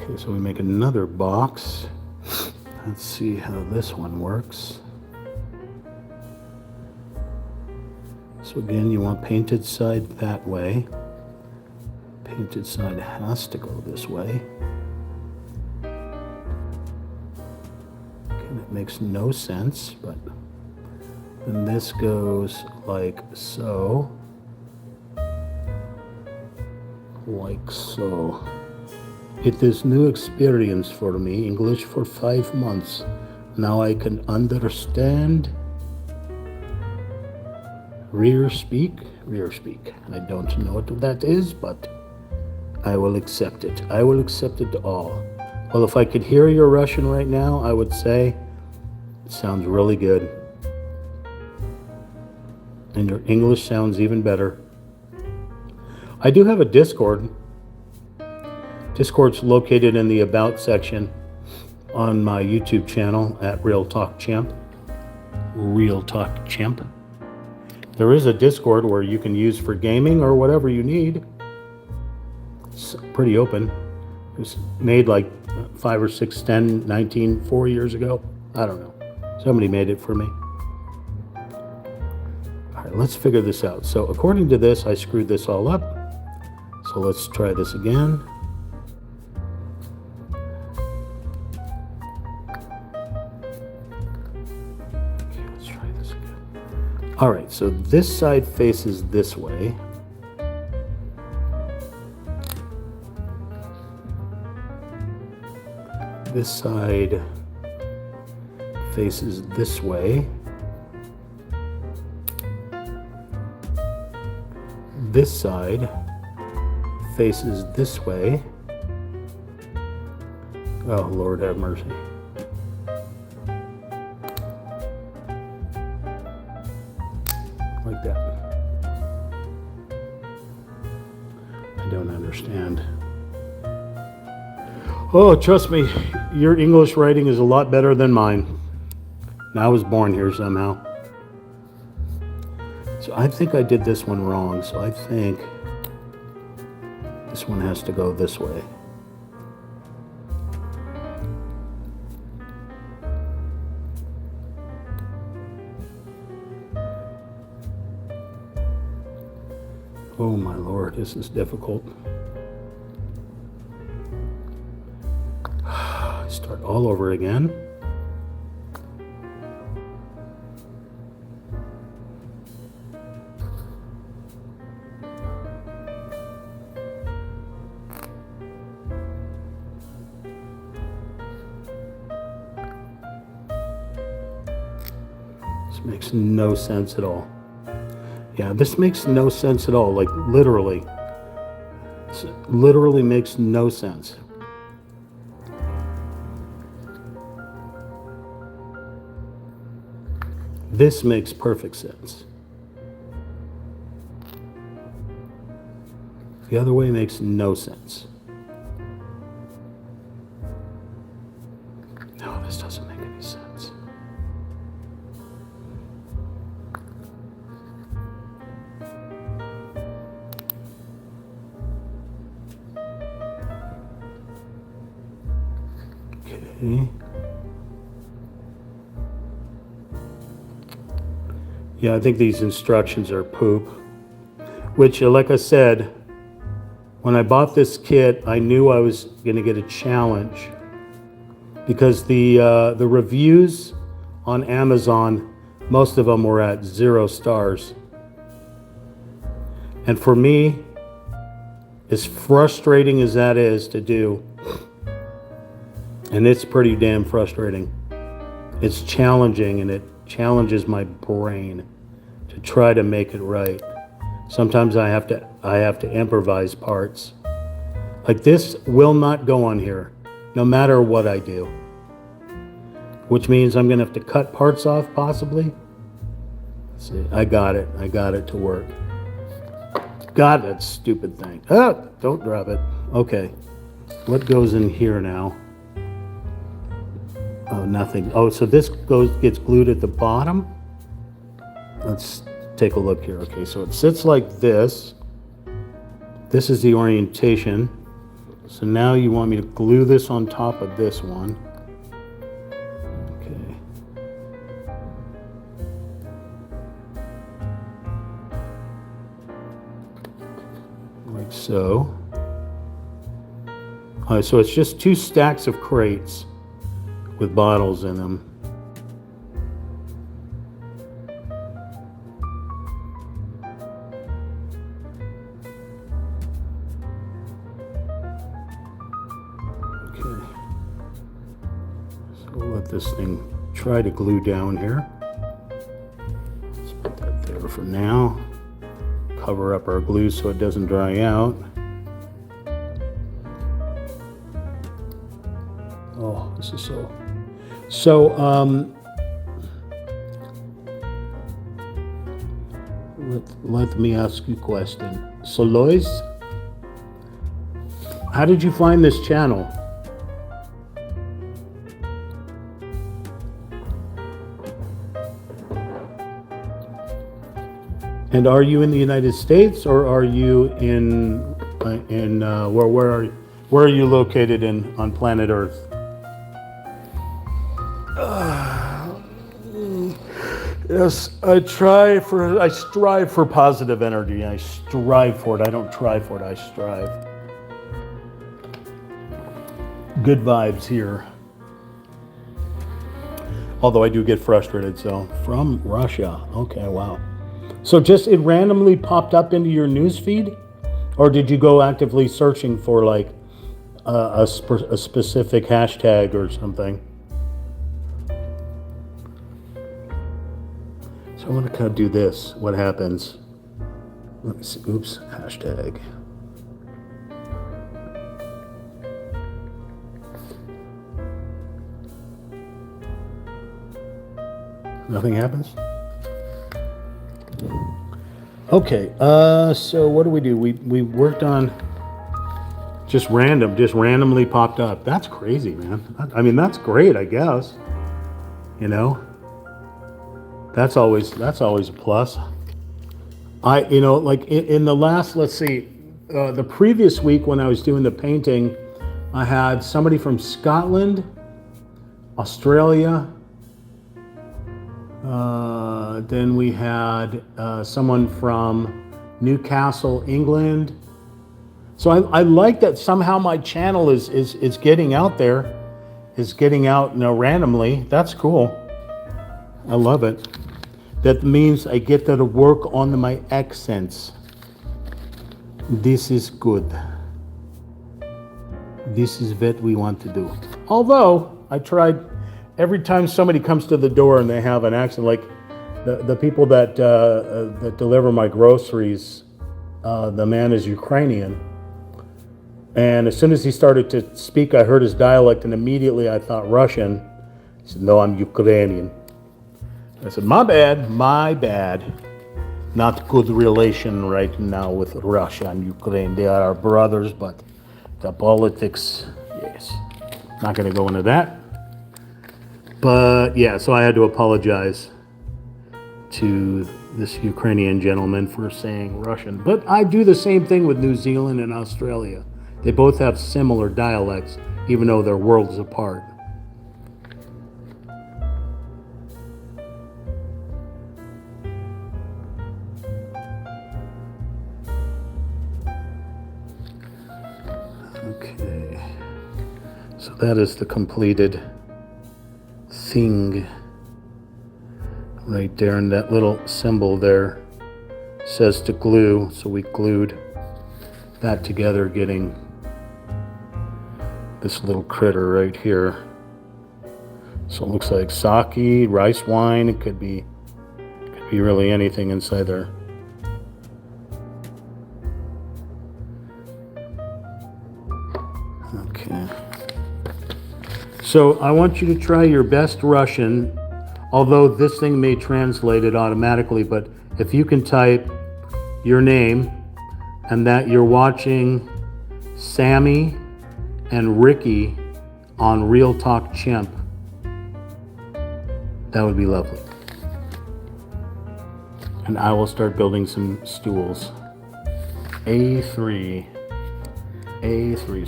Speaker 1: Okay, so we make another box. Let's see how this one works. So again, you want painted side that way. Painted side has to go this way. Okay, that makes no sense, but then this goes like so. Like so. It is new experience for me, English for 5 months. Now I can understand rear speak. I don't know what that is, but I will accept it. I will accept it all. Well, if I could hear your Russian right now, I would say it sounds really good. And your English sounds even better. I do have a Discord. Discord's located in the About section on my YouTube channel at Real Talk Champ. Real Talk Champ. There is a Discord where you can use for gaming or whatever you need. It's pretty open. It was made like 5 or 6, 10, 19, 4 years ago. I don't know. Somebody made it for me. All right, let's figure this out. So according to this, I screwed this all up. So let's try this again. All right, so this side faces this way. This side faces this way. This side faces this way. Oh, Lord have mercy. Like that. I don't understand. Oh, trust me, your English writing is a lot better than mine. And I was born here somehow. So I think I did this one wrong. So I think this one has to go this way. Oh my Lord, this is difficult. Start all over again. This makes no sense at all. Yeah, this makes no sense at all, like literally. This literally makes no sense. This makes perfect sense. The other way makes no sense. No, this doesn't make any sense. Okay. Yeah, I think these instructions are poop. Which, like I said, when I bought this kit, I knew I was going to get a challenge because the reviews on Amazon, most of them were at 0 stars. And for me, as frustrating as that is to do, and it's pretty damn frustrating, it's challenging and it challenges my brain to try to make it right. Sometimes I have to improvise parts. Like this will not go on here, no matter what I do. Which means I'm gonna have to cut parts off possibly. Let's see, I got it to work. God, that stupid thing. Ah, don't drop it. Okay, what goes in here now? Oh, nothing. Oh, so this gets glued at the bottom. Let's take a look here. Okay, so it sits like this. This is the orientation. So now you want me to glue this on top of this one. Okay. Like so. All right, so it's just 2 stacks of crates with bottles in them. Okay. So we'll let this thing try to glue down here. Let's put that there for now. Cover up our glue so it doesn't dry out. Oh, this is so, let me ask you a question. So, Lois, how did you find this channel? And are you in the United States or are you where are you located on planet Earth? Yes, I strive for positive energy. I strive for it. I don't try for it, I strive. Good vibes here. Although I do get frustrated, so from Russia. Okay, wow. So just it randomly popped up into your news feed? Or did you go actively searching for like a specific hashtag or something? So I'm going to kind of do this. What happens? Let me see. Oops. Hashtag. Nothing happens? Okay. So what do? We worked on just randomly popped up. That's crazy, man. I mean, that's great, I guess. You know? That's always a plus. Like in the last, let's see, the previous week when I was doing the painting, I had somebody from Scotland, Australia. Then we had someone from Newcastle, England. So I like that somehow my channel is getting out there, is getting out randomly. That's cool. I love it. That means I get to work on my accents. This is good. This is what we want to do. Although I tried, every time somebody comes to the door and they have an accent, like the people that deliver my groceries, the man is Ukrainian. And as soon as he started to speak, I heard his dialect, and immediately I thought Russian. He said, "No, I'm Ukrainian." I said, my bad. Not good relation right now with Russia and Ukraine. They are our brothers, but the politics, yes. Not going to go into that. But yeah, so I had to apologize to this Ukrainian gentleman for saying Russian. But I do the same thing with New Zealand and Australia. They both have similar dialects, even though they're worlds apart. Okay, so that is the completed thing right there, and that little symbol there says to glue, so we glued that together, getting this little critter right here. So it looks like sake, rice wine. It could be really anything inside there. Okay. So I want you to try your best Russian, although this thing may translate it automatically, but if you can type your name and that you're watching Sammy and Ricky on Real Talk Chimp, that would be lovely. And I will start building some stools. A3.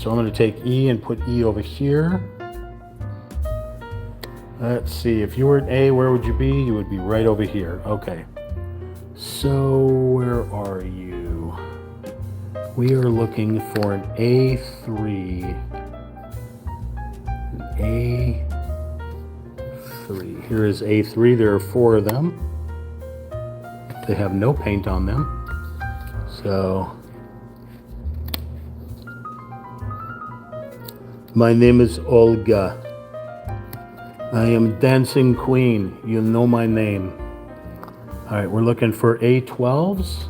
Speaker 1: So I'm going to take E and put E over here. Let's see, if you were at A, where would you be? You would be right over here. Okay. So where are you? We are looking for an A3. A3. Here is A3. There are 4 of them. They have no paint on them. So my name is Olga. I am Dancing Queen. You know my name. All right, we're looking for A12s.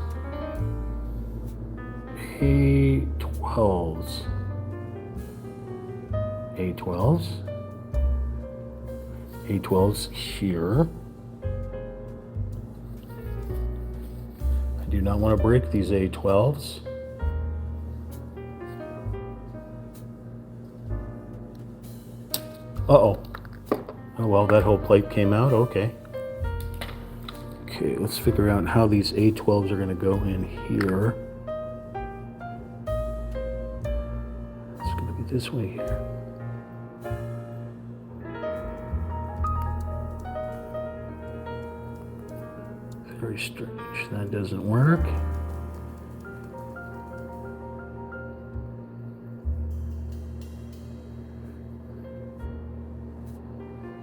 Speaker 1: A12s here. I do not want to break these A12s. Uh-oh. Oh, well, that whole plate came out. Okay. Okay, let's figure out how these A12s are going to go in here. It's going to be this way here. Very strange. That doesn't work.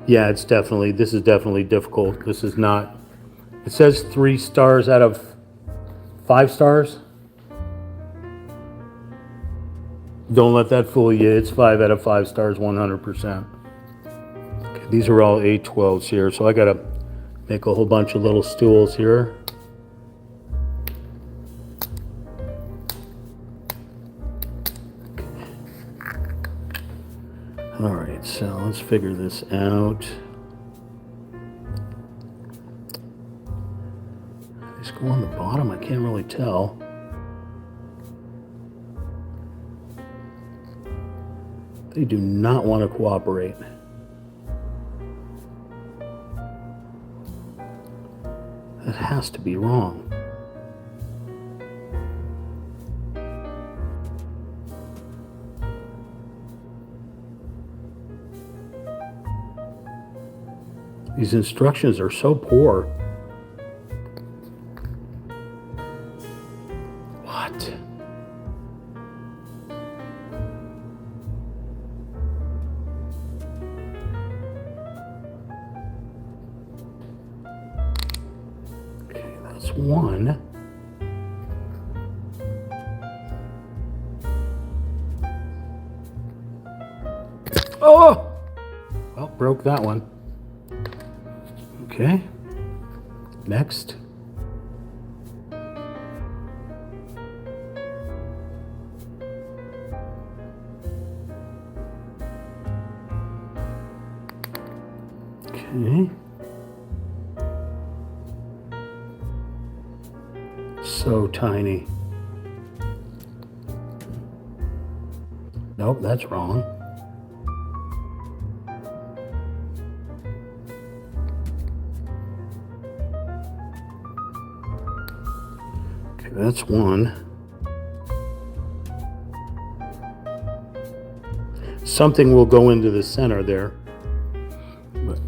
Speaker 1: Yeah, this is definitely difficult. This is not, it says 3 stars out of 5 stars. Don't let that fool you. It's 5 out of 5 stars, 100%. Okay, these are all A12s here, so I gotta make a whole bunch of little stools here. All right, so let's figure this out. These go on the bottom, I can't really tell. They do not want to cooperate. That has to be wrong. These instructions are so poor. What? Okay, that's one. Oh! Well, broke that one. Okay. Next. Okay. So tiny. Nope, that's wrong. Okay, that's one. Something will go into the center there. But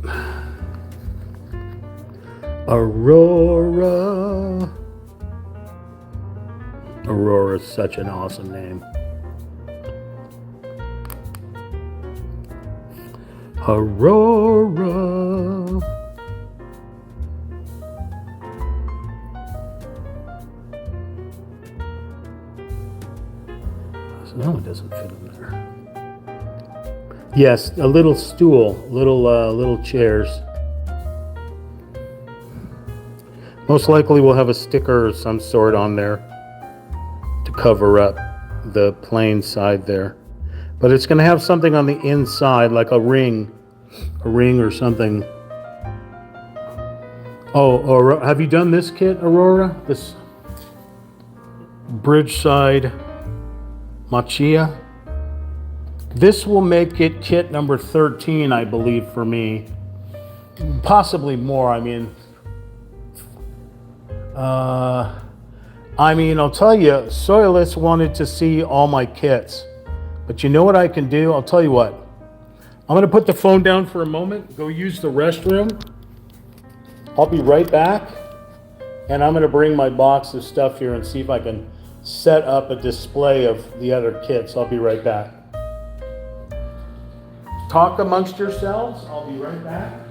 Speaker 1: Aurora. Aurora is such an awesome name. Aurora. No, it doesn't fit in there. Yes, a little stool, little chairs. Most likely we'll have a sticker of some sort on there to cover up the plain side there. But it's going to have something on the inside, like a ring or something. Oh, have you done this kit, Aurora? This Bridgeside Machiya? This will make it kit number 13, I believe, for me. Possibly more. I mean, I'll tell you, Soilist wanted to see all my kits. But you know what I can do? I'll tell you what. I'm going to put the phone down for a moment, go use the restroom. I'll be right back. And I'm going to bring my box of stuff here and see if I can set up a display of the other kits. I'll be right back. Talk amongst yourselves. I'll be right back.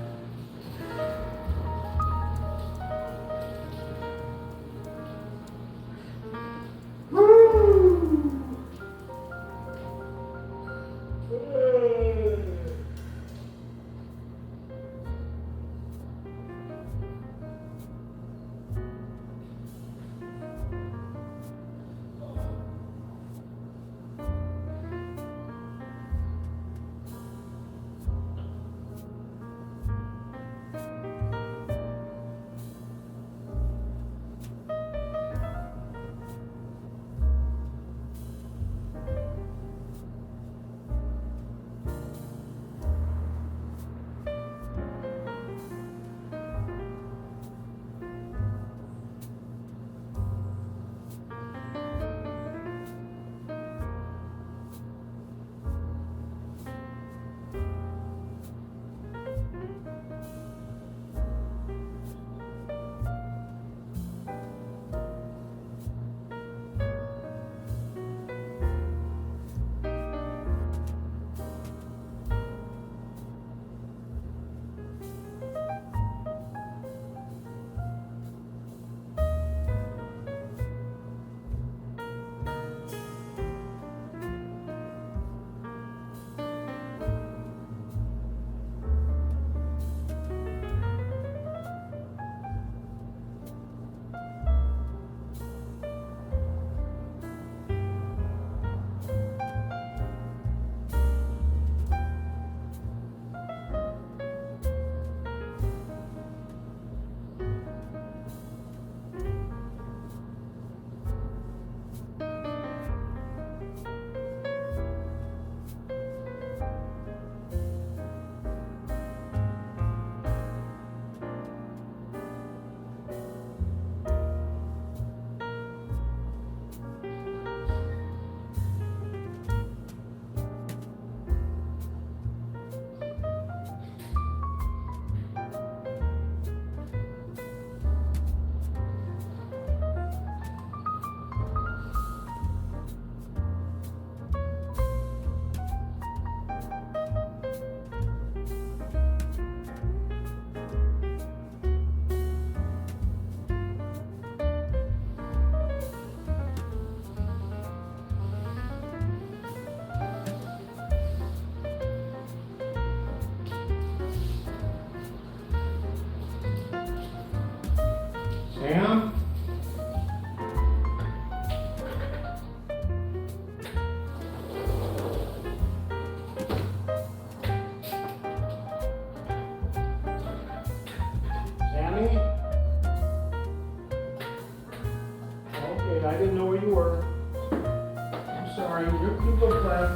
Speaker 1: I didn't know where you were. I'm sorry. You can go play.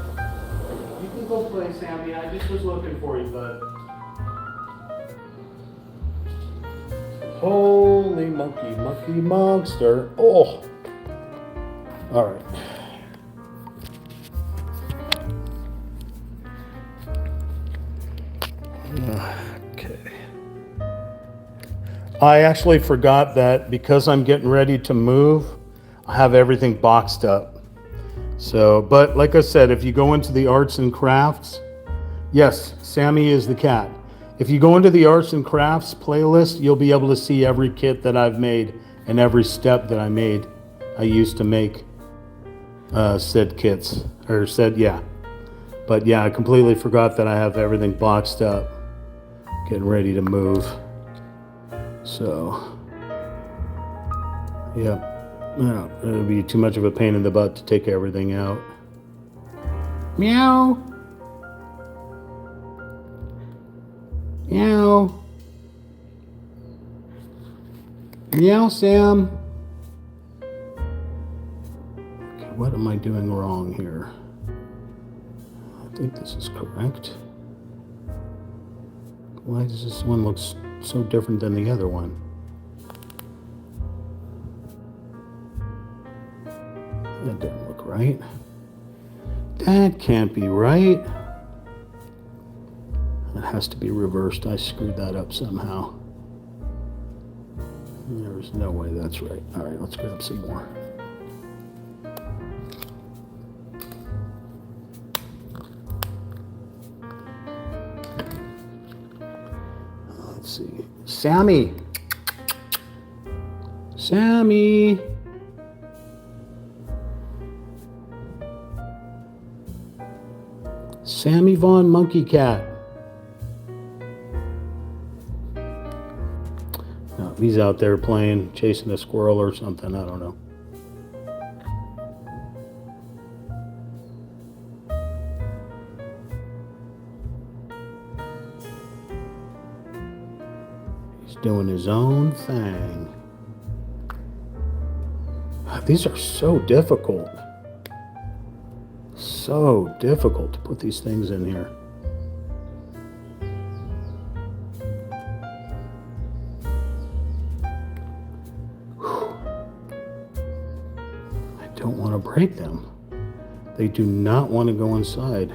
Speaker 1: You can go play, Sammy. I just was looking for you, bud. Holy monkey monster. Oh. All right. Okay. I actually forgot that because I'm getting ready to move, I have everything boxed up. So, but like I said, if you go into the arts and crafts, yes, Sammy is the cat. If you go into the arts and crafts playlist, you'll be able to see every kit that I've made and every step that I used to make said kits, or said, yeah. But yeah, I completely forgot that I have everything boxed up, getting ready to move. So, yeah. Well, it would be too much of a pain in the butt to take everything out. Meow. Meow. Meow, Sam. Okay, what am I doing wrong here? I think this is correct. Why does this one look so different than the other one? That didn't look right. That can't be right. That has to be reversed. I screwed that up somehow. There's no way that's right. All right, let's grab some more. Let's see. Sammy. Sammy. Sammy Vaughn Monkey Cat. No, he's out there playing, chasing a squirrel or something. I don't know. He's doing his own thing. These are so difficult. So difficult to put these things in here. Whew. I don't want to break them. They do not want to go inside.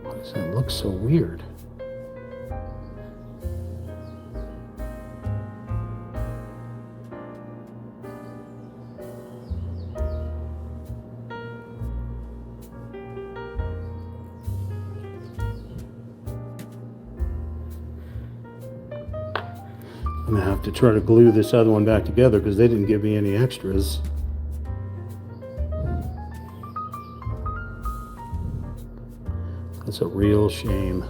Speaker 1: Why does that look so weird? I'm gonna have to try to glue this other one back together because they didn't give me any extras. That's a real shame.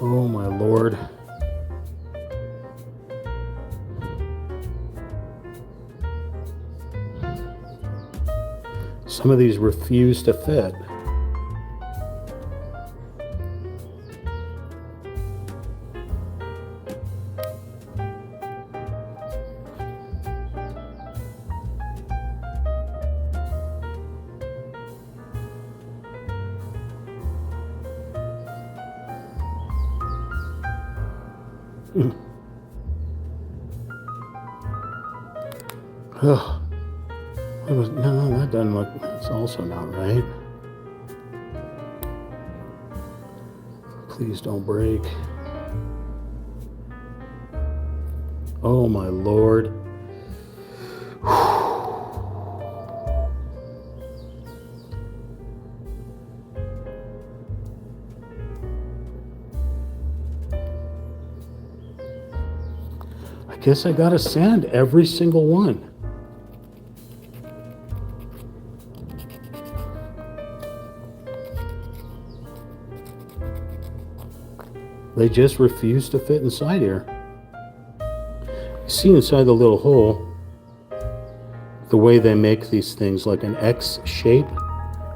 Speaker 1: Oh my Lord. Some of these refuse to fit. Ugh. No, that doesn't look, that's also not right. Please don't break. Oh my Lord. I guess I gotta sand every single one. They just refuse to fit inside here. You see inside the little hole. the way they make these things, like an X shape.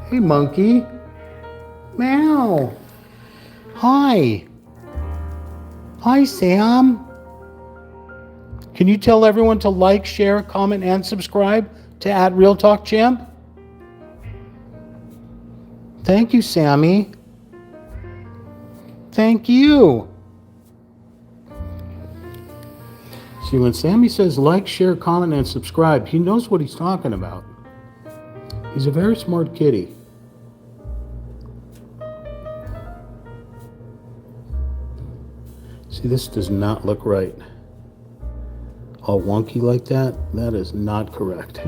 Speaker 1: Hey, monkey. Meow. Hi. Hi, Sam. Can you tell everyone to like, share, comment, and subscribe to @RealTalkChamp? Thank you, Sammy. Thank you. See, when Sammy says like, share, comment, and subscribe, he knows what he's talking about. He's a very smart kitty. See, this does not look right. All wonky like that, that is not correct.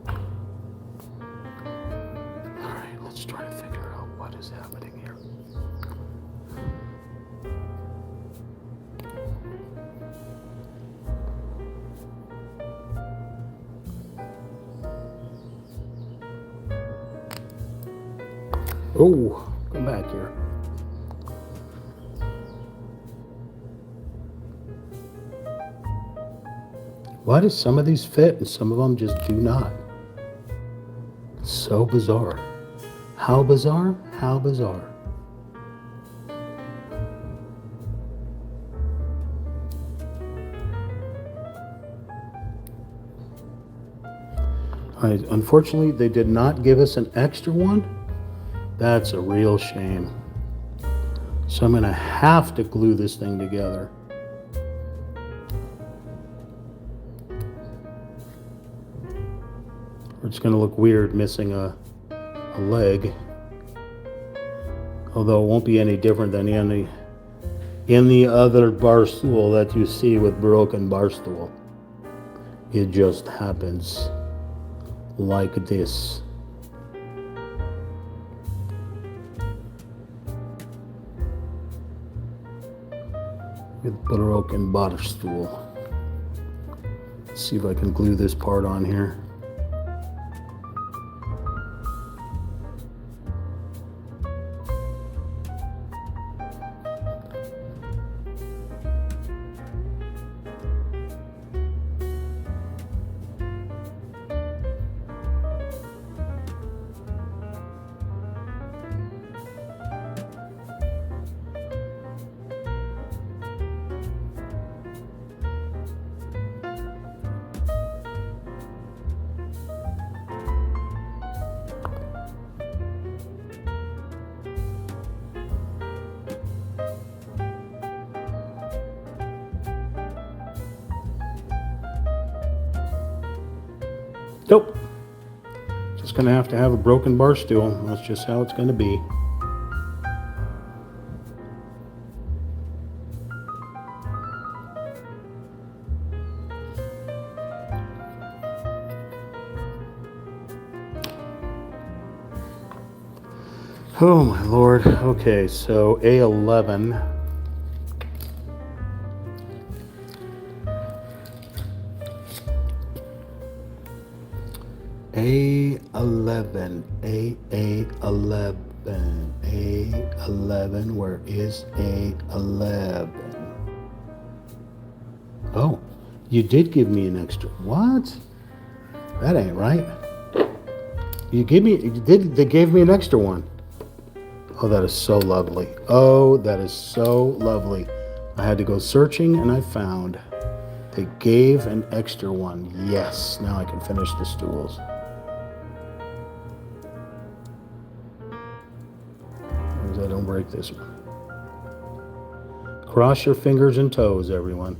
Speaker 1: All right, let's try to figure out what is happening here. Oh, come back here. Why do some of these fit and some of them just do not? So bizarre. How bizarre? How bizarre. Unfortunately, they did not give us an extra one. That's a real shame. So I'm going to have to glue this thing together. Or it's going to look weird missing a leg. Although it won't be any different than in the other bar stool that you see with broken bar stool. It just happens like this. With broken bar stool. Let's see if I can glue this part on here. Nope. Just gonna have to have a broken bar stool. That's just how it's gonna be. Oh my Lord. Okay, so A11. A11, A11, where is A11? Oh, you did give me an extra. What? That ain't right. They gave me an extra one. Oh, that is so lovely. Oh, that is so lovely. I had to go searching and I found. They gave an extra one. Yes, now I can finish the stools. I don't break this one. Cross your fingers and toes, everyone.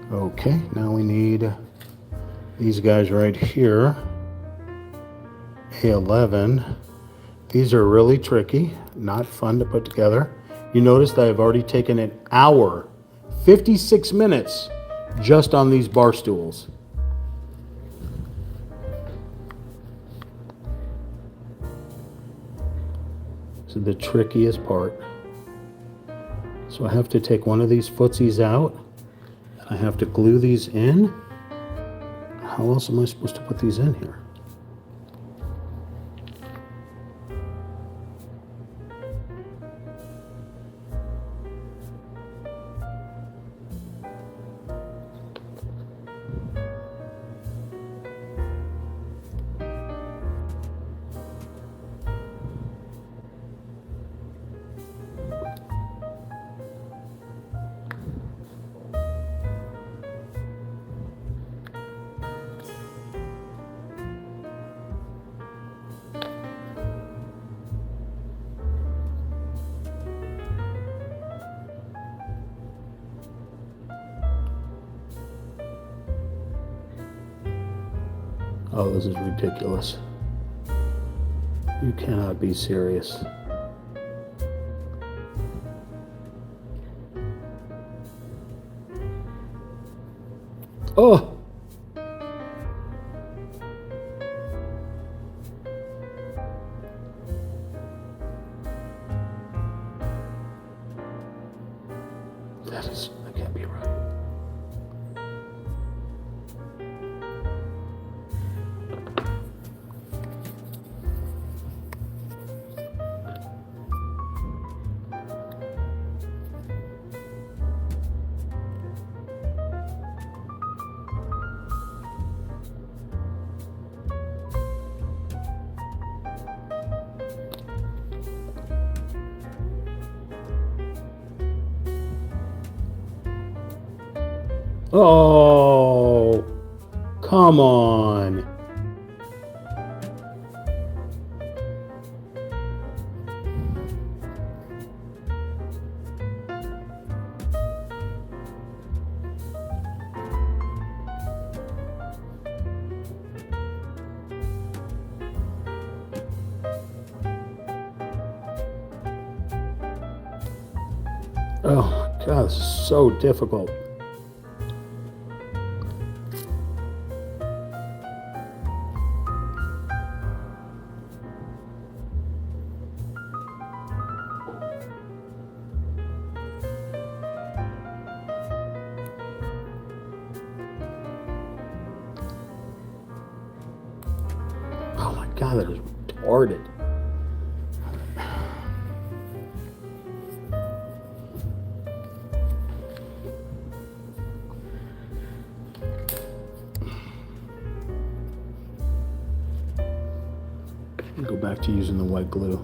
Speaker 1: Okay, now we need these guys right here. A11. These are really tricky, not fun to put together. You notice that I've already taken an hour, 56 minutes, just on these bar stools. This is the trickiest part. So I have to take one of these footsies out, and I have to glue these in. How else am I supposed to put these in here? Oh, this is ridiculous. You cannot be serious. Oh! That can't be right. Oh, come on. Oh my God, this is so difficult. Oh my God, that is retarded. Go back to using the white glue.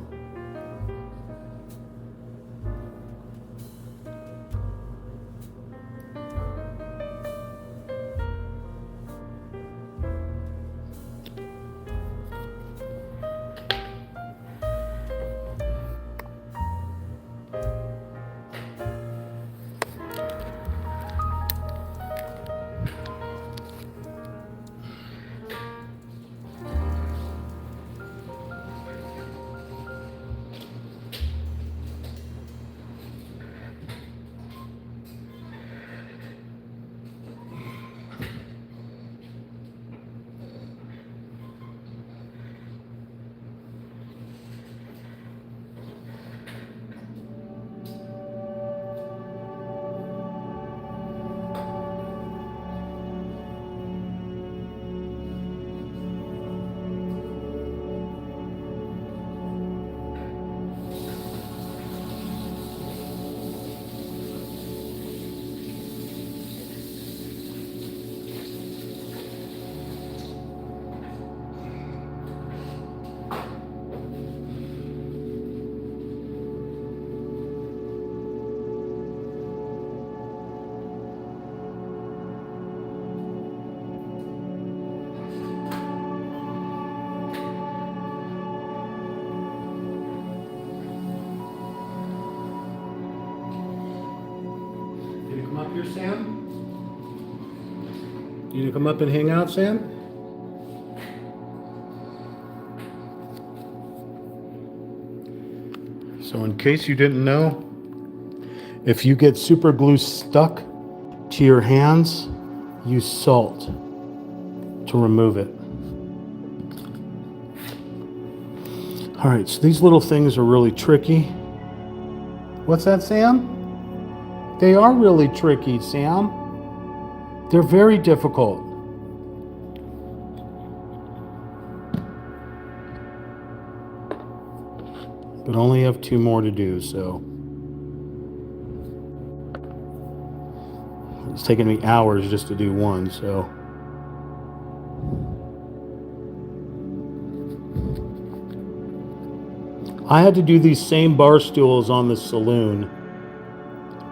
Speaker 1: Up here, Sam? You gonna come up and hang out, Sam? So in case you didn't know, if you get super glue stuck to your hands, use salt to remove it. All right, so these little things are really tricky. What's that, Sam? They are really tricky, Sam. They're very difficult. But only have 2 more to do, so. It's taken me hours just to do one, so. I had to do these same bar stools on the saloon,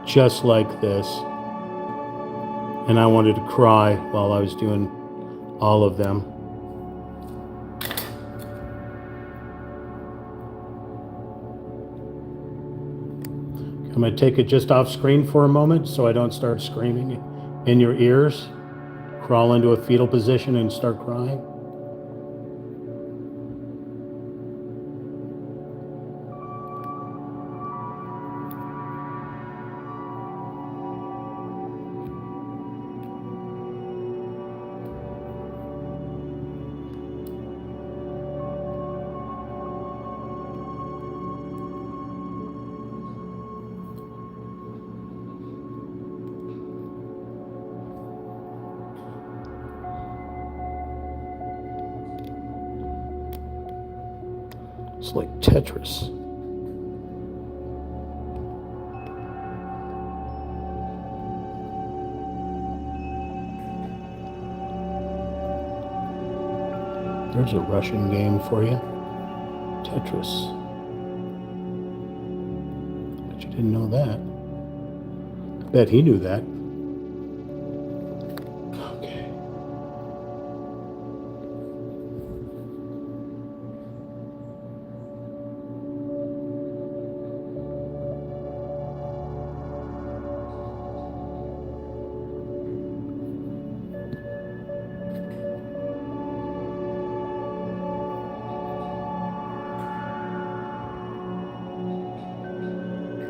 Speaker 1: just like this. And I wanted to cry while I was doing all of them. I'm going to take it just off screen for a moment so I don't start screaming in your ears, crawl into a fetal position and start crying. It's like Tetris. There's a Russian game for you. Tetris. Bet you didn't know that. I bet he knew that. Okay.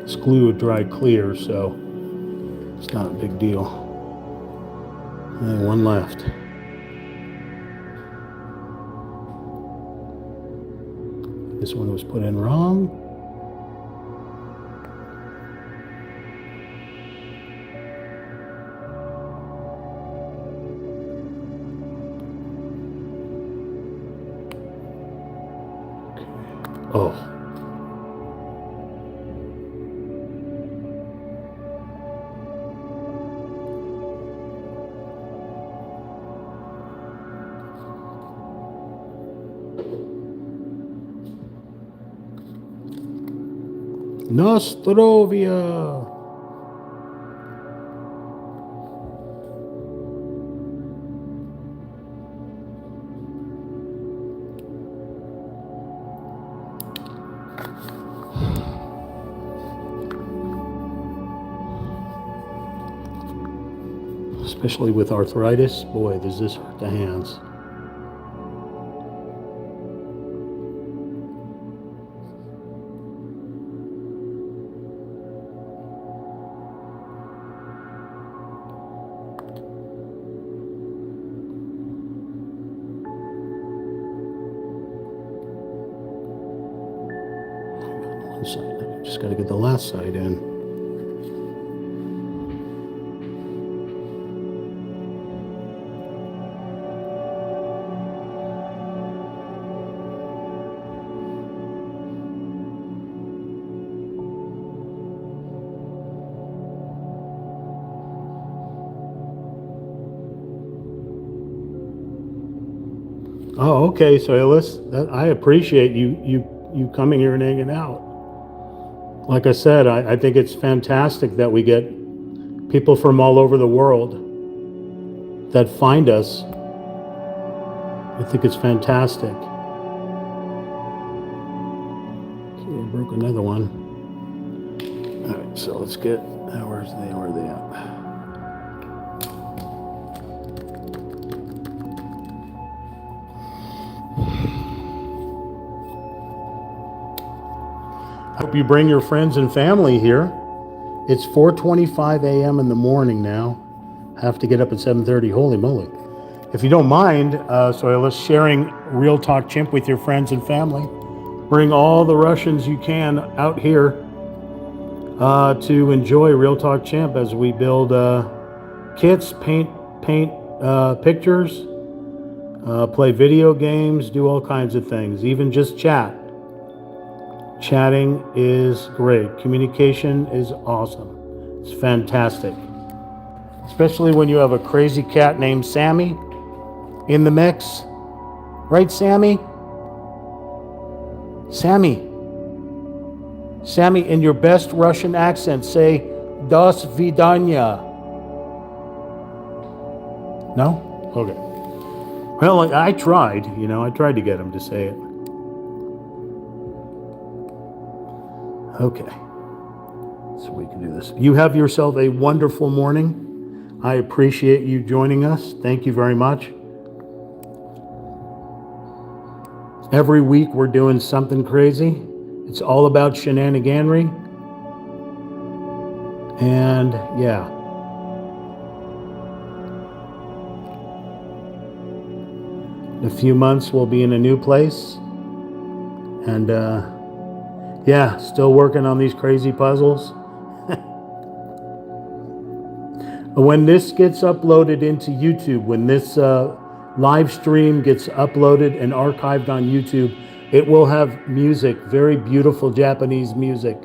Speaker 1: This glue would dry clear, so it's not a big deal. Only one left. This one was put in wrong. Okay. Oh. Nostrovia. Especially with arthritis, boy, does this hurt the hands. One side, just got to get the last side in. Oh, okay. So I appreciate you coming here and hanging out. Like I said, I think it's fantastic that we get people from all over the world that find us. I think it's fantastic. Okay, I broke another one. All right, so let's get, where are they at? Hope you bring your friends and family here. It's 4:25 a.m. in the morning now. Have to get up at 7:30. Holy moly. If you don't mind, so let's sharing Real Talk Chimp with your friends and family. Bring all the Russians you can out here to enjoy Real Talk Chimp as we build kits, paint pictures, play video games, do all kinds of things, even just chat. Chatting is great. Communication is awesome. It's fantastic. Especially when you have a crazy cat named Sammy in the mix. Right, Sammy? Sammy. Sammy, in your best Russian accent, say, "Das vidanya." No? Okay. Well, I tried, I tried to get him to say it. Okay, so we can do this. You have yourself a wonderful morning. I appreciate you joining us. Thank you very much. Every week we're doing something crazy. It's all about shenaniganery. And yeah. In a few months we'll be in a new place. And yeah, still working on these crazy puzzles. When this gets uploaded into YouTube, when this live stream gets uploaded and archived on YouTube, It will have music, very beautiful Japanese music,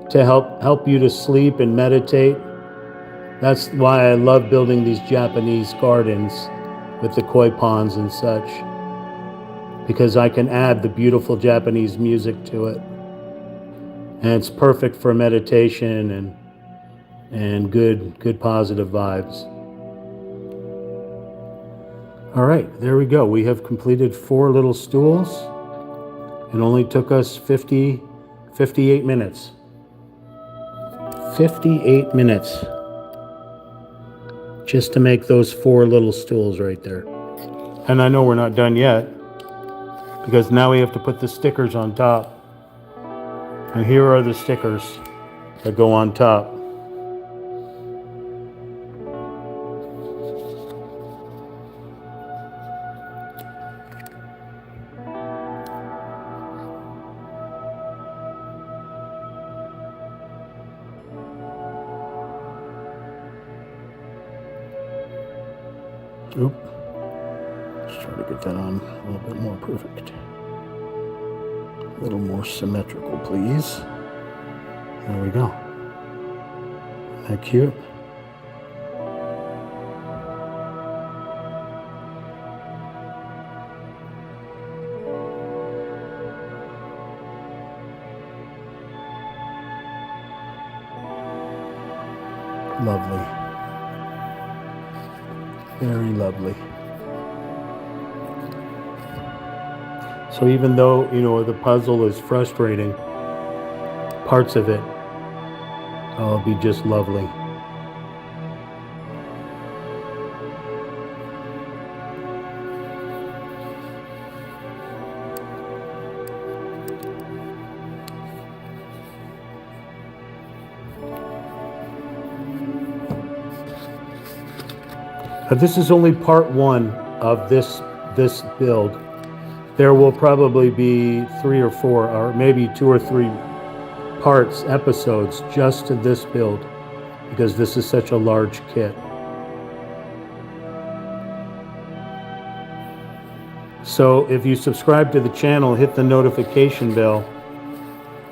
Speaker 1: to help you to sleep and meditate. That's why I love building these Japanese gardens with the koi ponds and such, because I can add the beautiful Japanese music to it. And it's perfect for meditation and good positive vibes. All right, there we go. We have completed 4 little stools. It only took us 58 minutes. 58 minutes just to make those 4 little stools right there. And I know we're not done yet, because now we have to put the stickers on top. And here are the stickers that go on top. Oop. Let's try to get that on a little bit more perfect. A little more symmetrical, please. There we go. Isn't that cute? Lovely. Very lovely. So even though, the puzzle is frustrating, parts of it will be just lovely. This is only part 1 of this build. There will probably be 3 or 4, or maybe 2 or 3 parts, episodes, just to this build, because this is such a large kit. So if you subscribe to the channel, hit the notification bell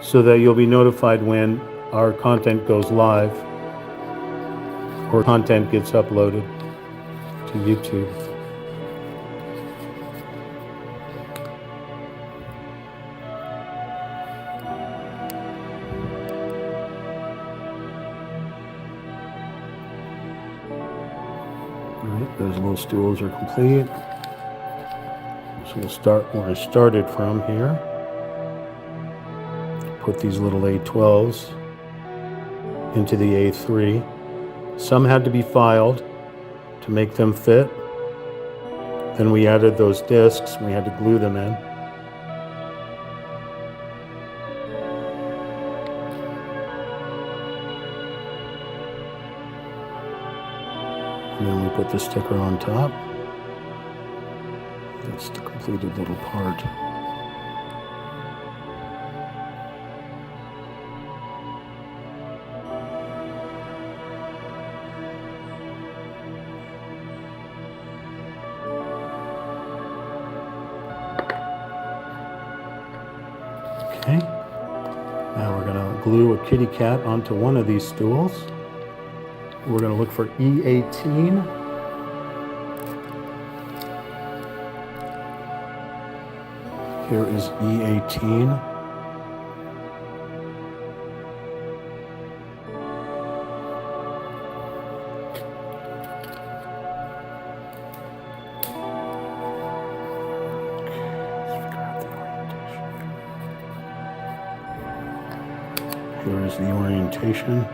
Speaker 1: so that you'll be notified when our content goes live or content gets uploaded to YouTube. All right, those little stools are complete. So we'll start where I started from here. Put these little A12s into the A3. Some had to be filed to make them fit. Then we added those discs. We had to glue them in. And then we put the sticker on top. That's the completed little part. Okay, now we're going to glue a kitty cat onto one of these stools. We're going to look for E18. Here is E18. Here is the orientation.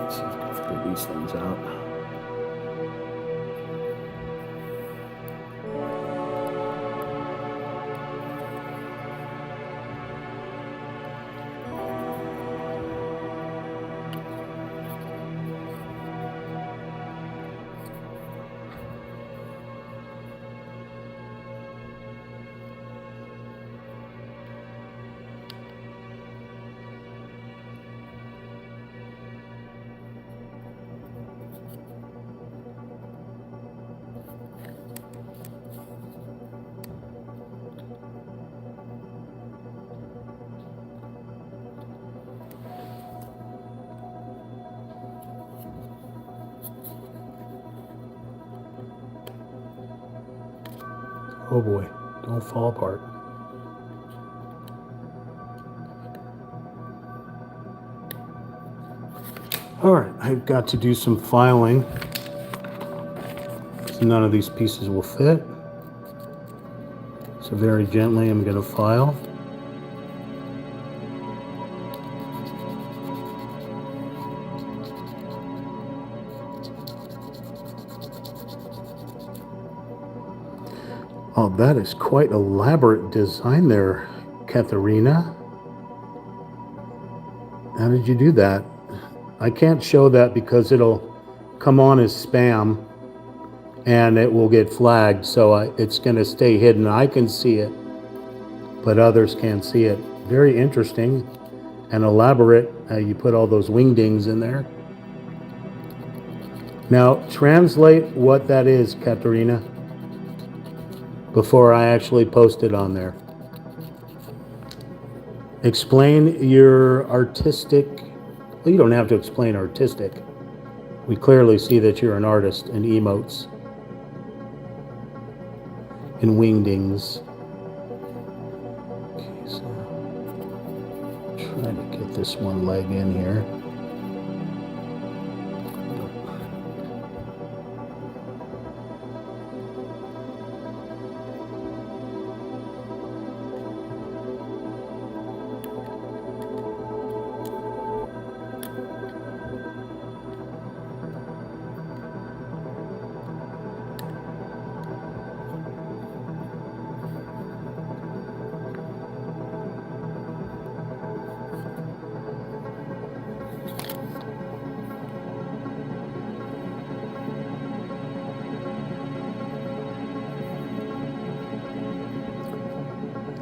Speaker 1: Let's see if I can figure these things out. Oh boy, don't fall apart. All right, I've got to do some filing. None of these pieces will fit. So very gently I'm going to file. Oh, that is quite elaborate design there, Katharina. How did you do that? I can't show that because it'll come on as spam and it will get flagged, so it's going to stay hidden. I can see it, but others can't see it. Very interesting and elaborate. You put all those wingdings in there. Now, translate what that is, Katharina, before I actually post it on there. Explain your artistic. Well, you don't have to explain artistic. We clearly see that you're an artist in emotes and wingdings. Okay, so trying to get this one leg in here.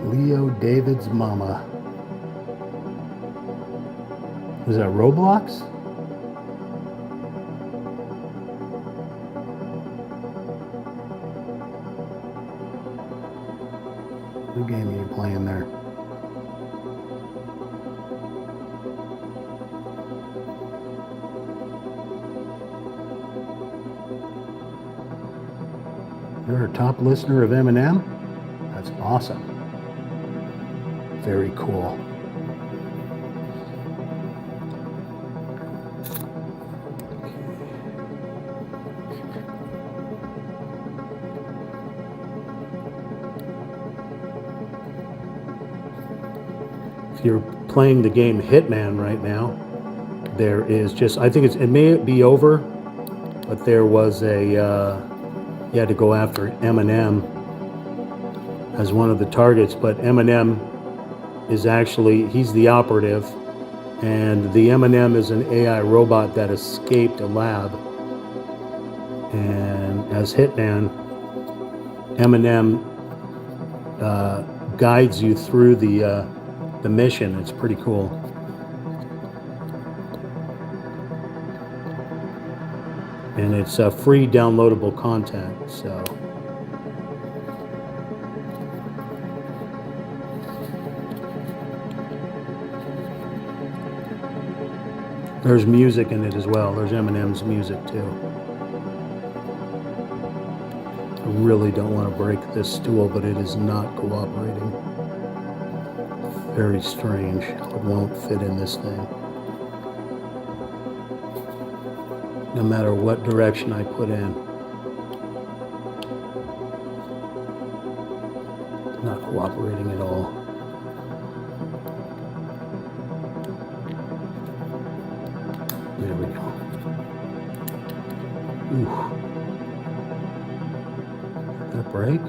Speaker 1: Leo David's mama. Is that Roblox? What game are you playing there? You're a top listener of Eminem? That's awesome. Very cool. If you're playing the game Hitman right now, there is just, I think it may be over, but there was you had to go after Eminem as one of the targets, but Eminem is actually, he's the operative, and the Eminem is an AI robot that escaped a lab. And as Hitman, Eminem guides you through the mission. It's pretty cool. And it's free downloadable content, so. There's music in it as well. There's Eminem's music too. I really don't want to break this stool, but it is not cooperating. Very strange. It won't fit in this thing. No matter what direction I put in. Not cooperating at all. There we go. Ooh. Did that break?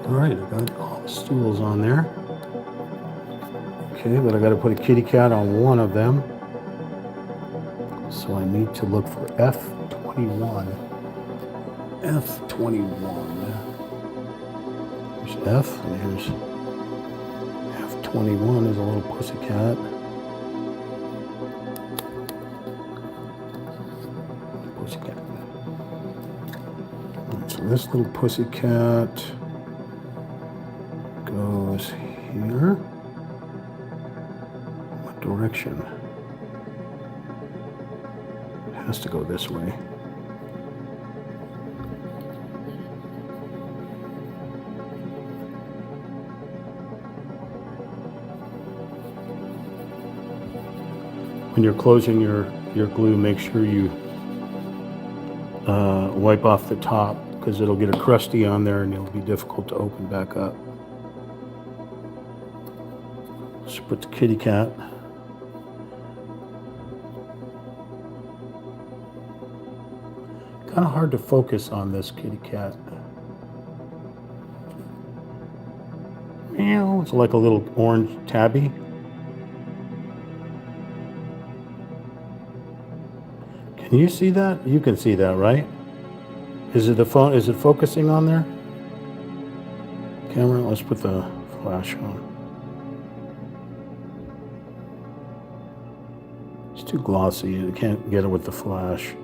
Speaker 1: All right, I got all the stools on there. Okay, but I got to put a kitty cat on one of them. So I need to look for F21. F21. There's F, and here's F21 is a little pussycat. Pussycat. So this little pussycat goes here. direction? It has to go this way. When you're closing your glue, make sure you wipe off the top, because it'll get a crusty on there and it'll be difficult to open back up. Let's put the kitty cat. Kind of hard to focus on this kitty cat. Meow. It's like a little orange tabby. Can you see that? You can see that, right? Is it the phone? Is it focusing on there? Camera, let's put the flash on. It's too glossy. I can't get it with the flash.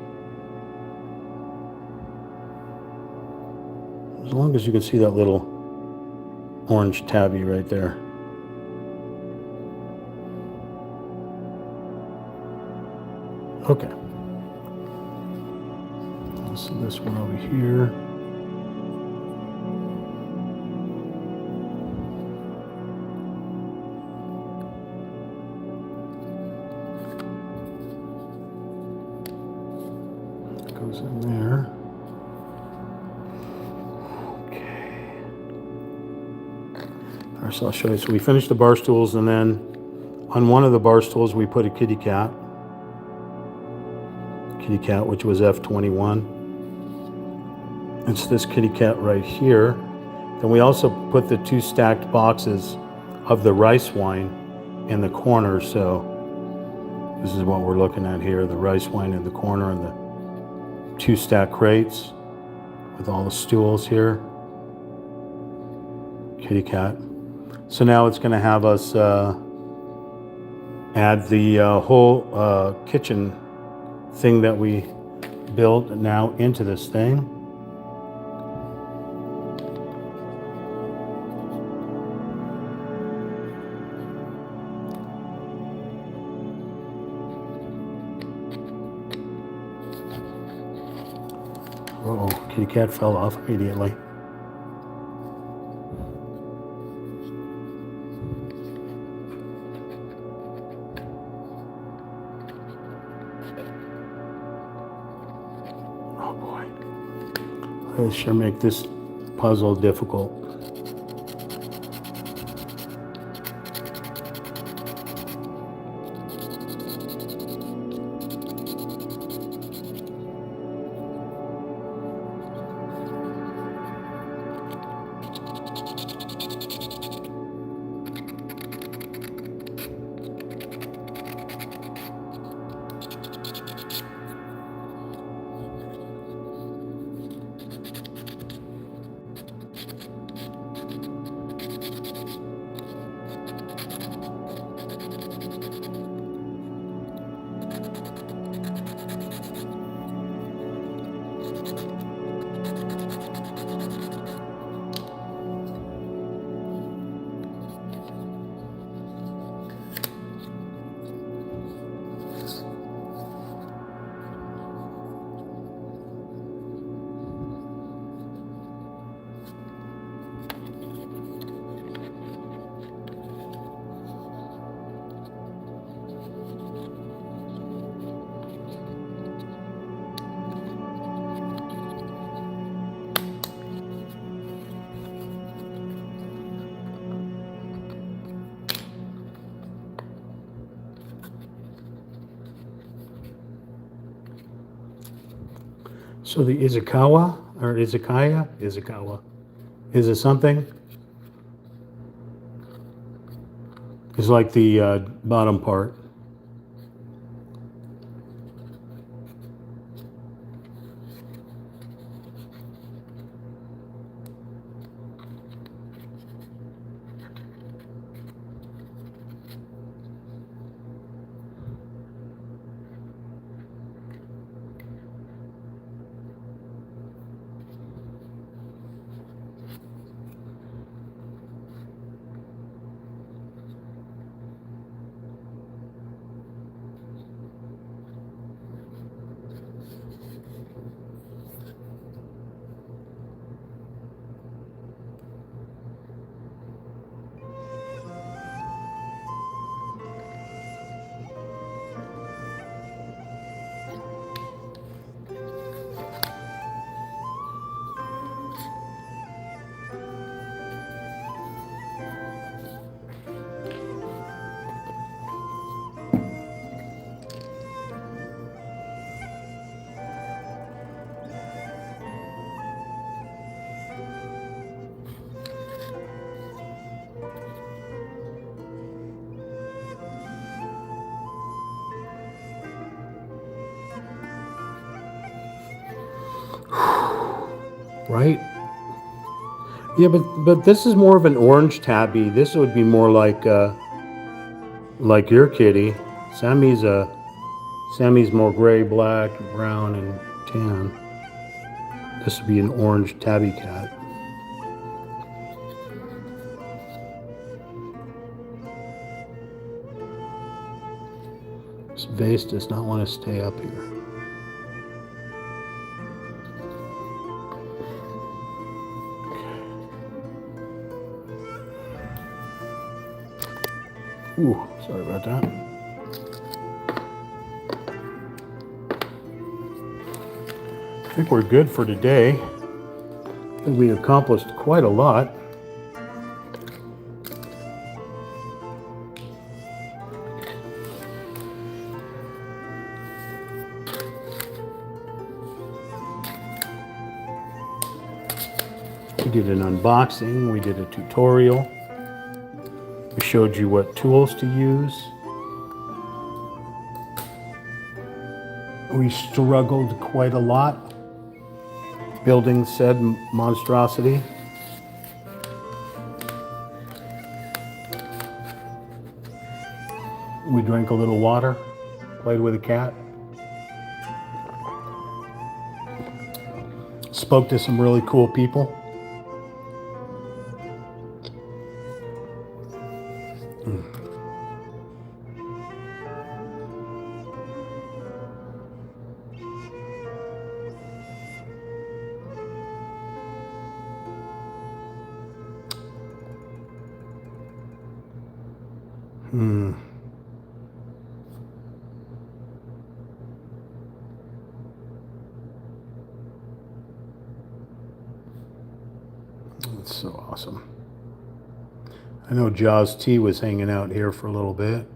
Speaker 1: As long as you can see that little orange tabby right there. Okay. So this one over here. Goes in there. Okay. All right, so I'll show you. So we finished the bar stools, and then on one of the bar stools we put a kitty cat. Kitty cat, which was F21. It's this kitty cat right here. Then we also put the two stacked boxes of the rice wine in the corner. So this is what we're looking at here, the rice wine in the corner and the two stacked crates with all the stools here. Kitty cat. So now it's going to have us add the whole kitchen thing that we built now into this thing. Uh-oh, kitty cat fell off immediately. Oh boy. This sure make this puzzle difficult. So the izakaya, is it something? It's like the bottom part. Right? Yeah, but this is more of an orange tabby. This would be more like your kitty. Sammy's more gray, black, brown, and tan. This would be an orange tabby cat. This vase does not want to stay up here. Ooh, sorry about that. I think we're good for today. I think we accomplished quite a lot. We did an unboxing, we did a tutorial. We showed you what tools to use. We struggled quite a lot building said monstrosity. We drank a little water, played with a cat. Spoke to some really cool people. That's so awesome. I know Jaws T was hanging out here for a little bit.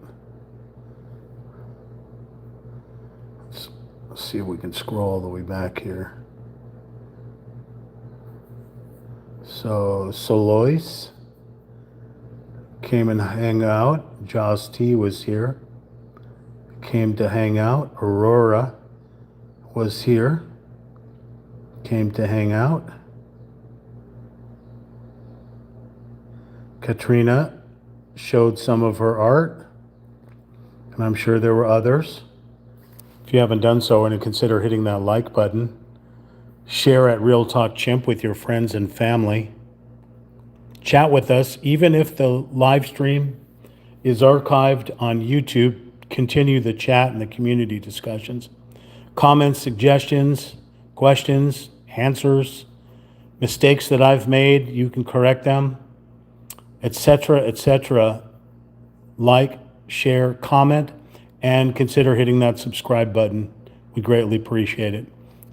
Speaker 1: Let's see if we can scroll all the way back here. So Solois came and hang out. Jaws T was here. Came to hang out. Aurora was here. Came to hang out. Katrina showed some of her art, and I'm sure there were others. If you haven't done so, and consider hitting that like button. Share at Real Talk Chimp with your friends and family. Chat with us, even if the live stream is archived on YouTube. Continue the chat and the community discussions. Comments, suggestions, questions, answers, mistakes that I've made, you can correct them, etc., etc. Like, share, comment, and consider hitting that subscribe button. We greatly appreciate it.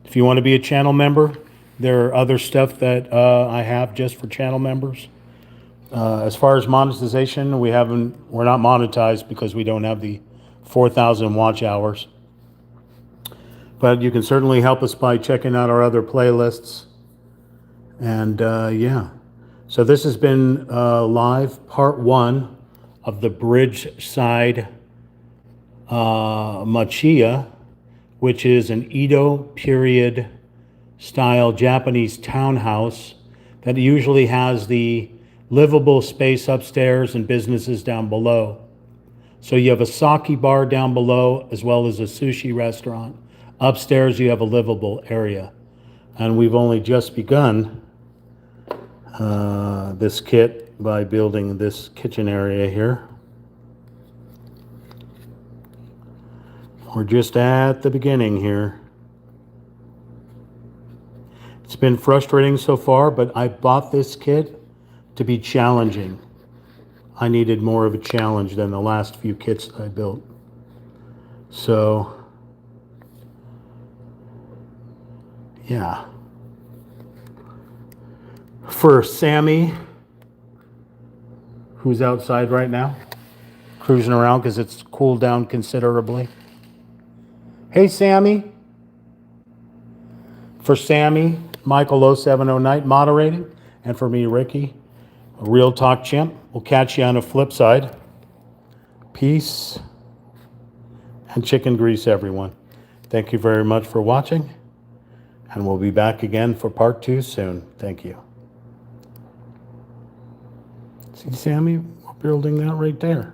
Speaker 1: If you want to be a channel member, there are other stuff that I have just for channel members. As far as monetization, we're not monetized because we don't have the 4,000 watch hours. But you can certainly help us by checking out our other playlists. And yeah. So this has been live part 1 of the Bridgeside Machiya, which is an Edo period style Japanese townhouse that usually has the livable space upstairs and businesses down below. So you have a sake bar down below as well as a sushi restaurant. Upstairs you have a livable area. And we've only just begun this kit by building this kitchen area here. We're just at the beginning here. It's been frustrating so far, but I bought this kit to be challenging. I needed more of a challenge than the last few kits that I built. So, yeah. For Sammy, who's outside right now, cruising around because it's cooled down considerably. Hey, Sammy. For Sammy, Michael 0709 moderating, and for me, Ricky, a Real Talk Chimp. We'll catch you on the flip side. Peace and chicken grease, everyone. Thank you very much for watching, And we'll be back again for part 2 soon. Thank you. See, Sammy, we're building that right there.